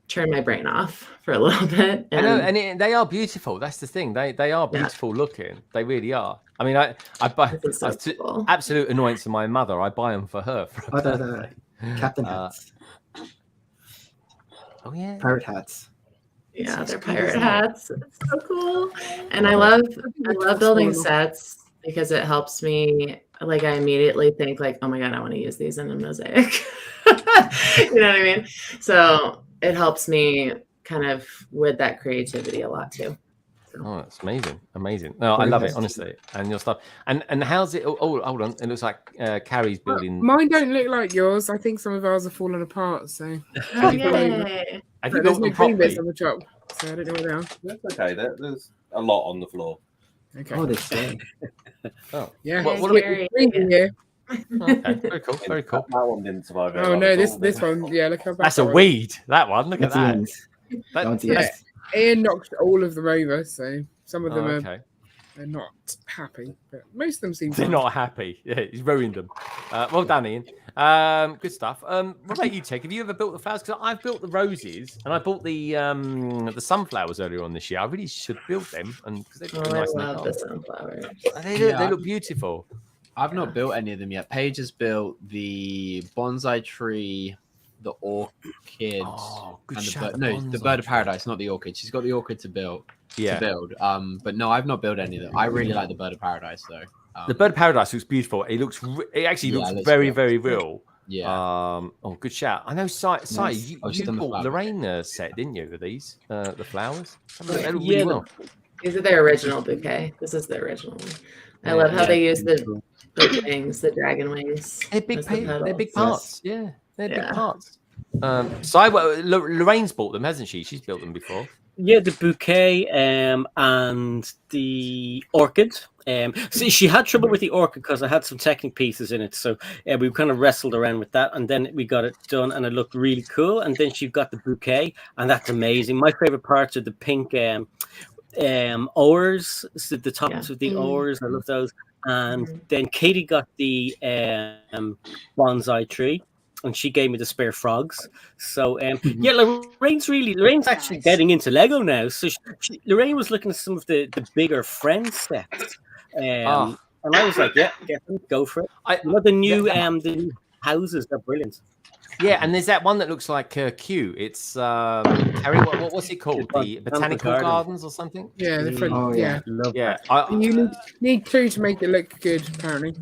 turn my brain off for a little bit. I know, and they are beautiful. That's the thing. They are beautiful looking. They really are. I mean, I buy absolute annoyance to my mother. I buy them for her. The captain hats. Oh yeah, pirate hats. Yeah, they're pirate hats. It's so cool. And I love building sets because it helps me. Like I immediately think like, oh my God, I want to use these in a mosaic. You know what I mean? So it helps me kind of with that creativity a lot too. So. Oh, that's amazing. No, I love it, honestly. And your stuff. And how's it? Oh, hold on. It looks like Carrie's building. Mine don't look like yours. I think some of ours are falling apart. So. Have you there's built no them properly? green bits on the top, so I don't know where they are. That's okay. There's a lot on the floor. Okay. Oh, they say. Oh, Yeah. What Very- Yeah. okay, very cool, very cool. That one didn't survive. very Oh long no, at this all, this did it? one. Yeah, look how bad That's a that was. weed. That one. Look at That's that. Ian's. That- Don't see Yeah. it. Ian knocked all of them over, so some of them Oh, okay. are not happy, but most of them seem They're fine. not happy. Yeah, he's ruined them. Well done, Ian. Good stuff. What about you, Tech? Have you ever built the flowers? Because I've built the roses and I bought the sunflowers earlier on this year. I really should build them, and because they look Oh, I nice. love the sunflowers. They look beautiful. I've not built any of them yet. Paige has built the bonsai tree, the orchid, good and shout, the bird. No, the bird of paradise, not the orchid. She's got the orchid to build. Yeah. But no, I've not built any of them. I really like the bird of paradise though. The bird of paradise looks beautiful. It looks. It actually Yeah, looks it looks very, real. very real. Yeah. Oh, good shout. I know, Si, Nice. you Just on the bought flower. Lorraine set, didn't you? Of these, the flowers. They look Yeah, really well. These are their original bouquet. This is the original one. I love how they use the wings, the dragon wings. They're big. as the They're big petals. parts. Yeah, they're Yeah. big parts. Si, Lorraine's bought them, hasn't she? She's built them before. Yeah, the bouquet and the orchid. See, she had trouble with the orchid because I had some Technic pieces in it, so we kind of wrestled around with that, and then we got it done, and it looked really cool. And then she got the bouquet, and that's amazing. My favorite parts are the pink oars, so the tops of the oars. I love those. And then Katie got the bonsai tree, and she gave me the spare frogs. So yeah, Lorraine's actually getting into Lego now. So Lorraine was looking at some of the bigger Friends sets, and I was like, yeah, go for it. I love the new houses. They're brilliant. Yeah, and there's that one that looks like Q. It's Harry. What's it called? The Botanical Gardens or something? Yeah, the front. Oh, yeah. Yeah. You need two to make it look good, apparently.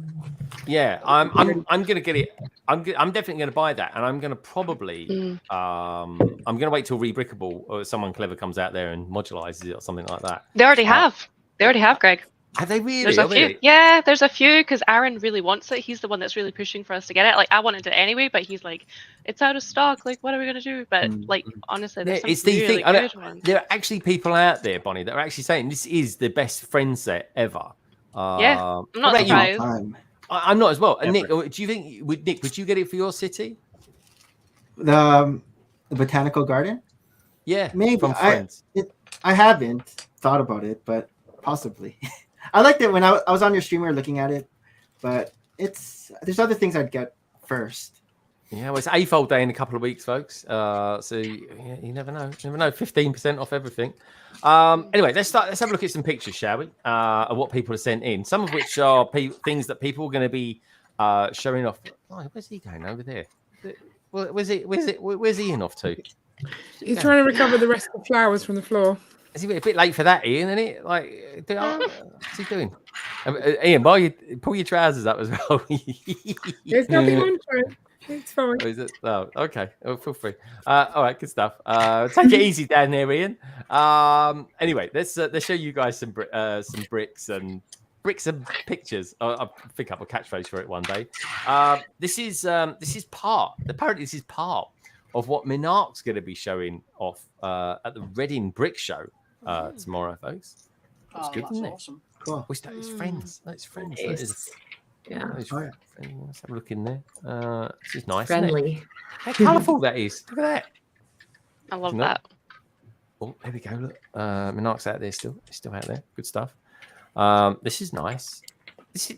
Yeah, I'm gonna get it. I'm definitely gonna buy that, and I'm gonna probably I'm gonna wait till Rebrickable or someone clever comes out there and modularizes it or something like that. They already have. They already have, Greg. Have they really? There's a few. Yeah, there's a few because Aaron really wants it. He's the one that's really pushing for us to get it. Like I wanted it anyway, but he's like, it's out of stock. Like, what are we gonna do? But like, honestly, there's it's some the really thing. good ones. There are actually people out there, Bonnie, that are actually saying this is the best Friends set ever. Yeah, I'm not surprised. I'm not as well. And Nick, do you think? Would you get it for your city? The botanical garden? Yeah, maybe. From Friends. I haven't thought about it, but possibly. I liked it when I was on your stream. We were looking at it, but there's other things I'd get first. Yeah, well, it's AFOL day in a couple of weeks, folks. So yeah, you never know. 15% off everything. Anyway, let's have a look at some pictures, shall we? Of what people have sent in. Some of which are things that people are going to be showing off. Oh, where's he going over there? Where's Ian off to? He's trying to recover the rest of the flowers from the floor. Is he a bit late for that, Ian? Isn't it? Like, what's he doing? Ian, while you pull your trousers up as well. There's nothing on for it. It's fine. Oh, is it? Oh, okay. Oh, feel free. All right, good stuff. Take it easy down there, Ian. Anyway, let's show you guys some bricks and pictures. I'll pick up a catchphrase for it one day. This is part. Apparently, this is part of what Minark's going to be showing off at the Reading Brick Show tomorrow, folks. That's good, isn't it? Awesome. Cool. It's friends. That's friends. That is. Yeah. Let's have a look in there. This is nice. Friendly. Isn't it? How colourful that is. Look at that. I love that. Oh, there we go. Look, Minark's out there still. He's still out there. Good stuff. This is nice. It's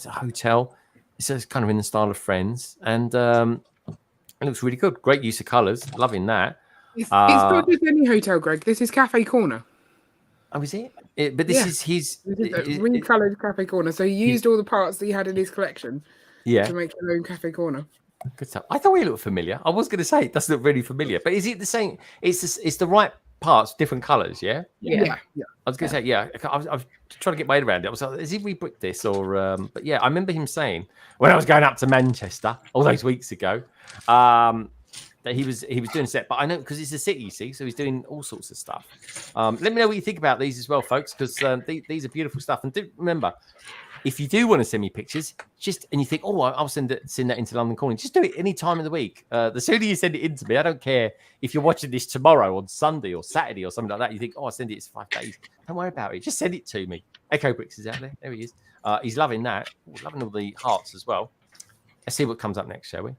a hotel. It's kind of in the style of Friends, and it looks really good. Great use of colours. Loving that. It's not just any hotel, Greg. This is Cafe Corner. Oh, is it? But this is his recoloured Cafe Corner. So he used all the parts that he had in his collection to make his own Cafe Corner. Good stuff. I thought it looked familiar. I was going to say it doesn't look really familiar, but is it the same? It's the right parts, different colours, yeah? Yeah. I was going to say, yeah. I was trying to get my head around it. I was like, is he rebricked this or? But yeah, I remember him saying when I was going up to Manchester all those weeks ago. That he was doing a set, but I know because it's a city, you see, so he's doing all sorts of stuff. Let me know what you think about these as well, folks, because these are beautiful stuff. And do remember, if you do want to send me pictures, and you think, oh, I'll send that into London Calling, just do it any time of the week. The sooner you send it in to me, I don't care if you're watching this tomorrow on Sunday or Saturday or something like that. You think, oh, I'll send it, it's 5 days. Don't worry about it. Just send it to me. Echo Bricks is out there. There he is. He's loving that. Loving all the hearts as well. Let's see what comes up next, shall we?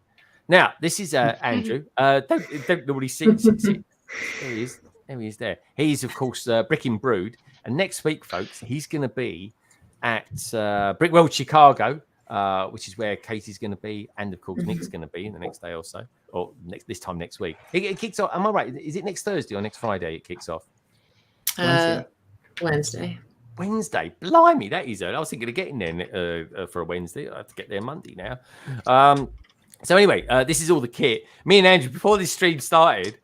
Now, this is Andrew. Don't normally see. There he is. There he is there. He's, of course, Bricking Brood. And next week, folks, he's going to be at BrickWorld Chicago, which is where Katie's going to be. And, of course, Nick's going to be in the next day or so. Or this time next week. It kicks off. Am I right? Is it next Thursday or next Friday it kicks off? Wednesday. Wednesday. Blimey, that is early. I was thinking of getting there for a Wednesday. I have to get there Monday now. So anyway, this is all the kit. Me and Andrew, before this stream started,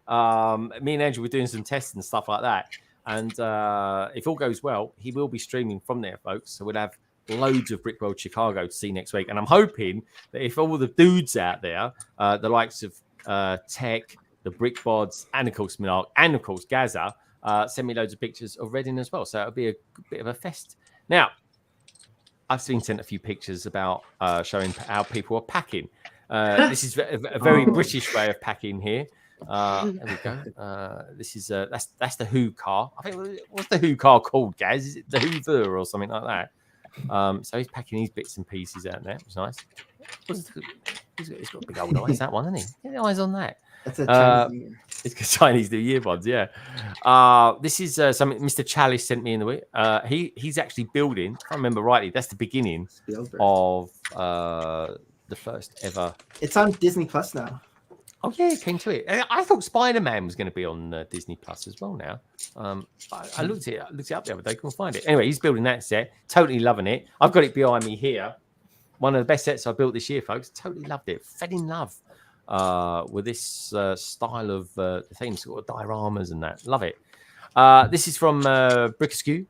me and Andrew were doing some tests and stuff like that. And if all goes well, he will be streaming from there, folks. So we'll have loads of BrickWorld Chicago to see next week. And I'm hoping that if all the dudes out there, the likes of Tech, the BrickBods, and of course Minark, and of course Gaza, send me loads of pictures of Reading as well. So it'll be a bit of a fest. Now, I've been sent a few pictures about showing how people are packing. This is a very British way of packing here. There we go. This is that's the Who car. I think what's the Who car called, Gaz? Is it the Hoover or something like that? So he's packing these bits and pieces out there. It was nice. He's got big old eyes. That one, hasn't he? Get the eyes on that. That's a Chinese New Year. It's Chinese New Year ones, yeah. This is something Mr. Chalice sent me in the week. He's actually building. If I remember rightly, that's the beginning of the first ever. It's on Disney Plus now. Oh yeah, it came to it. I thought Spider-Man was going to be on Disney Plus as well now. I looked it up the other day, couldn't find it. Anyway, he's building that set. Totally loving it. I've got it behind me here. One of the best sets I built this year, folks. Totally loved it. Fell in love with this style of the theme, sort of dioramas and that. Love it. This is from BrickSkew.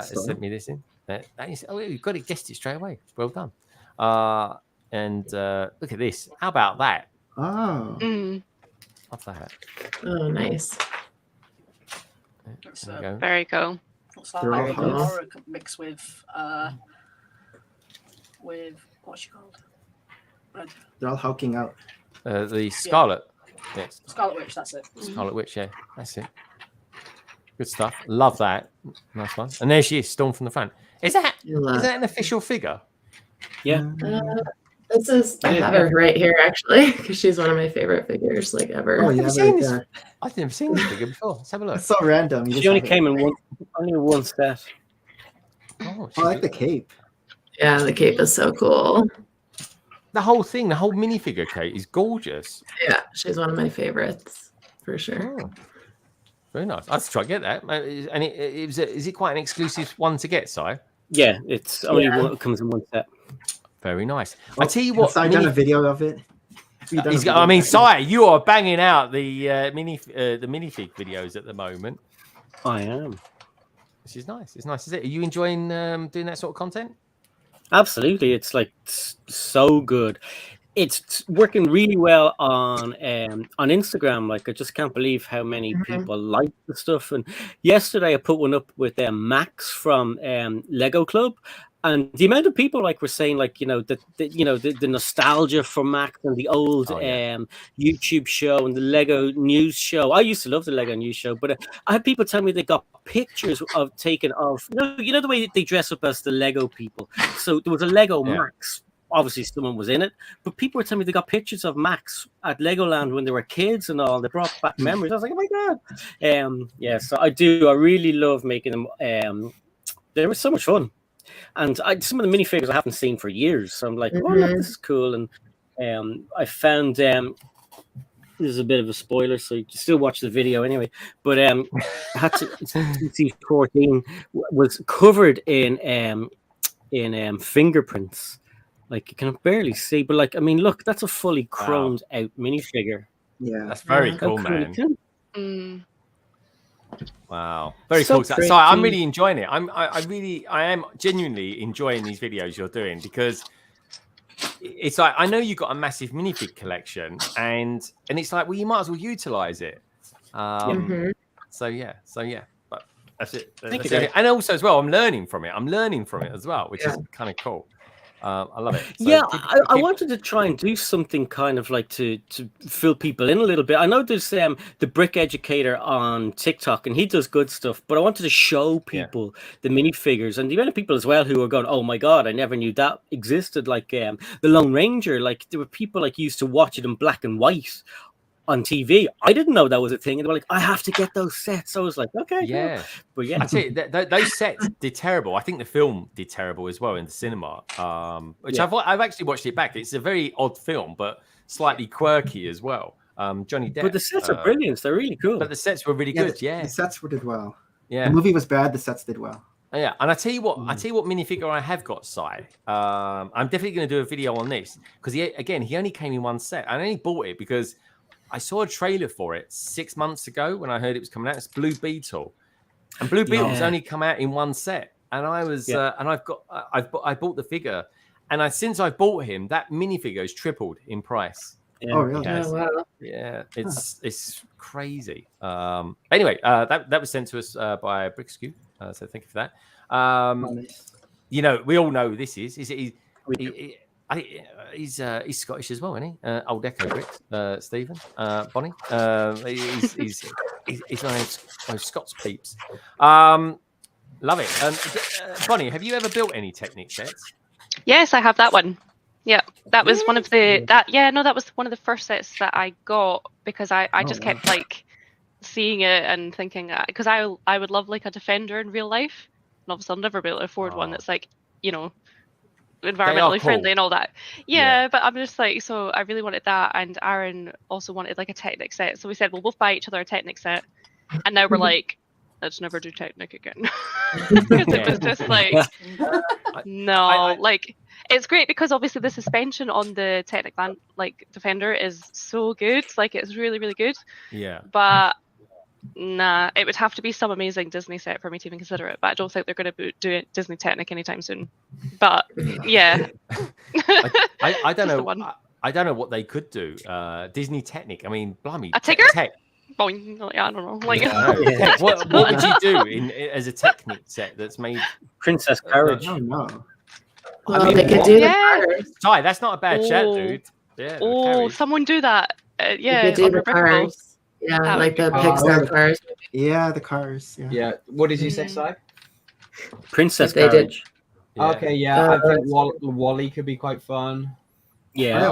Sent me this in. You got it, guessed it straight away. Well done. And look at this. How about that? Oh. Love that. Oh, nice. Very cool. What's that? Mixed with what's she called? Red. They're all hulking out. The Scarlet. Yeah. Yes. Scarlet Witch, that's it. Scarlet Witch, yeah. That's it. Good stuff. Love that. Nice one. And there she is, Storm from the front. Is that an official figure? Yeah. This is, I have her right here actually, because she's one of my favorite figures like ever. Oh, yeah, I've never seen this figure before. Let's have a look. It's so random. She only came in one set. Oh, I like the cape. Yeah, the cape is so cool. The whole thing, the whole minifigure, Kate, is gorgeous. Yeah, she's one of my favorites for sure. Oh, very nice. I'd try to get that. And is it quite an exclusive one to get, Si? Yeah, it's only one that comes in one set. Very nice. I tell you what, I've done a video of it. Si, you are banging out the minifig videos at the moment. I am. Which is nice. It's nice, is it? Are you enjoying doing that sort of content? Absolutely. It's like so good. It's working really well on Instagram. Like I just can't believe how many people like the stuff. And yesterday I put one up with Max from Lego Club. And the amount of people were saying the nostalgia for Max and the old YouTube show and the Lego News show. I used to love the Lego News show, but I had people tell me they got pictures taken of the way that they dress up as the Lego people. So there was a Lego Max. Obviously, someone was in it, but people were telling me they got pictures of Max at Legoland when they were kids and all. They brought back memories. I was like, oh my god! So I do. I really love making them. They were so much fun. And some of the minifigures I haven't seen for years. So I'm like, oh, look, this is cool. And I found this is a bit of a spoiler, so you can still watch the video anyway. But CC14 was covered in fingerprints. Like you can barely see, but look, that's a fully chromed out minifigure. Yeah, that's very cool, man. Wow, very So cool. So pretty. I'm really enjoying it. I am genuinely enjoying these videos you're doing because it's like I know you've got a massive minifig collection, and it's like, well, you might as well utilize it. So yeah. But That's it. Thank That's you, it. Dave. And also as well, I'm learning from it. As well, which is kind of cool. I love it. So Yeah, I keep- wanted to try and do something kind of like to fill people in a little bit. I know there's the Brick Educator on TikTok, and he does good stuff. But I wanted to show people the minifigures and the amount of people as well who are going, "Oh my god, I never knew that existed!" Like the Lone Ranger, like there were people like used to watch it in black and white on TV. I didn't know that was a thing, and they were like, "I have to get those sets." I was like, "Okay, Yeah, go." But yeah, I tell you, those sets did terrible. I think the film did terrible as well in the cinema. Which I've actually watched it back. It's a very odd film, but slightly quirky as well. Johnny Depp. But the sets are brilliant. They're really cool. But the sets were really good. The sets did well. Yeah. The movie was bad. The sets did well. Yeah, and I tell you what minifigure I have got, Si. I'm definitely going to do a video on this because he only came in one set. I only bought it because I saw a trailer for it 6 months ago when I heard it was coming out. It's Blue Beetle, and Blue Beetle's only come out in one set. And I was, and I bought the figure, and since I bought him, that minifigure has tripled in price. Yeah. Oh really? Oh, wow. Yeah, it's crazy. Anyway, that was sent to us by BrickSkew, so thank you for that. You know, we all know who this is. He's Scottish as well, isn't he? Old Echo Bricks, Stephen, Bonnie. He's one of those Scots peeps. Love it. Bonnie, have you ever built any Technic sets? Yes, I have that one. Yeah, that was one of that was one of the first sets that I got because I just kept like seeing it and thinking because I would love like a Defender in real life, and obviously I'll never be able to afford one that's like, you know, environmentally friendly and all that. Yeah, but I'm just like, so I really wanted that, and Aaron also wanted like a Technic set, so we said we'll both buy each other a Technic set, and now we're like, let's never do Technic again. Because it was just like like it's great because obviously the suspension on the Technic like Defender is so good, like it's really, really good. Yeah. But nah, it would have to be some amazing Disney set for me to even consider it. But I don't think they're going to do it Disney Technic anytime soon. But yeah, I don't know. I don't know what they could do. Disney Technic. I mean, blimey, a Tigger. Boing. I don't know. Like, what would you do as a Technic set that's made Princess Courage? Oh no. Well, I mean, they could do the cars. Ty, that's not a bad chat, dude. Yeah. Oh, someone do that. Yeah. They could do the cars. Yeah, like the Pixar cars. Yeah, the cars. Yeah. What did you say, Si? Princess They did. Courage. Yeah. Okay, yeah. I think Wally could be quite fun. Yeah.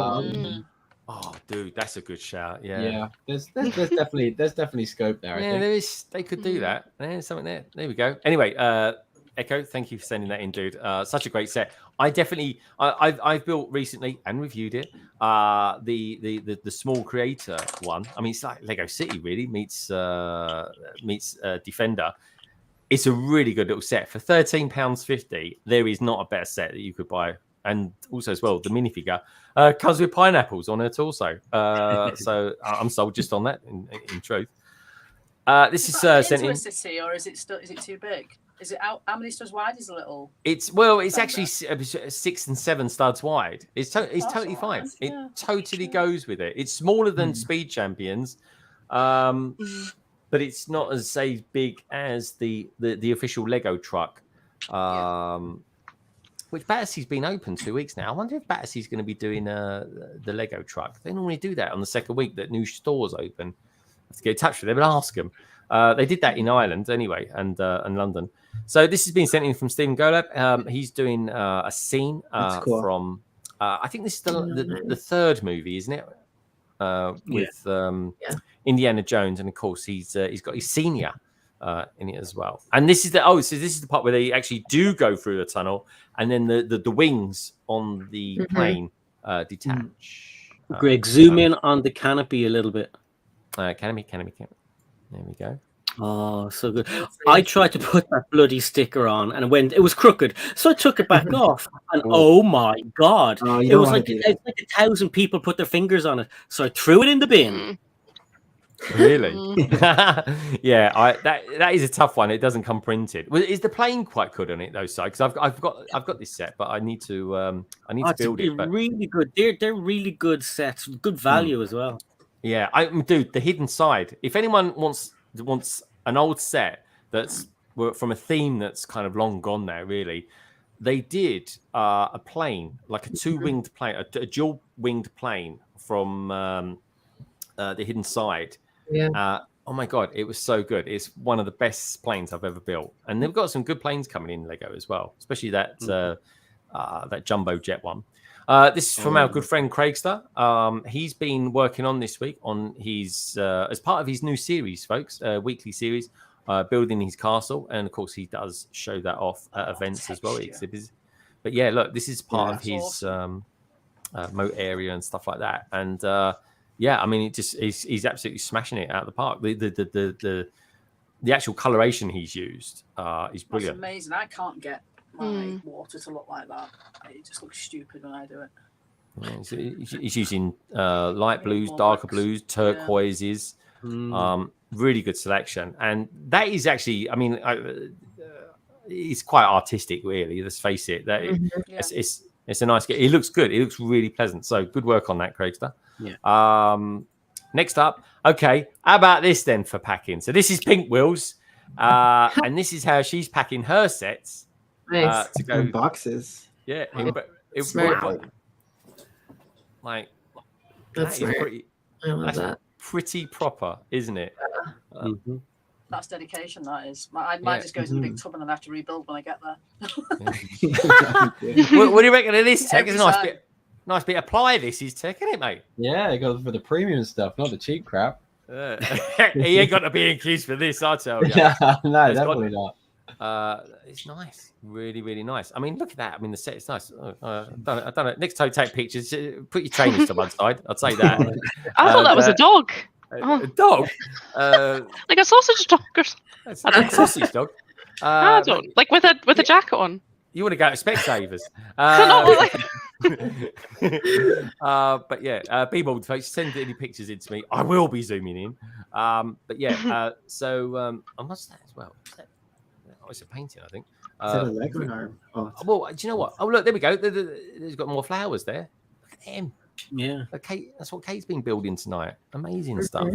Oh, dude, that's a good shout. Yeah. Yeah. There's definitely scope there. I think. There is. They could do that. There's something there. There we go. Anyway, Echo, thank you for sending that in, dude. Such a great set. I've built recently and reviewed it. The small creator one. I mean, it's like Lego City really meets Defender. It's a really good little set for £13.50. There is not a better set that you could buy. And also as well, the minifigure comes with pineapples on it also. So I'm sold just on that. In truth, this is sent in. A city, or is it too big? Is it out? How many studs wide is a little? It's actually 6 and 7 studs wide. It's totally fine. It totally goes with it. It's smaller than Speed Champions, but it's not as big as the official Lego truck. Which Battersea's been open 2 weeks now. I wonder if Battersea's going to be doing the Lego truck. They normally do that on the second week that new stores open. I have to get in touch with them and ask them. They did that in Ireland anyway, and London. So this has been sent in from Stephen Golab. He's doing a scene from. I think this is the third movie, isn't it? With Indiana Jones, and of course he's got his senior in it as well. And this is this is the part where they actually do go through the tunnel, and then the wings on the plane detach. Greg, zoom in on the canopy a little bit. Canopy. There we go. Oh, so good. I tried to put that bloody sticker on, and it was crooked. So I took it back off, and oh my god, it was like 1,000 people put their fingers on it. So I threw it in the bin. Really? Yeah, that is a tough one. It doesn't come printed. Well, is the plane quite good on it though, Si? Because I've got this set, but I need to build it. But really good. They're really good sets, good value as well. Yeah, dude, the hidden side. If anyone wants an old set that's from a theme that's kind of long gone now, really. They did a plane, like a two-winged plane, a dual-winged plane from the Hidden Side. Yeah. Oh my God, it was so good. It's one of the best planes I've ever built. And they've got some good planes coming in Lego as well, especially that that jumbo jet one. This is from our good friend Craigster. He's been working on this week on his as part of his new series, folks, weekly series, building his castle. And of course, he does show that off at events as well, exhibits. But yeah, look, this is part of his moat area and stuff like that. And yeah, I mean, he's absolutely smashing it out of the park. The actual coloration he's used is brilliant. That's amazing. I can't get my water to look like that. It just looks stupid when I do it. Yeah, he's using light blues, darker blues, turquoises. Really good selection, and that is actually, I mean, it's quite artistic, really. Let's face it. That it's a nice. It looks good. It looks really pleasant. So good work on that, Craigster. Yeah. Next up, okay. How about this then for packing? So this is Pink Wheels, and this is how she's packing her sets Nice. to go In boxes. Yeah, Smart. like That's that is smart. I love that. pretty proper, isn't it? That's dedication, that is. Mine just goes in a big tub and then I have to rebuild when I get there. What do you reckon of this tech? It's a Every nice bit of ply. This is tech, isn't it, mate? Yeah, it goes for the premium stuff, not the cheap crap. He ain't got to be accused for this, I tell you. No, definitely not. It's nice, really, really nice. I mean, look at that. I mean, the set is nice. I don't know. Next time, take pictures. Put your trainers to one side. I'd say that. I thought that was a dog. A dog, like a sausage dog or something. a sausage dog. I don't like with a jacket on. You want to go to Specsavers? But yeah, BRickWorld folks, send any pictures in to me. I will be zooming in. But yeah, so I must say as well. Oh, it's a painting, I think. Is that a leg or an arm? Oh, well, do you know what? Oh, look, there we go. There's got more flowers there. Look at them. Yeah. Kate, that's what Kate's been building tonight. Amazing stuff.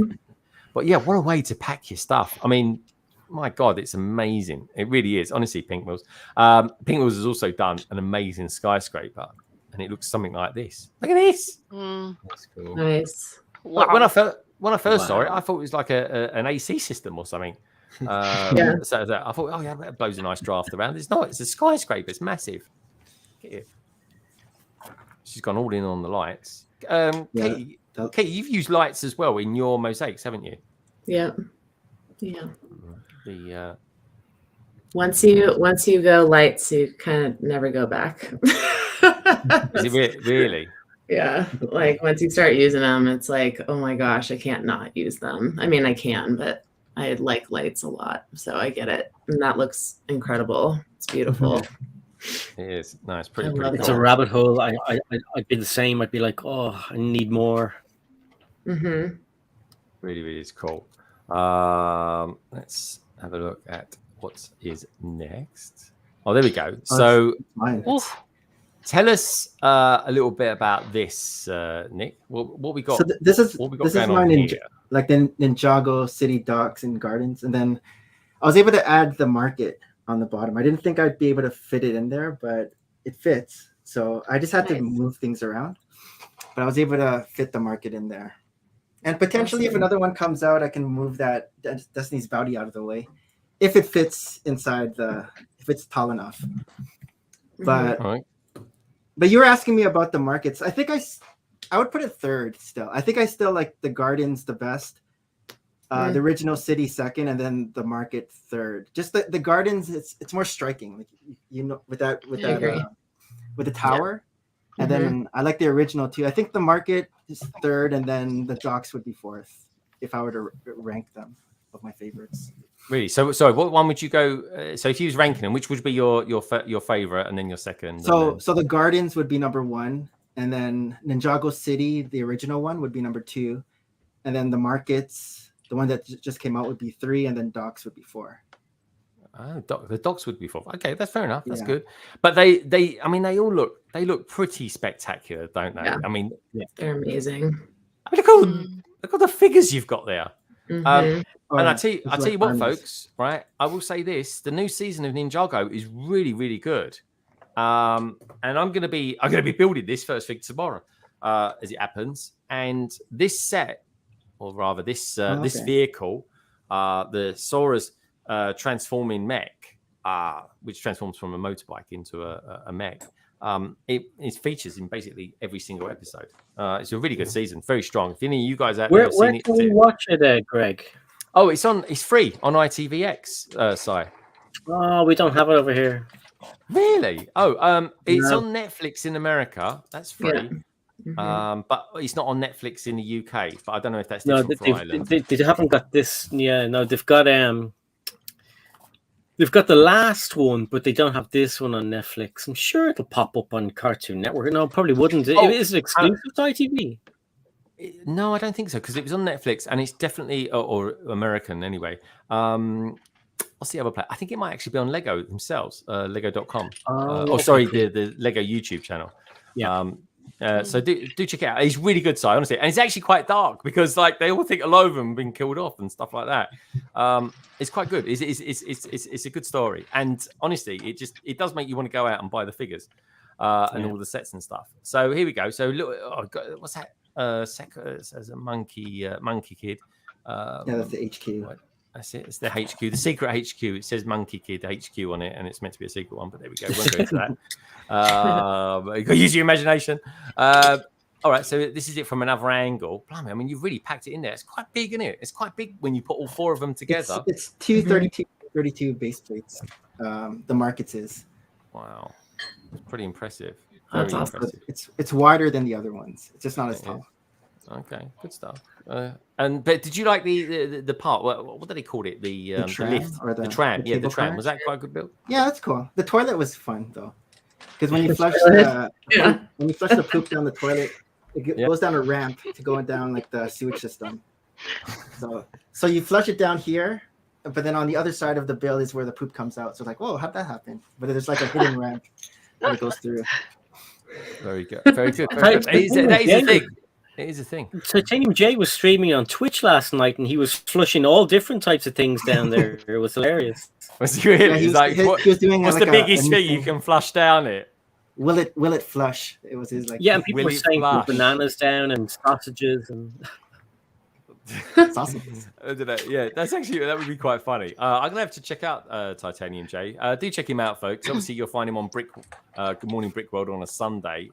But yeah, what a way to pack your stuff. I mean, my God, it's amazing. It really is. Honestly, Pink Wheels. Pink Wheels has also done an amazing skyscraper, and it looks something like this. Look at this. That's cool. Nice. Like, when I first saw it, I thought it was like an AC system or something. So I thought, oh yeah, that blows a nice draft around. It's not. It's a skyscraper. It's massive. Look at it. She's gone all in on the lights. Katie, you've used lights as well in your mosaics, haven't you? Yeah. Yeah. The once you go lights, you kind of never go back. Is it really? Yeah. Like once you start using them, it's like, oh my gosh, I can't not use them. I mean, I can, but I like lights a lot, so I get it. And that looks incredible. It's beautiful. It is. No, it's pretty It's cool. a rabbit hole. I'd be the same. I'd be like, oh, I need more. Mm-hmm. Really, really is cool. Let's have a look at what is next. Oh, there we go. So, tell us a little bit about this, Nick. What we got? So this is going mine on in here? like the Ninjago City Docks and Gardens, and then I was able to add the market on the bottom. I didn't think I'd be able to fit it in there, but it fits. So I just had to move things around, but I was able to fit the market in there. And potentially, if another one comes out, I can move that Destiny's Bounty out of the way, if it fits inside if it's tall enough. But but you were asking me about the markets. I think I would put it third still. I think I still like the gardens the best. The original city second, and then the market third. Just the gardens, it's more striking, like with the tower, and then I like the original too. I think the market is third, and then the docks would be fourth if I were to rank them of my favorites. Really? So sorry, what one would you go? So if you was ranking them, which would be your favorite, and then your second? So the gardens would be number one, and then Ninjago City, the original one, would be number two, and then the markets. The one that just came out would be 3, and then docks would be 4. Oh, the docks would be 4. Okay, that's fair enough. That's good. But they all look pretty spectacular, don't they? Yeah. I mean, they're amazing. I mean, look at the figures you've got there. Mhm. And I tell you what, folks, right? I will say this: the new season of Ninjago is really, really good. And I'm gonna be building this first thing tomorrow, as it happens. And this set, or rather this this vehicle, the Sora's transforming mech, which transforms from a motorbike into a mech. It features in basically every single episode. It's a really good season, very strong. If any of you guys out there have Where seen it, can we watch it, Greg? Oh, it's free on ITVX, Si. Oh, we don't have it over here. Really? Oh, it's No. on Netflix in America. That's free. But it's not on Netflix in the UK. But I don't know if that's different for Ireland. They haven't got this. Yeah, no, they've got the last one, but they don't have this one on Netflix. I'm sure it'll pop up on Cartoon Network. No, it probably wouldn't. Is it exclusive to ITV? No, I don't think so, because it was on Netflix and it's definitely or American anyway. What's the other play? I think it might actually be on Lego themselves, Lego.com. Sorry, the Lego YouTube channel. Yeah. So do check it out. He's really good, side, honestly, and it's actually quite dark because like they all think a lot of them have been killed off and stuff like that. It's quite good. It's a good story, and honestly, it does make you want to go out and buy the figures and all the sets and stuff. So here we go. So look, what's that? As a monkey kid. Yeah, that's the HQ. That's it. It's the HQ, the secret HQ. It says Monkey Kid HQ on it, and it's meant to be a secret one. But there we go. We won't go into that. You got to use your imagination. All right. So this is it from another angle. Blimey, I mean, you've really packed it in there. It's quite big, isn't it? It's quite big when you put all four of them together. It's 32 base plates. The markets is. Wow, it's pretty impressive. That's awesome. It's wider than the other ones. It's just not as tall. Okay, good stuff. But did you like the part? What did they call it? The lift or the tram? The the tram. car? Was that quite a good build? Yeah, that's cool. The toilet was fun though, because when you flush the poop down the toilet, it goes down a ramp to going down like the sewage system. So you flush it down here, but then on the other side of the bill is where the poop comes out. So like, whoa, how'd that happen? But there's like a hidden ramp that it goes through. Very good. Very good. Very good. That is a thing. It is a thing. Titanium J was streaming on Twitch last night, and he was flushing all different types of things down there. It was hilarious. Was he really? He's like, he was doing what's like the biggest thing you can flush down it? Will it flush? It was his like. Yeah, and people were saying flush? bananas down and sausages and. Sausages. Yeah, that would be quite funny. I'm gonna have to check out Titanium J. Do check him out, folks. Obviously, you'll find him on Good Morning BrickWorld on a Sunday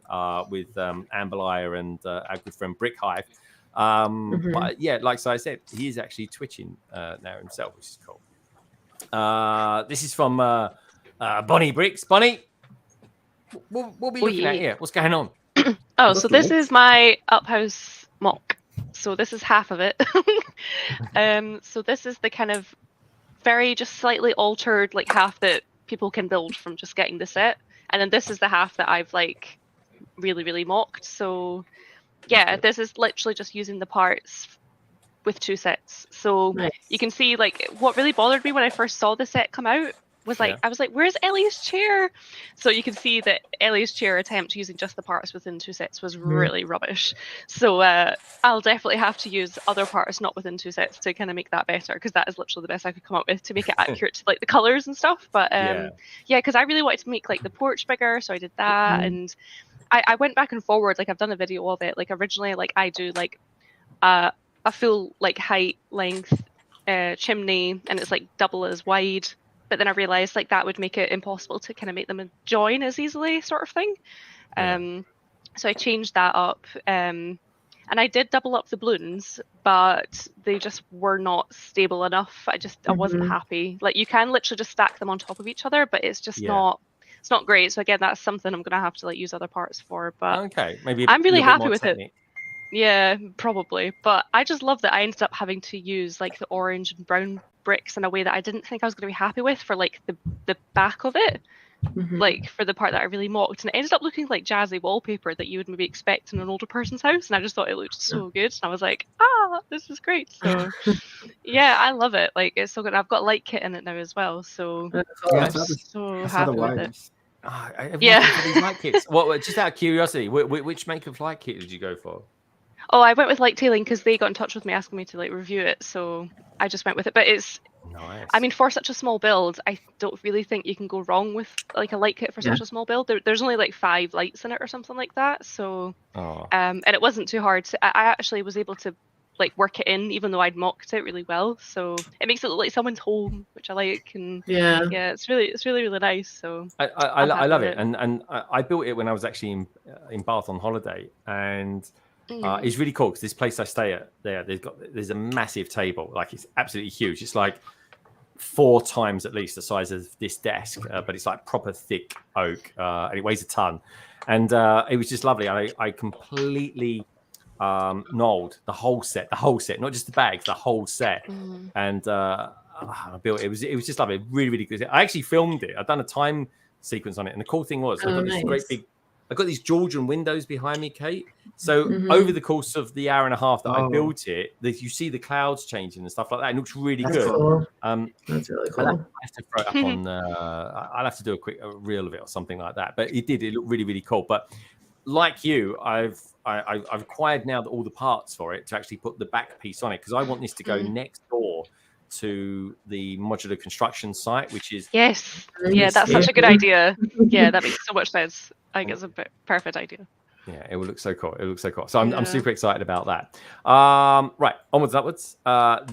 with Amberlire and our good friend Brick Hive. But yeah, like I said, he is actually twitching now himself, which is cool. This is from Bonnie Bricks. Bonnie, what are we looking at here? What's going on? So this is my Uphouse mock. So this is half of it. So this is the kind of very just slightly altered like half that people can build from just getting the set. And then this is the half that I've like really, really mocked. So yeah, this is literally just using the parts with two sets. So you can see like what really bothered me when I first saw the set come out was like, I was like, where's Ellie's chair? So you can see that Ellie's chair attempt using just the parts within two sets was really rubbish. So I'll definitely have to use other parts not within two sets to kind of make that better, because that is literally the best I could come up with to make it accurate to like the colors and stuff. But yeah, because I really wanted to make like the porch bigger, so I did that. And I went back and forward, like I've done a video of it. Like originally, like I do like a full like height, length chimney, and it's like double as wide. But then I realized like that would make it impossible to kind of make them join as easily, sort of thing. So I changed that up. And I did double up the balloons, but they just were not stable enough. I wasn't happy. Like you can literally just stack them on top of each other, but it's just not great. So again, that's something I'm gonna have to like use other parts for. But maybe I'm really happy with it. Yeah, probably. But I just love that I ended up having to use like the orange and brown bricks in a way that I didn't think I was going to be happy with for like the back of it, like for the part that I really mocked, and it ended up looking like jazzy wallpaper that you would maybe expect in an older person's house, and I just thought it looked so good, and I was like, this is great. So yeah, I love it. Like it's so good. I've got light kit in it now as well, so I'm so happy with it. Yeah, these light kits. What? Just out of curiosity, which make of light kit did you go for? Oh, I went with Light Tailing because they got in touch with me asking me to like review it, so I just went with it. But it's, nice. I mean, for such a small build, I don't really think you can go wrong with like a light kit for such a small build. There's only like 5 lights in it or something like that. So, and it wasn't too hard. I actually was able to like work it in, even though I'd mocked it really well. So it makes it look like someone's home, which I like. And yeah, it's really nice. So I love it. And I built it when I was actually in Bath on holiday, and it's really cool because this place I stay at there's a massive table, like it's absolutely huge. It's like 4 times at least the size of this desk, but it's like proper thick oak, and it weighs a ton. And it was just lovely. I completely knolled the whole set, not just the bags, the whole set. And I built it. It was just lovely, really good. I actually filmed it. I've done a time sequence on it, and the cool thing was I've got this great big. I've got these Georgian windows behind me, Kate. So over the course of the hour and a half that I built it, you see the clouds changing and stuff like that. It looks really good. Cool. That's really cool. I'll have to throw it up on. I'll have to do a quick reel of it or something like that. But it looked really cool. But like you, I've acquired now all the parts for it to actually put the back piece on it, because I want this to go next door to the modular construction site, which is that's such a good idea. Yeah, that makes so much sense. I think it's a perfect idea. Yeah, it will look so cool. So I'm super excited about that. Right, onwards, upwards.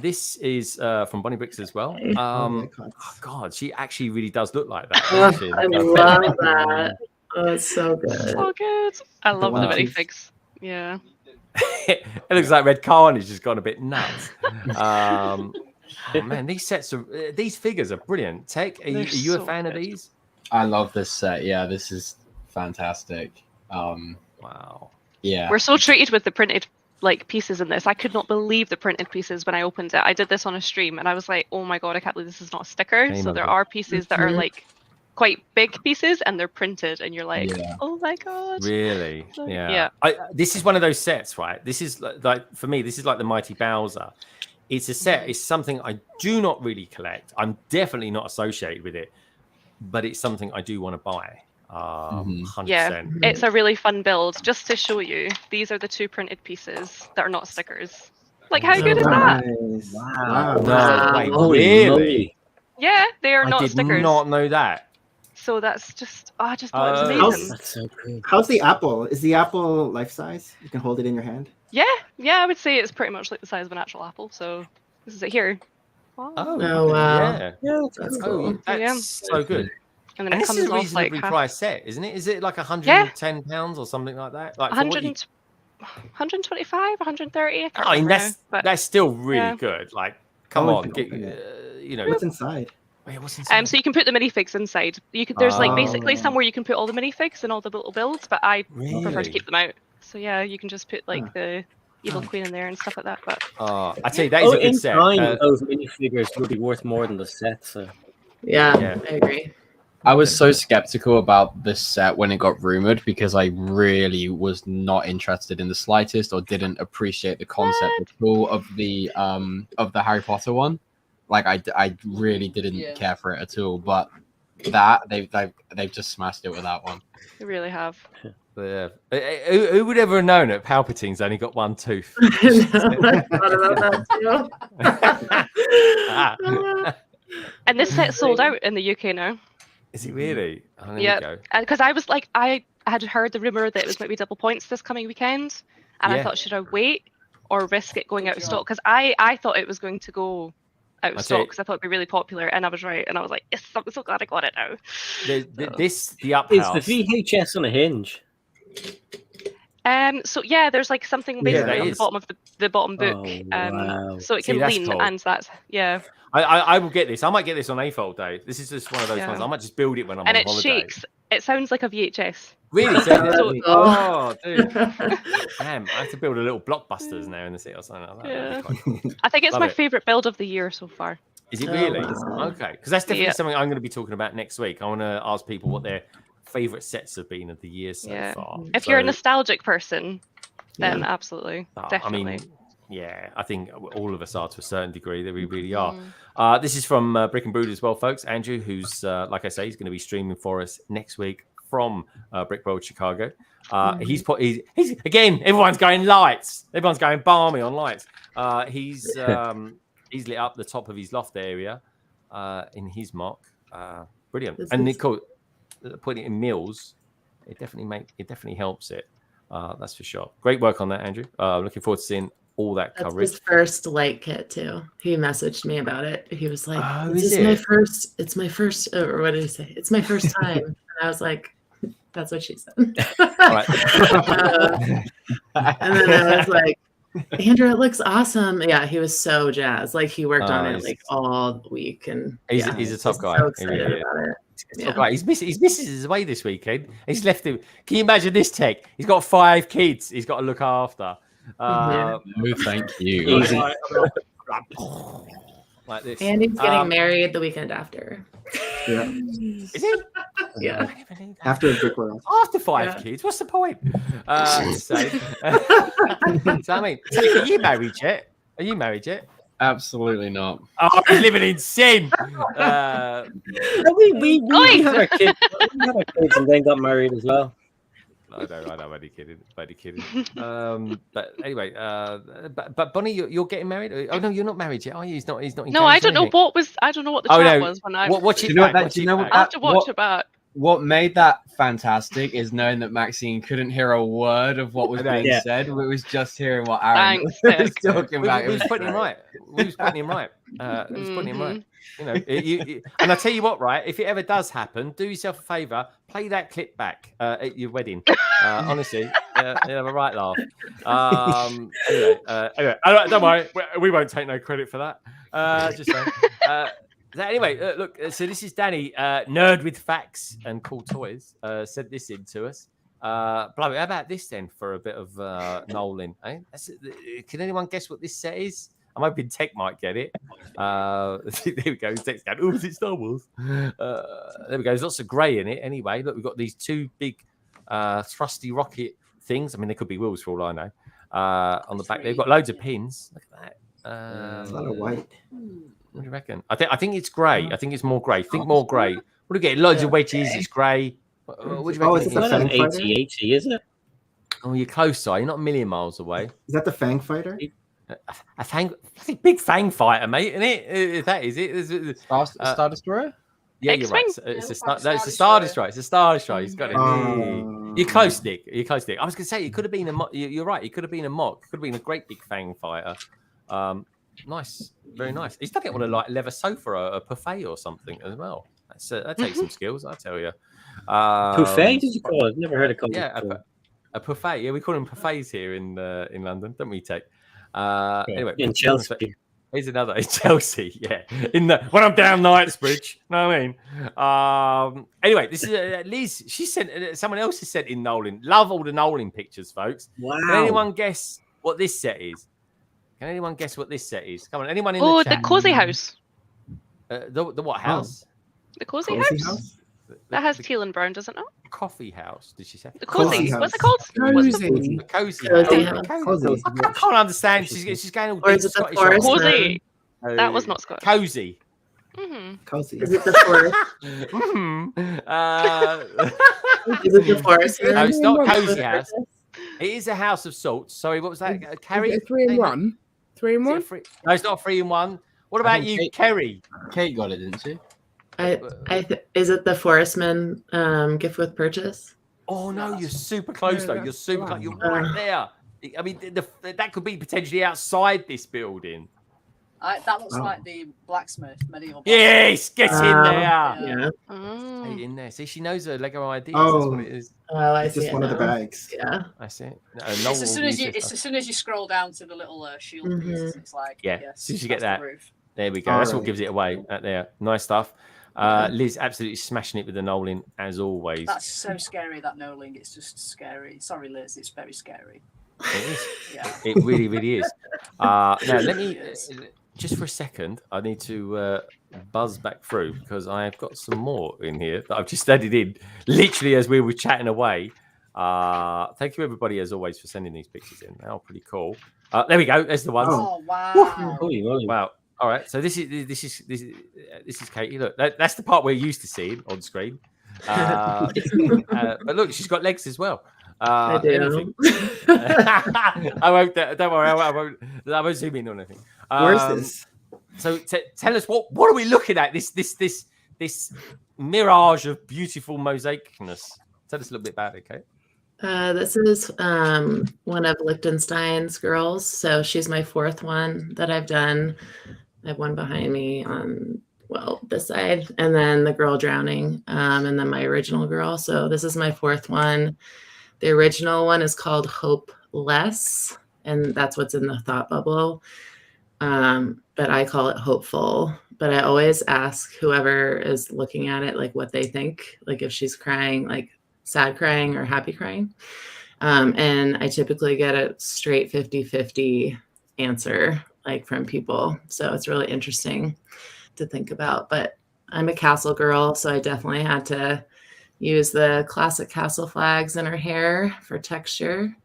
This is from Bonnie Bricks as well. Oh God, she actually really does look like that. I love that. Oh, it's so good. So good. I love the minifigs. Yeah. It looks like Red Carnage has gone a bit nuts. Oh man, these figures are brilliant. Tech, are you a fan of these? I love this set. Yeah, this is fantastic. Wow. Yeah. We're so treated with the printed like pieces in this. I could not believe the printed pieces when I opened it. I did this on a stream and I was like, oh my God, I can't believe this is not a sticker. So there are pieces that are like quite big pieces and they're printed and you're like, oh my God. Really? Yeah. This is one of those sets, right? This is like, for me, this is like the Mighty Bowser. It's a set. It's something I do not really collect. I'm definitely not associated with it, but it's something I do want to buy. 100%. Yeah, it's a really fun build. Just to show you, these are the 2 printed pieces that are not stickers. Like, how good is that? Wow. No, wait, really? Yeah, they are not stickers. I did not know that. So that's just, I just thought it was amazing. That's so cool. How's the apple? Is the apple life size? You can hold it in your hand? Yeah, I would say it's pretty much like the size of an actual apple. So this is it here. Wow. Oh wow. Yeah, that's cool. That's so good. And then this comes is a off reasonably like priced set, isn't it? Is it like £110 or something like that? Like 125, 130. I mean, that's still really good. Like, come on, you know. What's inside? Wait, what's inside? So you can put the minifigs inside. There's like basically somewhere you can put all the minifigs and all the little builds, but I prefer to keep them out. So yeah, you can just put like the Evil Queen in there and stuff like that. But I tell you, that is a good set. Those minifigures would be worth more than the set. So yeah, I agree. I was so skeptical about this set when it got rumored because I really was not interested in the slightest or didn't appreciate the concept at all of the Harry Potter one. Like I really didn't care for it at all. But that they've just smashed it with that one. They really have. Yeah. Who would ever have known that Palpatine's only got one tooth? And this set sold out in the UK now. Is it really? Oh, yeah, because I was like, I had heard the rumor that it was maybe double points this coming weekend, and I thought, should I wait or risk it going out of stock? Because I thought it was going to go out of stock because I thought it'd be really popular, and I was right, and I was like, yes, I'm so glad I got it now. The up is house. the VHS on a hinge? So yeah, there's like something basically on the bottom of the bottom book, so it can lean, cool. And that's I will get this. I might get this on AFOL day. This is just one of those ones. I might just build it when I'm on holiday. And it shakes. It sounds like a VHS. Really? Oh, dude. Damn, I have to build a little Blockbusters now in the city or something like that. Yeah. Cool. I think it's my favorite build of the year so far. Is it really? Okay. Because that's definitely something I'm going to be talking about next week. I want to ask people what their favorite sets have been of the year so far. If you're a nostalgic person, then absolutely. Definitely. I mean, yeah, I think all of us are to a certain degree. That we really are. This is from Brick and Brood as well, folks. Andrew, who's like I say, he's going to be streaming for us next week from BrickWorld Chicago. He's again. Everyone's going lights. Everyone's going balmy on lights. He's lit up the top of his loft area in his mock. Brilliant. And Nicole, putting it in meals, it definitely helps it. That's for sure. Great work on that, Andrew. Looking forward to seeing all that coverage. His first light kit too. He messaged me about it. He was like, It's my first, or what did he say? It's my first time. And I was like, that's what she said. And then I was like, Andrew, it looks awesome. Yeah, he was so jazzed. Like he worked on it like all week, and he's a top guy. So excited about it. Yeah. His missus is away this weekend. He's left him. Can you imagine this tech? He's got 5 kids. He's got to look after. No, thank you. Like this. And he's getting married the weekend after. Yeah. Is he? Yeah. After BrickWorld. After 5 kids, what's the point? So I mean, are you married yet? Are you married yet? Absolutely not. Oh, he's living in sin. We had our kids. We had our kids and then got married as well. I know. I'm only kidding. But anyway, but Bonnie, you're getting married. Oh no, you're not married yet, are you? He's not. No, I don't know what was. I don't know what the chat was when I. Do you know what I have to watch it back. What made that fantastic is knowing that Maxine couldn't hear a word of what was being said. It was just hearing what Aaron was talking about. We was putting him right. We was putting him right. You know, and I tell you what, right? If it ever does happen, do yourself a favour, play that clip back at your wedding. Honestly, you'll have a right laugh. Anyway, don't worry, we won't take no credit for that. Just saying. Anyway, look. So this is Danny, nerd with facts and cool toys. Sent this in to us. Bloody, how about this then for a bit of Nolan? Eh? Can anyone guess what this set is? I'm hoping Tech might get it. There we go. Tech's going, oh, is it Star Wars? There we go. There's lots of grey in it. Anyway, look, we've got these 2 big thrusty rocket things. I mean, they could be wheels for all I know. On the back, they've got loads of pins. Look at that. It's a lot of white. What do you reckon? I think it's grey. I think it's more grey. Think more grey. What do you get? Loads of wedges. It's grey. What do you reckon? It's not an 80-80, is it? Oh, you're close, side. You're not a million miles away. Is that the Fang Fighter? A big Fang fighter, mate, isn't it? That is it. Star Destroyer? Yeah, you're right. It's a Star Destroyer. It's a Star Destroyer. He's got it. You're close, Nick. You're close, Nick. I was going to say, it could have been a mock. You're right. It could have been a mock. It could have been a great big Fang fighter. Nice. Very nice. He's done it on a leather sofa, a buffet or something as well. That takes some skills, I tell you. Buffet, did you call it? Never heard it called. Yeah, a buffet. Yeah, we call them buffets here in London, don't we, Tech? Anyway, in Chelsea. Here's another in Chelsea. Yeah, when I'm down Knightsbridge. Know what I mean? Anyway, this is Liz. She sent someone else has sent in Nolan. Love all the Nolan pictures, folks. Wow. Can anyone guess what this set is? Can anyone guess what this set is? Come on, anyone in the chat? The cozy house. The what house? The cozy house. That has teal and brown, doesn't it? Coffee house. Did she say? The cozy. What's it called? Cozy. Cozy house. I can't understand. She's going all deep Scottish. Cozy. That was not Scottish. Cozy. Cozy. Is it the forest? Is it the forest? No, it's not cozy house. It is a house of sorts. Sorry, what was that? Kerry? Is it 3-in-1? 3-in-1? No, it's not 3-in-1. What about you, Kerry? Kate got it, didn't she? Is it the Forestman gift with purchase? Oh no, you're super close though. You're super close. You're right there. I mean, that could be potentially outside this building. That looks like the blacksmith, medieval. Yes, get in there. Yeah. Get in there. See, she knows her Lego ideas. Oh, that's what it is. Oh, I it's see just one of the bags. Yeah, I see it. It's as soon as you scroll down to the little shield pieces, it's like as soon as you get that. There we go. All That's right. what gives it away. There, nice stuff. Liz absolutely smashing it with the Nolan as always. That's so scary, that Noling. It's just scary. Sorry, Liz. It's very scary. It is. Yeah. It really, really is. Now let me just for a second. I need to buzz back through because I've got some more in here that I've just added in literally as we were chatting away. Thank you everybody as always for sending these pictures in. They're all pretty cool. There we go. There's the ones. Oh wow! Wow. All right. So this is Katie. Look, that's the part we're used to seeing on screen. But look, she's got legs as well. I do. I won't. Don't worry. I won't zoom in on anything. Where's this? So tell us what are we looking at? This mirage of beautiful mosaicness. Tell us a little bit about it, Kate. This is one of Liechtenstein's girls. So she's my fourth one that I've done. I have one behind me on, well, this side, and then the girl drowning, and then my original girl. So this is my fourth one. The original one is called Hopeless, and that's what's in the thought bubble. But I call it Hopeful. But I always ask whoever is looking at it, like what they think, like if she's crying, like sad crying or happy crying. And I typically get a straight 50-50 answer, like from people. So it's really interesting to think about. But I'm a castle girl, so I definitely had to use the classic castle flags in her hair for texture.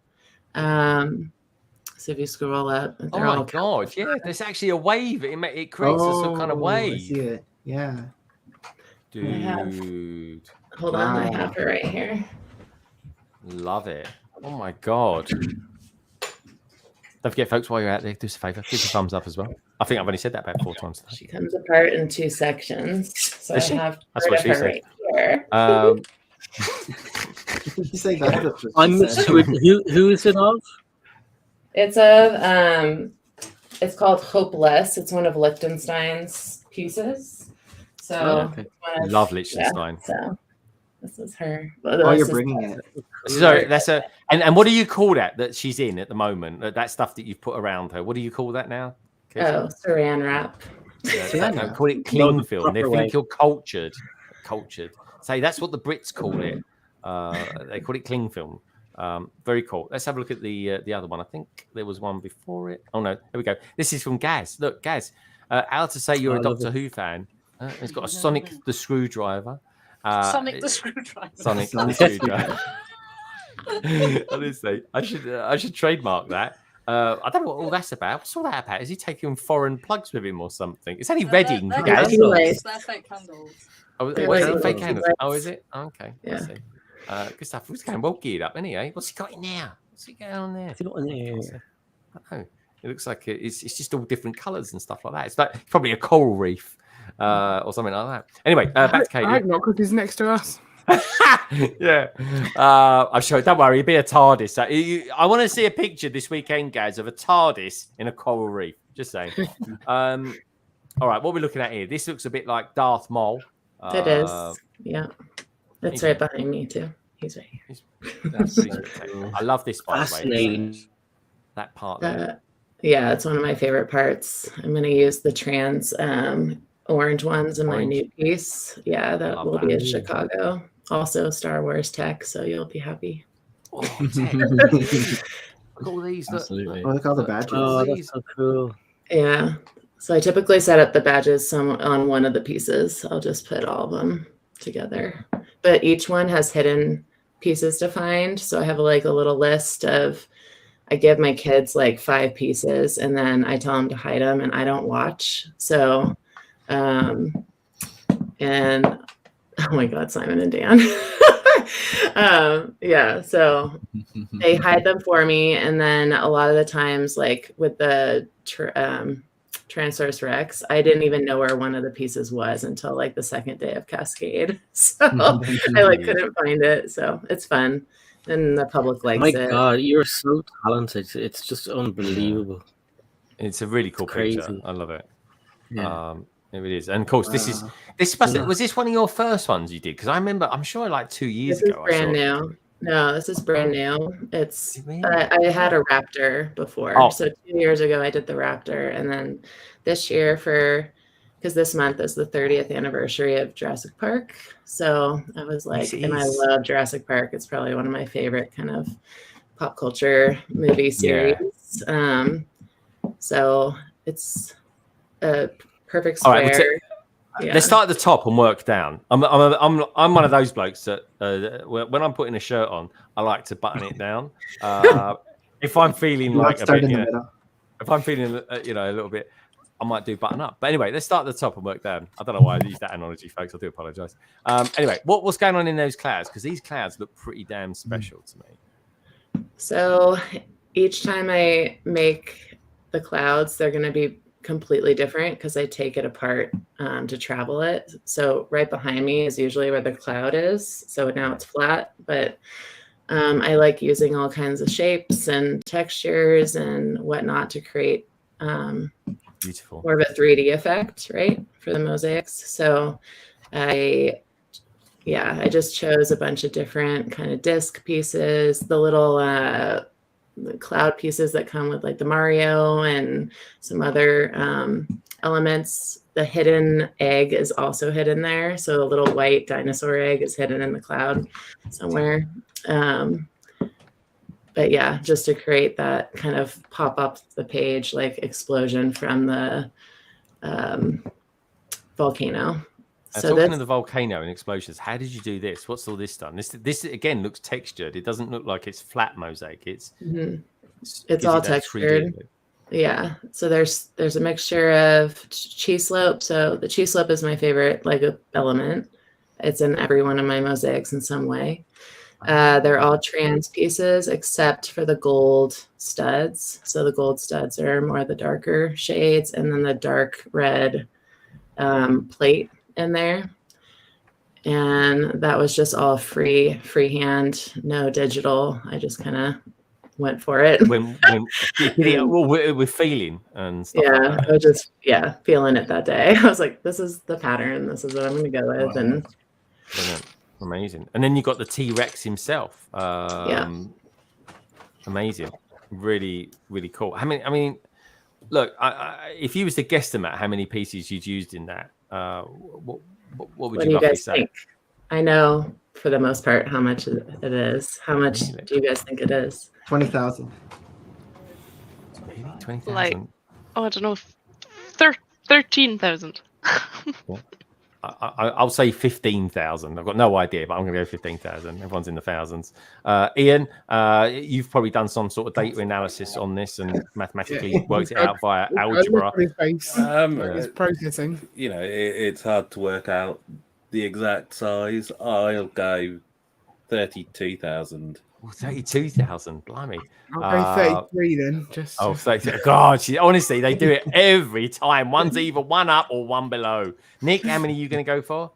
So if you scroll up, oh my god, yeah, there's actually a wave. It creates a sort of kind of wave. I see it. Yeah. Dude. Hold on, I have her right here. Love it. Oh my god. Don't forget, folks, while you're out there, do us a favour, give us a thumbs up as well. I think I've only said that about 4 times today. She comes apart in 2 sections. So I have That's what she said. right here. Did you say that? I'm who is it of? It's called Hopeless. It's one of Liechtenstein's pieces. So Love Liechtenstein. Yeah, so this is her. Oh, you're bringing it. So that's and what do you call that she's in at the moment? That stuff that you've put around her. What do you call that now? Oh, saran wrap. No, call it cling film. They think you're cultured. Say that's what the Brits call it. They call it cling film. Very cool. Let's have a look at the other one. I think there was one before it. Oh no, here we go. This is from Gaz. Look, Gaz, how to say you're a Doctor Who fan? It's got a Sonic the Screwdriver. Sonic the Screwdriver. Sonic the Screwdriver. Honestly, I should trademark that. I don't know what all that's about. What's all that about? Is he taking foreign plugs with him or something? It's only Reading. They're Gaz. They're fake candles. Oh, is it fake candles? Oh, is it? Okay. Yeah. I see. Good stuff. He's going well geared up, anyway. What's he got in there? What's he got on there? What's he got in there? I don't know. It looks like it's just all different colours and stuff like that. It's like probably a coral reef or something like that. Anyway, back to Katie. I hope not, because he's next to us. Yeah. I'm sure. Don't worry. It'll be a TARDIS. I want to see a picture this weekend, Gaz, of a TARDIS in a coral reef. Just saying. All right. What are we looking at here? This looks a bit like Darth Maul. It is. Yeah. It's right behind me, too. He's right here. That's pretty spectacular. I love this, by the way. Fascinating. That part there. Yeah, it's one of my favorite parts. I'm going to use the trans orange ones in my new piece. Yeah, that will be in Chicago. Also Star Wars tech, so you'll be happy. Oh, look at all these. Absolutely. Look at all the badges. Oh, that's so cool. Yeah. So I typically set up the badges on one of the pieces. I'll just put all of them together. But each one has hidden pieces to find. So I have like a little list of, I give my kids like 5 pieces and then I tell them to hide them and I don't watch. So, and oh my God, Simon and Dan. Yeah, so they hide them for me. And then a lot of the times, like with the Transverse Rex, I didn't even know where one of the pieces was until like the second day of Cascade. So I like couldn't find it. So it's fun. And the public likes it. My God, you're so talented. It's just unbelievable. It's a really cool Crazy. picture. I love it. Yeah. It really is. And of course, this was this one of your first ones you did? Because I remember, I'm sure like 2 years ago. This is brand new. No, this is brand new. It's I had a raptor before. Oh. So 2 years ago I did the raptor, and then this year because this month is the 30th anniversary of Jurassic Park. So I was like, and I love Jurassic Park. It's probably one of my favorite kind of pop culture movie series. So it's a perfect square. All right, let's start at the top and work down. I'm one of those blokes that when I'm putting a shirt on, I like to button it down. If I'm feeling like a bit, if I'm feeling a little bit, I might do button up. But anyway, let's start at the top and work down. I don't know why I used that analogy, folks. I do apologize. Anyway, what's going on in those clouds? Because these clouds look pretty damn special to me. So each time I make the clouds, they're going to be completely different because I take it apart to travel it. So right behind me is usually where the cloud is. So now it's flat, but I like using all kinds of shapes and textures and whatnot to create beautiful, more of a 3D effect, right, for the mosaics. So I just chose a bunch of different kind of disc pieces, the little the cloud pieces that come with like the Mario and some other elements. The hidden egg is also hidden there. So a little white dinosaur egg is hidden in the cloud somewhere. But yeah, just to create that kind of pop up the page like explosion from the volcano. So talking of the volcano and explosions, how did you do this? What's all this done? This again looks textured. It doesn't look like it's flat mosaic. It's all textured. Yeah. So there's a mixture of chi slope. So the chi slope is my favorite Lego element. It's in every one of my mosaics in some way. They're all trans pieces except for the gold studs. So the gold studs are more the darker shades, and then the dark red plate in there. And that was just all freehand, no digital. I just kind of went for it. We're feeling and stuff. Yeah, like that. I was just feeling it that day. I was like, this is the pattern. This is what I'm going to go with. Wow. And brilliant. Amazing. And then you got the T-Rex himself. Amazing. Really, really cool. I mean, look, if you was to guesstimate how many pieces you'd used in that, what would you roughly say? think? I know for the most part how much it is. How much do you guys think it is? 20,000. Maybe 20,000. Like, I don't know, 13,000. I'll say 15,000. I've got no idea, but I'm going to go 15,000. Everyone's in the thousands. Ian, you've probably done some sort of data analysis on this and mathematically worked it out via algebra. It's processing. You know, it's hard to work out the exact size. I'll go 32,000. Oh, 32,000, blimey. I'll go 33 then. Just 32. God, honestly, they do it every time. One's either one up or one below. Nick, how many are you going to go for?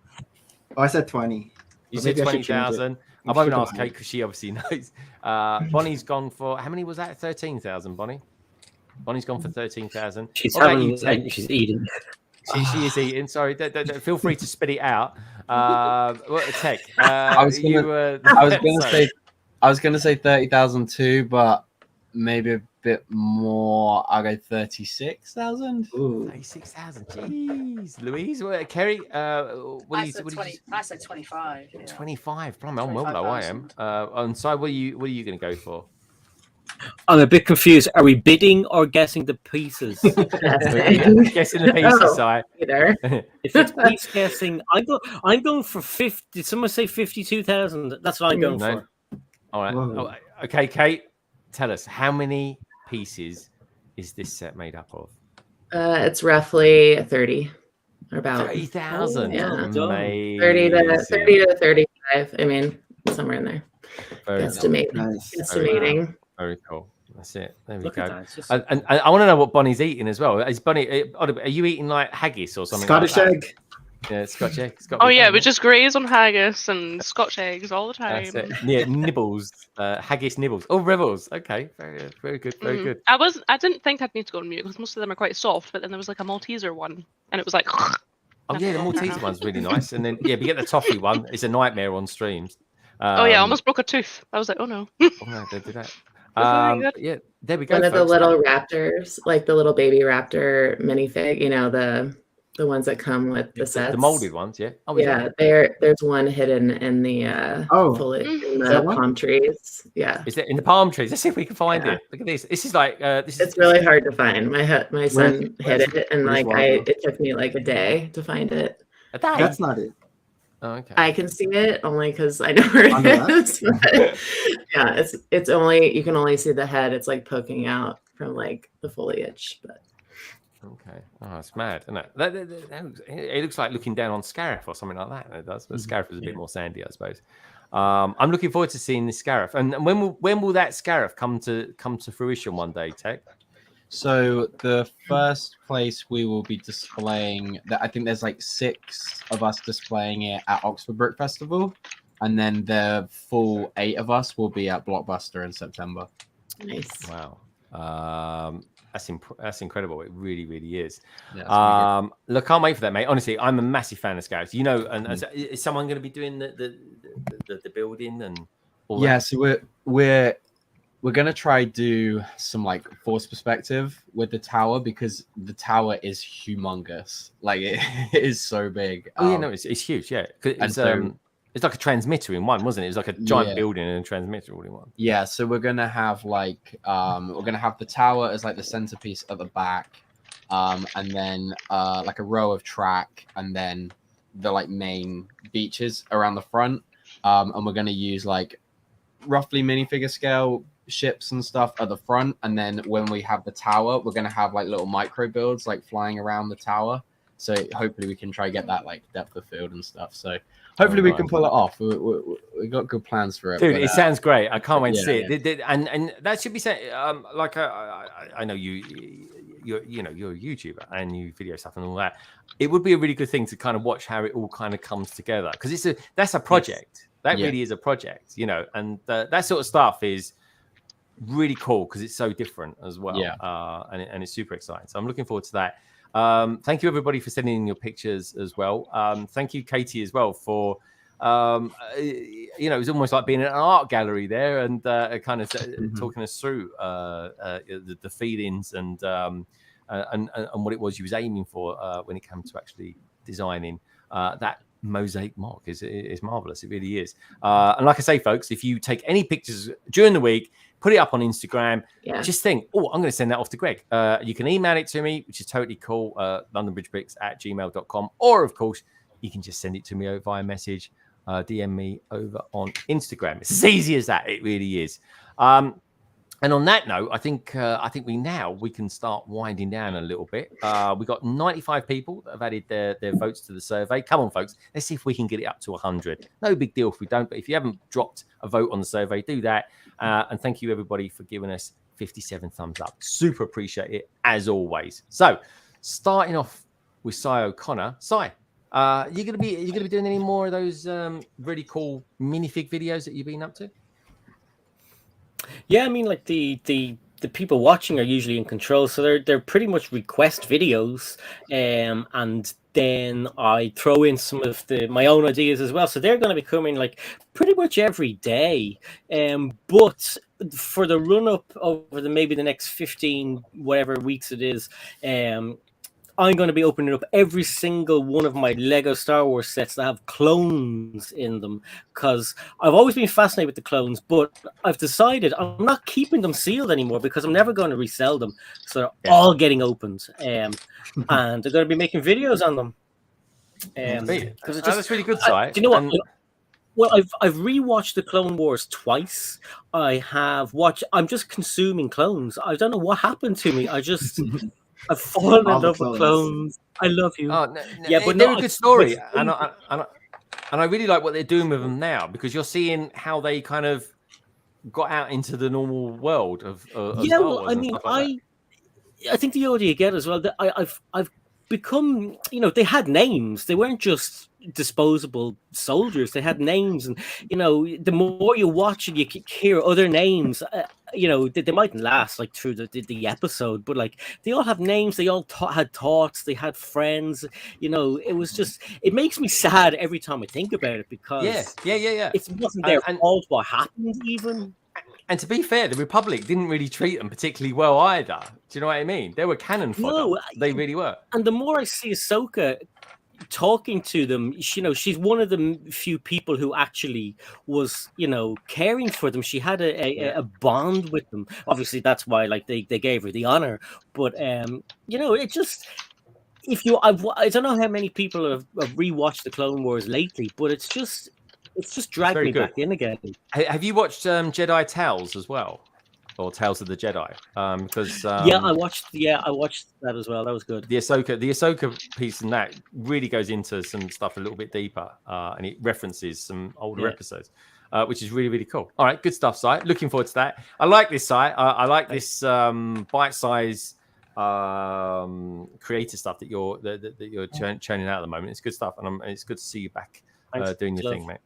Oh, I said 20. You said 20,000. I won't ask Kate because she obviously knows. Bonnie's gone for, how many was that? 13,000, Bonnie. Bonnie's gone for 13,000. She's she's eating. She is eating. Sorry, feel free to spit it out. Tech. I was going to say 30,000 too, but maybe a bit more. I'll go 36,000. 36,000. Jeez, Louise, Kerry. I said 25. Yeah. 25. I'm well low. I am. And so, what are you going to go for? I'm a bit confused. Are we bidding or guessing the pieces? Guessing the pieces, Si. Either. If it's piece guessing, I'm going for 50. Did someone say 52,000? That's what I'm going for. All right. Oh, okay, Kate, tell us, how many pieces is this set made up of? It's roughly 30, or about 30,000. Yeah, Amazing. 30 to 35. I mean, somewhere in there. Very Estimating. Nice. Estimating. Very cool. That's it. There we Look go. at that. And I want to know what Bonnie's eating as well. Is Bonnie? Are you eating like haggis or something? Scottish like that? egg. Yeah, Scotch egg. Oh yeah, we just graze on haggis and Scotch eggs all the time. That's it. Yeah, nibbles, haggis nibbles. Oh, rebels. Okay, very good, very good. I didn't think I'd need to go on mute because most of them are quite soft, but then there was like a Malteser one, and it was like. Oh yeah, the Maltese one's really nice, and then we get the toffee one. It's a nightmare on streams. Oh yeah, I almost broke a tooth. I was like, oh no. Oh no, they did that. Yeah, there we go. One of the little raptors, like the little baby raptor minifig, you know, the ones that come with the sets. The molded ones, yeah. Oh, yeah, there's one hidden in the foliage in the palm trees. Yeah. Is it in the palm trees? Let's see if we can find it. Look at this. This is like It's really hard to find. My son hid it, and it took me like a day to find it. A day? That's not it. Oh, okay. I can see it only because I know where it is. But yeah, it's only, you can only see the head. It's like poking out from like the foliage. But Okay. Oh, it's mad, isn't it? It looks like looking down on Scarif or something like that. It does, but Scarif is a bit more sandy, I suppose. I'm looking forward to seeing this Scarif. And when will that Scarif come to fruition one day, Tech? So the first place we will be displaying that, I think there's like 6 of us displaying it at Oxford Brick Festival, and then the full 8 of us will be at Blockbuster in September. Nice. Wow. That's incredible. It really, really is. Yeah, look, can't wait for that, mate. Honestly, I'm a massive fan of Scarif. You know, and is someone going to be doing the building and all that? Yeah, so we're gonna try do some like force perspective with the tower, because the tower is humongous. Like it is so big. Oh yeah, no, it's huge. Yeah, it's like a transmitter in one, wasn't it? It was like a giant building and a transmitter all in one. Yeah, so we're gonna have like the tower as like the centerpiece at the back, and then like a row of track, and then the like main beaches around the front. And we're gonna use like roughly minifigure scale ships and stuff at the front, and then when we have the tower, we're gonna have like little micro builds like flying around the tower. So hopefully we can try get that like depth of field and stuff. So hopefully we can pull it off. We got good plans for it. Dude, but, it sounds great. I can't wait to see it. And that should be said. Like I know you're a YouTuber and you video stuff and all that. It would be a really good thing to kind of watch how it all kind of comes together, because that's a project. That really is a project, you know, and that sort of stuff is really cool because it's so different as well. And it's super exciting. So I'm looking forward to that. Thank you everybody for sending in your pictures as well. Thank you, Katie, as well, for it was almost like being in an art gallery there and kind of talking us through the feelings and what it was you was aiming for when it came to actually designing that mosaic mock. Is marvelous. It really is. And like I say, folks, if you take any pictures during the week, put it up on Instagram. Just think, I'm going to send that off to Greg. You can email it to me, which is totally cool, londonbridgebricks@gmail.com. Or, of course, you can just send it to me via message, DM me over on Instagram. It's as easy as that. It really is. And on that note, I think we can start winding down a little bit. We got 95 people that have added their votes to the survey. Come on, folks. Let's see if we can get it up to 100. No big deal if we don't, but if you haven't dropped a vote on the survey, do that. And thank you, everybody, for giving us 57 thumbs up. Super appreciate it, as always. So, starting off with Cy O'Connor. Cy, you gonna be doing any more of those really cool minifig videos that you've been up to? Yeah, I mean, like the people watching are usually in control, so they're pretty much request videos, and then I throw in some of my own ideas as well. So they're going to be coming like pretty much every day. But for the run up over maybe the next 15 whatever weeks it is, I'm going to be opening up every single one of my Lego Star Wars sets that have clones in them, because I've always been fascinated with the clones, but I've decided I'm not keeping them sealed anymore because I'm never going to resell them. So they're all getting opened, and they're going to be making videos on them. That's really good, Si. Do you know what? Well, I've rewatched the Clone Wars twice. I'm just consuming clones. I don't know what happened to me. I've fallen in love with clones. I love you. Oh, but they're a good story, and I really like what they're doing with them now, because you're seeing how they kind of got out into the normal world of Star Wars. I mean, I think the older you get as well, that I've become, they had names. They weren't just disposable soldiers. They had names, and the more you watch it, you can hear other names. They mightn't last like through the episode, but like they all have names. They all had thoughts. They had friends. It makes me sad every time I think about it, because it wasn't their fault what happened even. And to be fair, the Republic didn't really treat them particularly well either. Do you know what I mean? They were cannon fodder. They really were. And the more I see Ahsoka talking to them, she's one of the few people who actually was, caring for them. She had a bond with them. Obviously, that's why they gave her the honor. But it just, I don't know how many people have rewatched the Clone Wars lately, but it's just dragged me back in again. Have you watched Jedi Tales as well? or Tales of the Jedi, because I watched that as well. That was good. The Ahsoka piece in that really goes into some stuff a little bit deeper, and it references some older episodes, which is really, really cool. All right, good stuff, Si. Looking forward to that. I like this, Si. I like this bite-size creative stuff that you're churning out at the moment. It's good stuff, and it's good to see you back doing your thing, mate.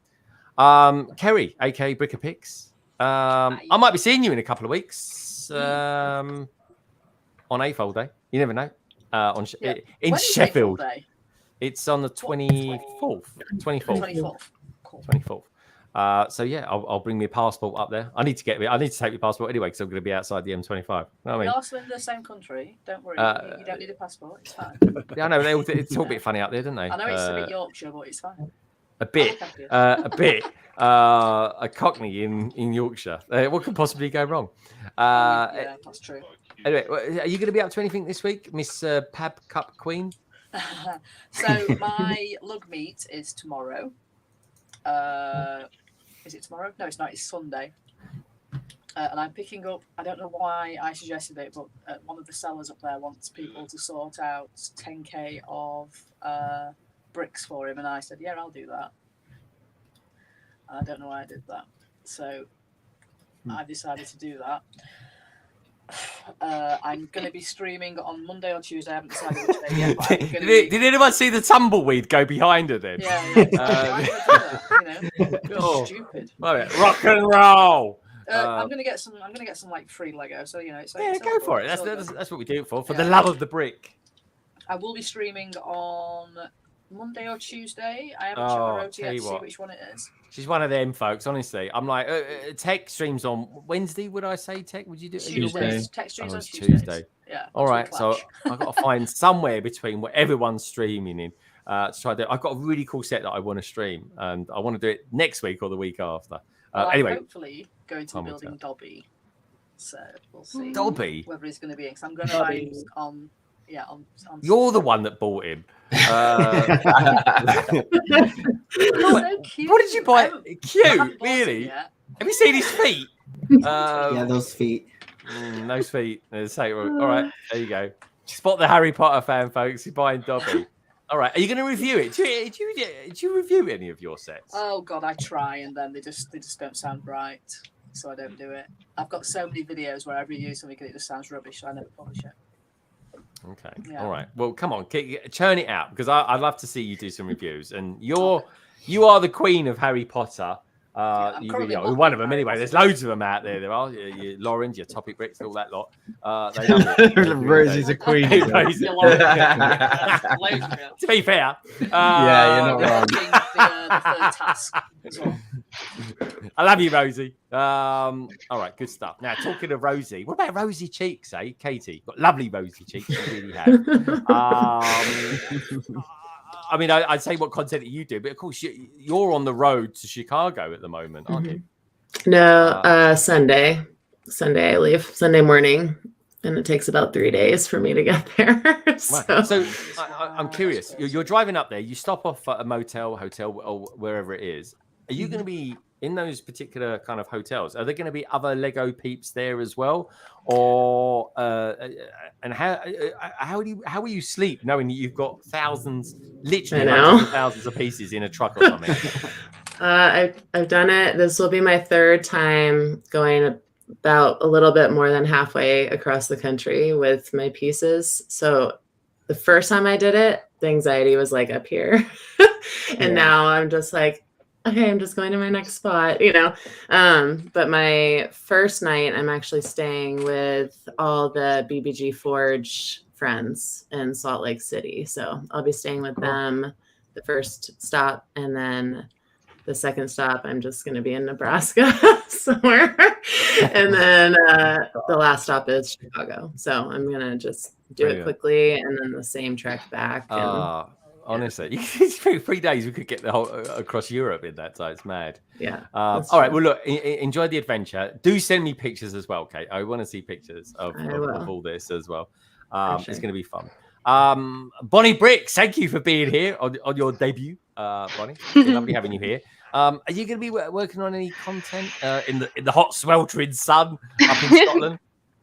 Kerry, aka BrickTastic. I might be seeing you in a couple of weeks on AFOL Day. You never know. In Sheffield. It's on the 24th. 24th. So yeah, I'll bring my passport up there. I need to take my passport anyway because I'm going to be outside the M25. We are still in the same country. Don't worry. You don't need a passport. It's fine. Yeah, I know. It's all a bit funny out there, don't they? I know it's a bit Yorkshire, but it's fine. A bit. A Cockney in Yorkshire. What could possibly go wrong? Yeah, that's true. Anyway, are you going to be up to anything this week, Miss Pab Cup Queen? So my lug meet is tomorrow. Is it tomorrow? No, it's not. It's Sunday. And I'm picking up, I don't know why I suggested it, but one of the sellers up there wants people to sort out 10k of bricks for him. And I said, yeah, I'll do that. And I don't know why I did that. So I've decided to do that. I'm going to be streaming on Monday or Tuesday. I haven't decided which day yet. Did anyone see the tumbleweed go behind her then? Yeah. Stupid. Rock and roll. I'm gonna get some like free Lego. So it's go for it. That's what we do it for the love of the brick. I will be streaming on Monday or Tuesday. I haven't checked my rota yet to see which one it is. She's one of them folks, honestly. I'm like, Tech streams on Wednesday, would I say, Tech? Would you do Tuesday? Tech streams on Tuesday. Yeah. All right, so I've got to find somewhere between what everyone's streaming in to try to do. I've got a really cool set that I want to stream, and I want to do it next week or the week after. Anyway. I'm hopefully going to be building Dobby. So we'll see. Dobby? Whether he's going to be in. Because I'm going to buy him on... Yeah, on You're the one that bought him. So cute. What did you buy? Cute, really? Have you seen his feet? Yeah, those feet. Those feet. All right, there you go. Spot the Harry Potter fan, folks. You're buying Dobby. All right, are you going to review it? Do you review any of your sets? Oh God, I try, and then they just don't sound right, so I don't do it. I've got so many videos where I review something and it just sounds rubbish, so I never publish it. Okay. Yeah. All right. Well, come on, churn it out because I'd love to see you do some reviews. And you are the queen of Harry Potter. You're one of them anyway. There's loads of them out there. There are your Laurens, your Topic Bricks, all that lot. They love it. Rosie's a queen. To be fair, yeah, you're not wrong. The third task as well. I love you, Rosie. All right, good stuff. Now, talking of Rosie, what about rosy cheeks, eh, Katie? Got lovely rosy cheeks. You really have. I mean, I'd say what content you do, but of course, you're on the road to Chicago at the moment, aren't you? No, Sunday I leave Sunday morning, and it takes about 3 days for me to get there. So I'm curious. You're driving up there. You stop off at a motel, hotel, or wherever it is. Are you going to be in those particular kind of hotels? Are there going to be other Lego peeps there as well, or and how will you sleep knowing that you've got thousands, literally thousands of pieces in a truck or something? I've done it. This will be my third time going about a little bit more than halfway across the country with my pieces. So the first time I did it, the anxiety was like up here, and now I'm just like, okay, I'm just going to my next spot, But my first night, I'm actually staying with all the BBG Forge friends in Salt Lake City. So I'll be staying with them the first stop, and then the second stop, I'm just going to be in Nebraska somewhere. And then the last stop is Chicago. So I'm going to just do it quickly, and then the same trek back. And, honestly, 3 days we could get the whole across Europe in that time. It's mad. Yeah. All right. Well, look, enjoy the adventure. Do send me pictures as well, Kate. I want to see pictures of all this as well. It's going to be fun. Bonnie Bricks, thank you for being here on your debut, Bonnie. It's lovely having you here. Are you going to be working on any content in the hot sweltering sun up in Scotland?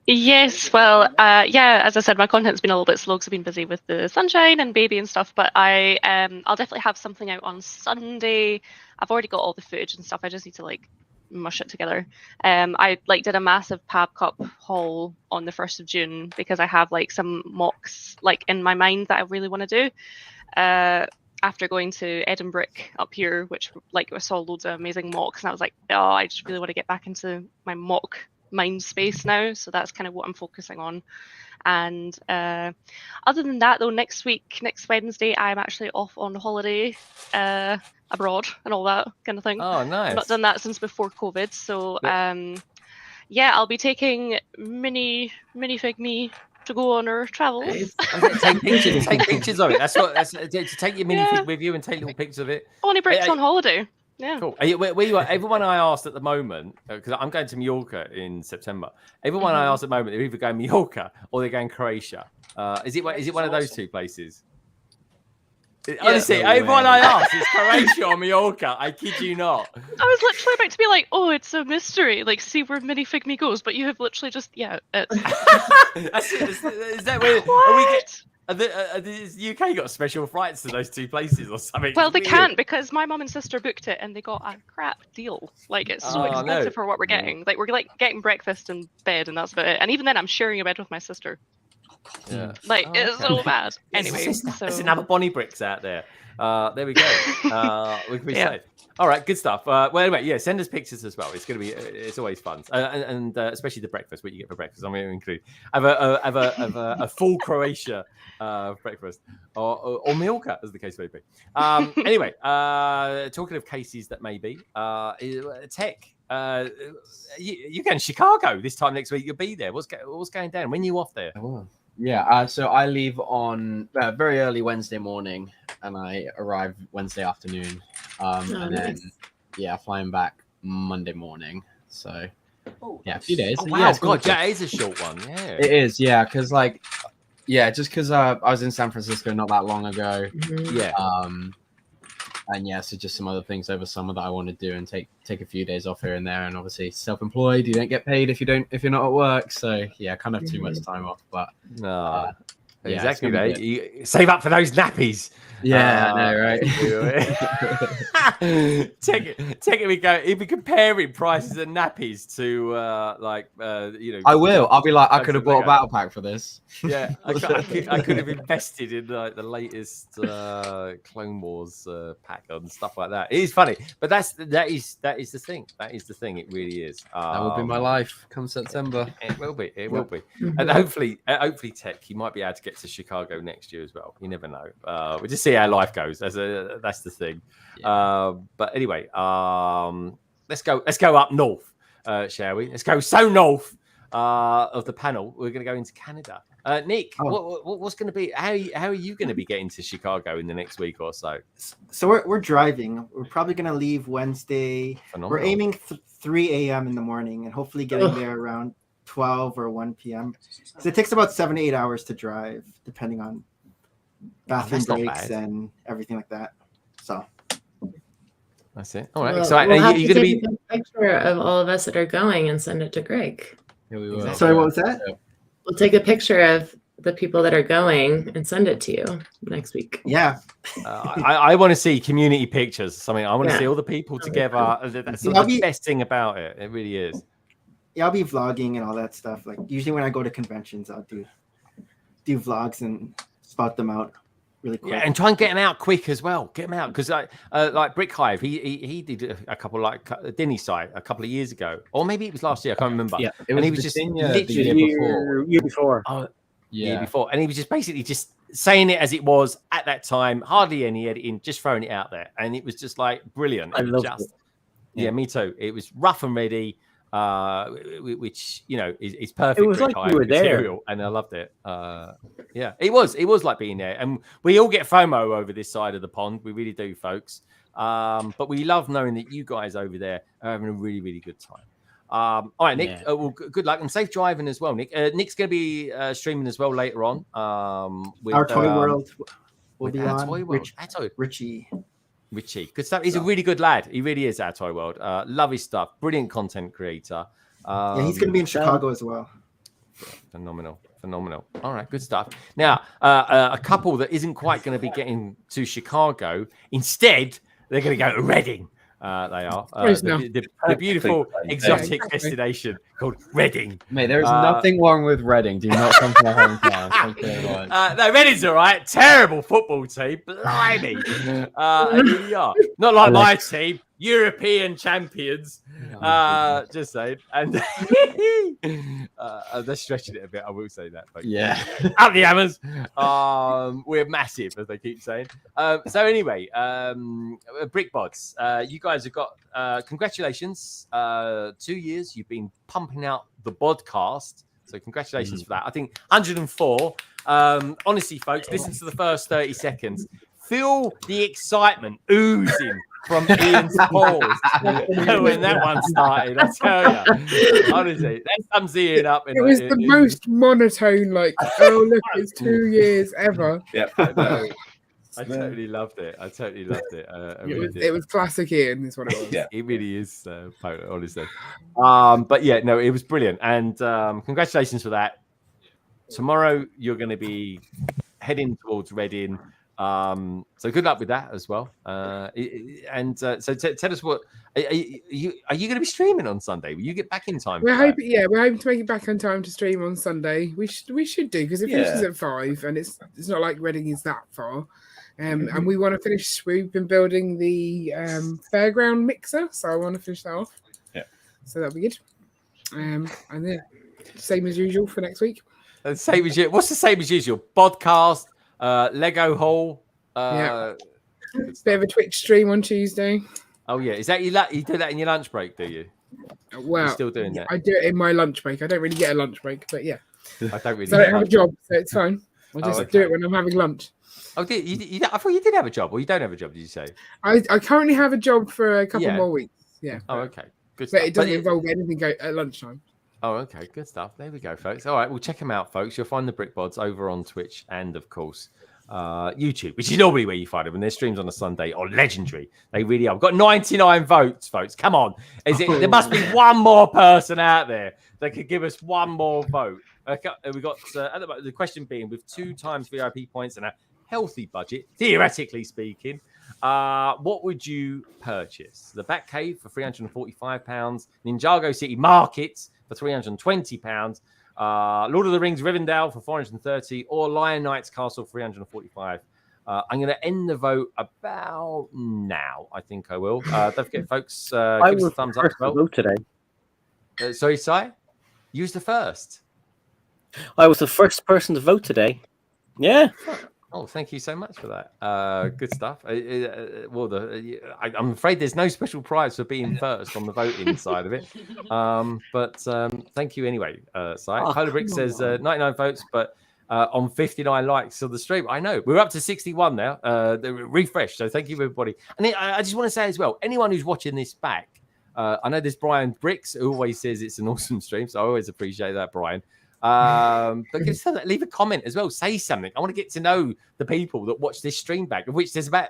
Yes, well, yeah, as I said, my content's been a little bit slow because I've been busy with the sunshine and baby and stuff, but I'll definitely have something out on Sunday. I've already got all the footage and stuff. I just need to like mush it together. I like did a massive Pab Cup haul on the 1st of June because I have like some mocks like in my mind that I really want to do. After going to Edinburgh up here, which like I saw loads of amazing mocks, and I was like, oh, I just really want to get back into my mock mind space now, so that's kind of what I'm focusing on. And other than that though, next Wednesday I'm actually off on holiday abroad and all that kind of thing. Oh, nice. I've not done that since before COVID, so yeah, I'll be taking minifig me to go on our travels. Take pictures of it. That's to take your minifig with you and take little pictures of it. Only Bricks on holiday. Yeah. Cool. Where you are? Everyone I asked at the moment, because I'm going to Mallorca in September. Everyone I asked at the moment, they're either going Mallorca or they're going Croatia. Is it one of those two places? Honestly, everyone I asked is Croatia or Mallorca. I kid you not. I was literally about to be like, oh, it's a mystery. Like, see where minifig me goes, but you have literally just Is that where what? The UK got special flights to those two places or something? Well, they can't because my mum and sister booked it and they got a crap deal. Like, it's so expensive for what we're getting. Like, we're like getting breakfast and bed, and that's about it. And even then, I'm sharing a bed with my sister. Yeah. Like, it's so bad. Anyway, there's another Bonnie Bricks out there. There we go. We can be safe. All right, good stuff. Well, anyway, yeah, send us pictures as well. It's going to be, it's always fun, and especially the breakfast. What you get for breakfast, I'm going to include. Have a full Croatia breakfast, or Mallorca, as the case may be. Anyway, talking of cases that may be, tech. You going to Chicago this time next week? You'll be there. What's going down? When are you off there? Yeah, so I leave on very early Wednesday morning, and I arrive Wednesday afternoon, and then flying back Monday morning. So a few days. Oh, wow, God, that is a short one. Yeah, it is. Yeah, because just because I was in San Francisco not that long ago. Yeah. And so just some other things over summer that I want to do and take a few days off here and there. And obviously self-employed, you don't get paid if you're not at work. So kind of too much time off. But exactly, mate. You save up for those nappies. Yeah, I know, right? Take it. We go. If we comparing prices of nappies to I will. I'll be like, I could have bought a battle pack for this. Yeah, I could have invested in the latest Clone Wars pack and stuff like that. It is funny, but that is the thing. That is the thing. It really is. That will be my life come September. It will be. It will be. And hopefully, Tech, you might be able to get to Chicago next year as well. You never know. We'll just see how life goes. That's the thing. But anyway, let's go up north, shall we? Let's go so north of the panel. We're going to go into Canada. Nick, what's going to be? How are you going to be getting to Chicago in the next week or so? So we're driving. We're probably going to leave Wednesday. Phenomenal. We're aiming 3 a.m. in the morning and hopefully getting there around 12 or 1 p.m. So it takes about 7 to 8 hours to drive, depending on bathroom breaks and everything like that. So that's it. All right. Well, So we'll have you're to going to take be a picture of all of us that are going and send it to Greg. Yeah, we will. Sorry, what was that? We'll take a picture of the people that are going and send it to you next week. Yeah. I want to see community pictures. I want to see all the people together. That's the best thing about it. It really is. Yeah, I'll be vlogging and all that stuff. Like usually when I go to conventions, I'll do vlogs and spout them out really quick. Yeah, and try and get them out quick as well. Get them out because like Brick Hive, he did a couple like Denny site a couple of years ago, or maybe it was last year. I can't remember. Yeah, he was just literally year before. Oh, year before, and he was just basically just saying it as it was at that time. Hardly any editing, just throwing it out there, and it was just like brilliant. I loved it. Yeah, me too. It was rough and ready. Which is perfect. It was like you were there, and I loved it. Yeah, it was like being there, and we all get FOMO over this side of the pond. We really do, folks. But we love knowing that you guys over there are having a really, really good time. All right, Nick. Yeah. Well, good luck and safe driving as well, Nick. Nick's going to be streaming as well later on. With our Toy World will be on. Toy World. Richie. Richie, good stuff. He's a really good lad. He really is, our Toy World. Love his stuff. Brilliant content creator. Yeah, he's going to be in Chicago as well. Phenomenal. All right, good stuff. Now, a couple that isn't quite going to be getting to Chicago. Instead, they're going to go to Reading. They are the beautiful exotic destination called Reading. Mate, there is nothing wrong with Reading. Do not come to my hometown. Thank you very much. No, Reading's all right. Terrible football team. Blimey. Here we are. Not like my team. European champions. Just saying. And they're stretching it a bit. I will say that. Folks. Yeah. Out the hammers. We're massive, as they keep saying. So anyway, BrickBots, you guys have got congratulations. 2 years you've been pumping out the podcast. So congratulations for that. I think 104. Honestly, folks, listen to the first 30 seconds. Feel the excitement oozing from Ian's pause when that one started. I tell you, honestly, that sums Ian up. It was the most monotone, like, oh look, it's 2 years ever. Yeah, I totally loved it. It was classic Ian, is what it was. Yeah, it really is, honestly. But yeah, no, it was brilliant, and congratulations for that. Tomorrow you're going to be heading towards Reading. So good luck with that as well. So tell us what are you going to be streaming on Sunday? Will you get back in time? We're hoping to make it back in time to stream on Sunday. We should do, because it finishes at 5, and it's not like Reading is that far. And we want to finish. We've been building the fairground mixer, so I want to finish that off. Yeah. So that'll be good. And then same as usual for next week. Same as what's the same as usual? Podcast. Lego haul. Bit of a Twitch stream on Tuesday. Oh yeah, is that you do that in your lunch break? Do you? Well, you're still doing that. I do it in my lunch break. I don't really get a lunch break, but yeah. I don't really. So I don't have a job, so it's fine. I just do it when I'm having lunch. Oh, you I thought you did have a job, or you don't have a job? Did you say? I currently have a job for a couple more weeks. Yeah. Oh, okay. Good but stuff. It doesn't involve anything at lunchtime. Oh, okay. Good stuff. There we go, folks. All right, well, check them out, folks. You'll find the BrickBots over on Twitch and, of course, YouTube, which is normally where you find them. And their streams on a Sunday are legendary. They really are. We've got 99 votes, folks. Come on. There must be one more person out there that could give us one more vote. Okay, we got the question being, with 2 times VIP points and a healthy budget, theoretically speaking, what would you purchase? The Batcave for £345, Ninjago City Markets for £320, Lord of the Rings Rivendell for $430, or Lion Knight's Castle for $345. I'm going to end the vote about now. I think I will. Don't forget, folks, give us a thumbs up as well. Vote today. Sorry, Si? You was the first. I was the first person to vote today. Yeah. Oh, thank you so much for that. Good stuff. I'm afraid there's no special prize for being first on the voting side of it. But thank you anyway, Si. Polar Brick says 99 votes, but on 59 likes on the stream. I know. We're up to 61 now. Refresh. So thank you, everybody. And I just want to say as well, anyone who's watching this back, I know there's Brian Bricks who always says it's an awesome stream. So I always appreciate that, Brian. But leave a comment as well. Say something. I want to get to know the people that watch this stream back, of which there's about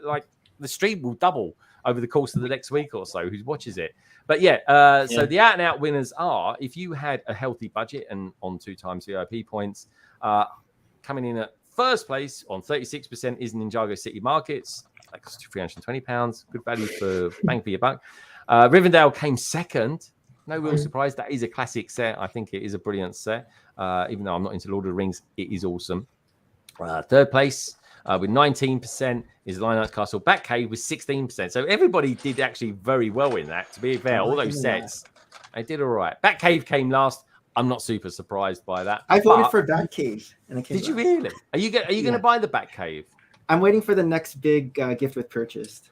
like the stream will double over the course of the next week or so who watches it. But so the out and out winners are, if you had a healthy budget and on 2 times VIP points, coming in at first place on 36% is Ninjago City Markets. That costs £320. Good value for bang for your buck. Rivendell came second. No real surprise. That is a classic set. I think it is a brilliant set. Even though I'm not into Lord of the Rings, it is awesome. Third place with 19% is Lion Knight's Castle. Batcave with 16%. So everybody did actually very well in that. To be fair, all those sets, they did all right. Batcave came last. I'm not super surprised by that. I voted for Batcave. Did you really? Are you going to buy the Batcave? I'm waiting for the next big gift with purchased.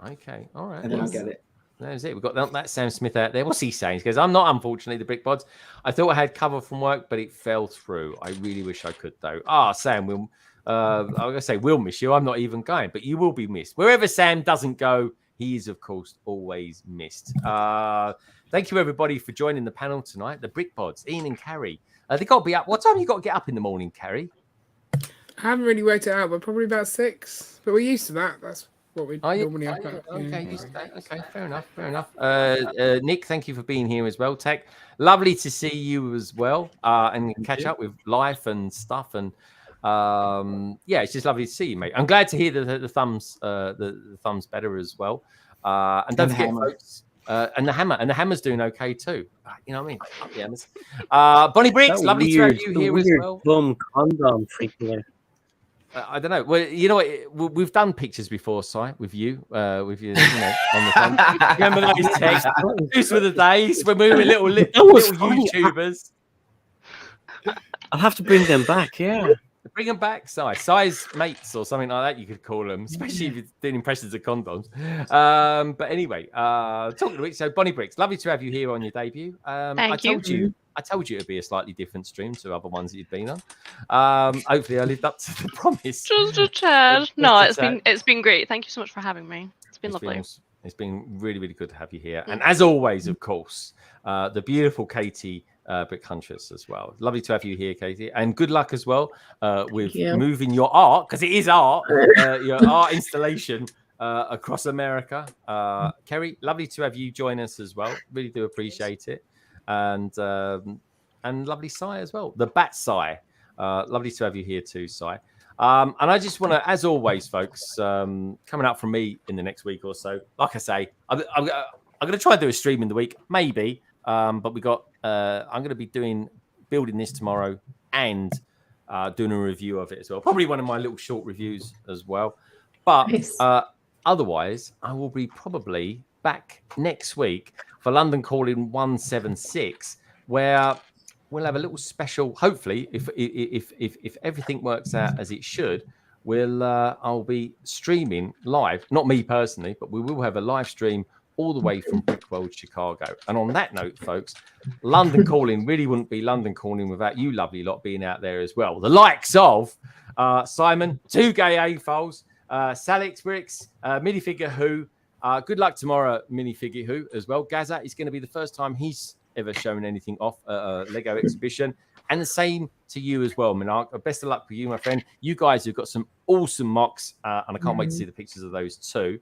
Okay, all right. And then I'll get it. There's it. We've got that Sam Smith out there. What's he saying? He goes, I'm not, unfortunately, the BrickBots. I thought I had cover from work, but it fell through. I really wish I could, though. Sam, I'm going to say we'll miss you. I'm not even going, but you will be missed. Wherever Sam doesn't go, he is, of course, always missed. Thank you, everybody, for joining the panel tonight. The BrickBots, Ian and Carrie. They got to be up. What time have you got to get up in the morning, Carrie? I haven't really worked it out, but probably about 6. But we're used to that. That's what we Are you? normally have. Okay, okay, fair enough. Nick, thank you for being here as well. Tech, lovely to see you as well, and catch up with life and stuff. And yeah, it's just lovely to see you, mate. I'm glad to hear the thumbs, the thumbs better as well. And don't forget, folks. And the hammer's doing okay too. You know what I mean? Up the hammers. Bonnie Bricks, lovely to have you here as well. Bum condom freaking out. I don't know. Well, you know what? We've done pictures before, Si, with you, on the phone. Remember those texts? Those were the days when we were little YouTubers. I'll have to bring them back. Yeah. Bring them back, size mates or something like that. You could call them, especially if you're doing impressions of condoms. But anyway, talking to which, so Bonnie Bricks, lovely to have you here on your debut. I told you it'd be a slightly different stream to other ones that you'd been on. Hopefully, I lived up to the promise. Just a tad. No, it's been great. Thank you so much for having me. It's been lovely. It's been really, really good to have you here. And as always, of course, the beautiful Katie Brick Huntress as well. Lovely to have you here, Katie. And good luck as well with moving your art, because it is art, your art installation across America. Kerry, lovely to have you join us as well. Really do appreciate it. And lovely Sai as well. The Bat Sai. Lovely to have you here too, Sai. And I just want to, as always, folks, coming up from me in the next week or so, like I say, I'm going to try and do a stream in the week, maybe. But we got, I'm going to be building this tomorrow and doing a review of it as well. Probably one of my little short reviews as well. But otherwise, I will be probably back next week for London Calling 176, where we'll have a little special. Hopefully, if everything works out as it should, I'll be streaming live. Not me personally, but we will have a live stream all the way from BrickWorld Chicago. And on that note, folks, London Calling really wouldn't be London Calling without you lovely lot being out there as well. The likes of Simon, 2 Gay A-Foles, Salix Bricks, Minifigure Who. Good luck tomorrow, Minifigure Who as well. Gaza is going to be the first time he's ever shown anything off a Lego exhibition. And the same to you as well, Minark. Best of luck with you, my friend. You guys have got some awesome mocks, and I can't wait to see the pictures of those too.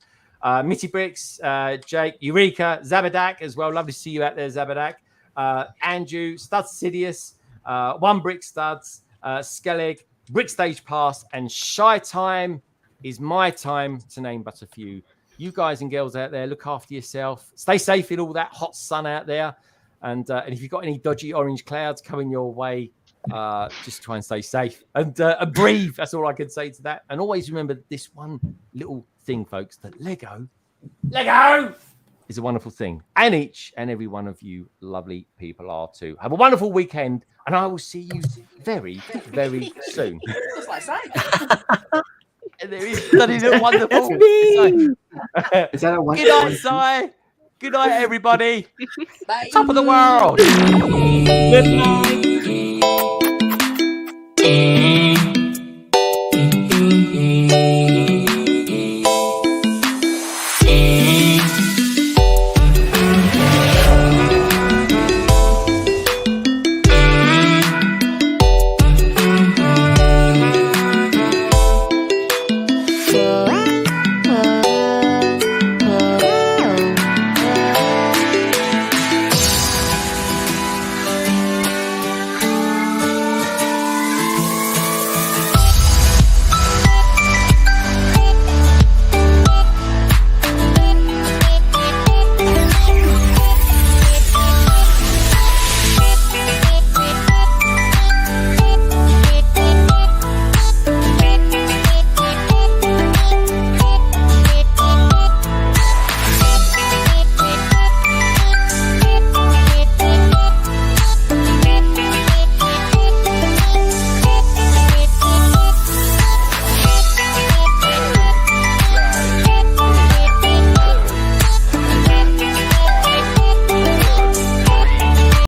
Mitty Bricks, Jake, Eureka, Zabadak as well. Lovely to see you out there, Zabadak. Andrew, Studs Sidious, One Brick Studs, Skellig, Brick Stage Pass, and Shy Time is my time, to name but a few. You guys and girls out there, look after yourself. Stay safe in all that hot sun out there. And if you've got any dodgy orange clouds coming your way, just try and stay safe and breathe. That's all I can say to that. And always remember this one little thing, folks, that Lego is a wonderful thing. And each and every one of you lovely people are too. Have a wonderful weekend, and I will see you very, very soon. Just like saying. There is a wonderful. Is that a one? Good night, Si. Good night, everybody. Bye. Top of the world. Good night.